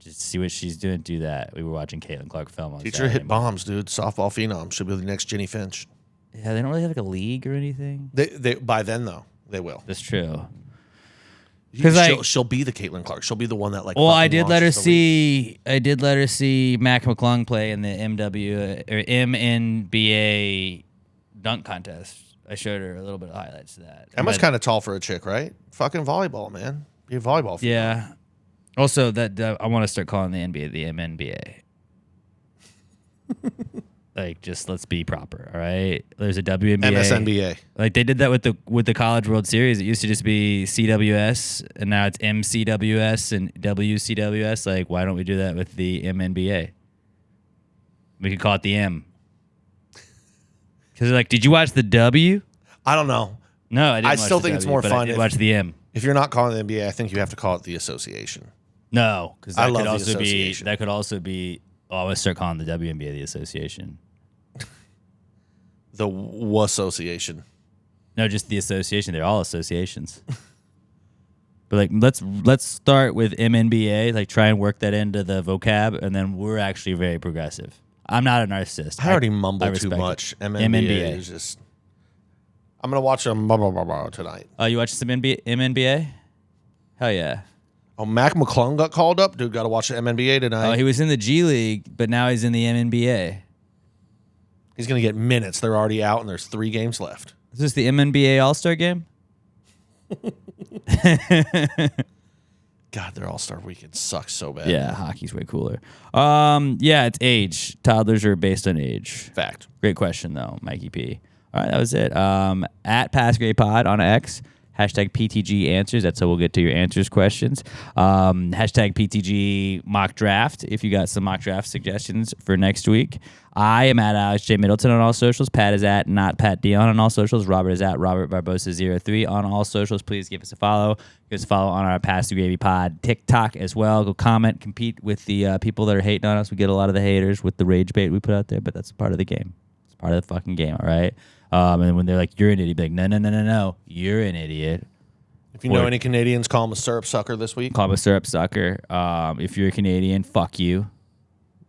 Just see what she's doing. Do that. We were watching Caitlin Clark film on Teach her to hit Saturday. bombs, dude. Softball phenom. Should be the next Jenny Finch. Yeah, they don't really have like a league or anything. They by then though, they will. That's true. 'Cause, She'll be the Caitlin Clark. She'll be the one that like. Well, I fucking did let her launches the league. see. I did let her see Mac McClung play in the MNBA dunk contest. I showed her a little bit of highlights of that. Emma's But- kind of tall for a chick, right? Fucking volleyball, man. Be a volleyball. Phenom. Yeah. Also, that I want to start calling the NBA the MNBA. Like, just let's be proper, all right? There's a WNBA. MSNBA. Like they did that with the College World Series. It used to just be CWS, and now it's MCWS and WCWS. Like, why don't we do that with the MNBA? We could call it the M. Because like, did you watch the W? I don't know. No, I didn't. I watch still the think it's W, more but fun I did if- watch the M. If you're not calling it the NBA, I think you have to call it the association. No, because I that love could the also be association. that could also be. Oh, I'm gonna start calling the WNBA the association. The association. No, just the association. They're all associations. But like, let's start with MNBA. Like, try and work that into the vocab, and then we're actually very progressive. I'm not a narcissist. I already I mumble too respect it. much. MNBA. is just. I'm gonna watch them tonight. Oh, you watching some MNBA? Hell yeah. Oh, Mac McClung got called up, dude. Got to watch the MNBA tonight. Oh, he was in the G League, but now he's in the MNBA. He's gonna get minutes. They're already out, and there's 3 games left. Is this the MNBA All-Star game? God, their All-Star weekend sucks so bad. Yeah, hockey's way cooler. Yeah, it's age. Toddlers are based on age. Fact. Great question though, Mikey P. All right, that was it. At PassGrayPod on X. Hashtag PTG answers. That's how we'll get to your answers questions. Hashtag PTG mock draft. If you got some mock draft suggestions for next week. I am at Alex J. Middleton on all socials. Pat is at not Pat Dion on all socials. Robert is at Robert Barbosa03 on all socials. Please give us a follow. Give us a follow on our Pass the Gravy Pod TikTok as well. Go comment, compete with the people that are hating on us. We get a lot of the haters with the rage bait we put out there, but that's part of the game. It's part of the fucking game, all right? And when they're like, you're an idiot, be like, no, you're an idiot. If you know any Canadians, call him a syrup sucker this week. Call him a syrup sucker. If you're a Canadian, fuck you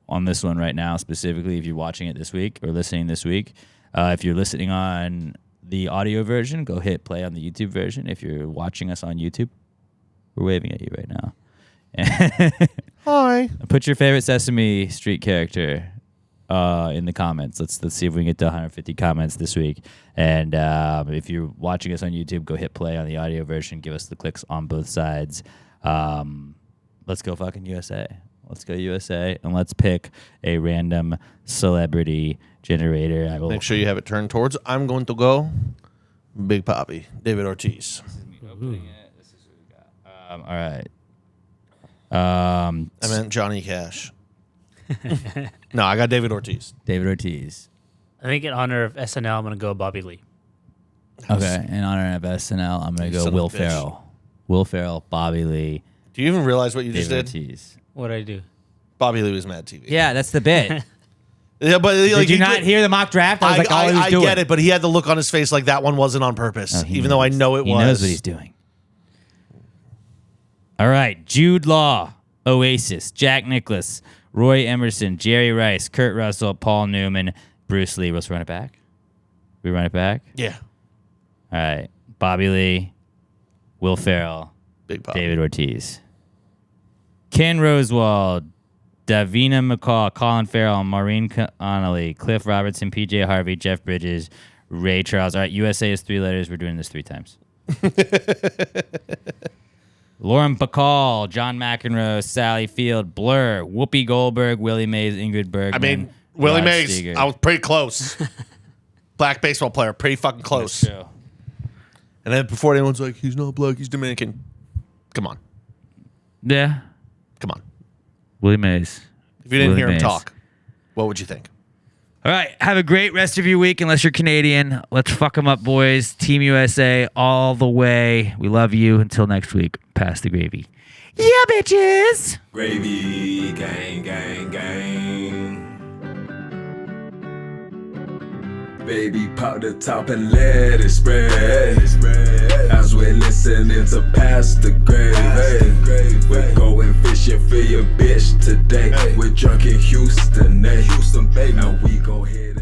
on this one right now, specifically if you're watching it this week or listening this week. If you're listening on the audio version, go hit play on the YouTube version. If you're watching us on YouTube, we're waving at you right now. Hi. Put your favorite Sesame Street character in the comments. Let's see if we can get to 150 comments this week. And if you're watching us on YouTube, go hit play on the audio version. Give us the clicks on both sides. Let's go fucking USA. Let's go USA, and let's pick a random celebrity generator. I will Make sure you have it turned towards. I'm going to go Big Papi, David Ortiz. all right. I meant Johnny Cash. No, I got David Ortiz. David Ortiz. I think in honor of SNL, I'm gonna go Bobby Lee. Okay, in honor of SNL, I'm gonna go son of a Will bitch. Ferrell. Will Ferrell, Bobby Lee, Do you even realize what you just David did? Ortiz. What'd I do? Bobby Lee was Mad TV. Yeah, that's the bit. Yeah, but Did you not hear the mock draft? I was like, all he was I doing. get it, but he had the look on his face like that one wasn't on purpose, Oh, he even though I knows. know it he was. knows what he's doing. All right, Jude Law, Oasis, Jack Nicklaus, Roy Emerson, Jerry Rice, Kurt Russell, Paul Newman, Bruce Lee. Let's run it back. We run it back? Yeah, All right. Bobby Lee, Will Ferrell, Big Papi. David Ortiz. Ken Rosewald, Davina McCall, Colin Farrell, Maureen Connolly, Cliff Robertson, PJ Harvey, Jeff Bridges, Ray Charles. All right, USA is 3 letters. We're doing this 3 times. Lauren Bacall, John McEnroe, Sally Field, Blur, Whoopi Goldberg, Willie Mays, Ingrid Bergman. I mean, Willie Rod Mays, Steiger. I was pretty close. Black baseball player, pretty fucking close. That's true. And then before anyone's like, he's not black, he's Dominican. Come on. Yeah. Come on. Willie Mays. If you didn't Willie hear him Mays. talk, what would you think? All right. Have a great rest of your week, unless you're Canadian. Let's fuck them up, boys. Team USA all the way. We love you. Until next week, pass the gravy. Yeah, bitches. Gravy, gang, gang, gang. Baby, pop the top and let it spread. As we're listening to Pass the Gravy. We're going fishing for your bitch today. We're drunk in Houston, baby. And we go ahead.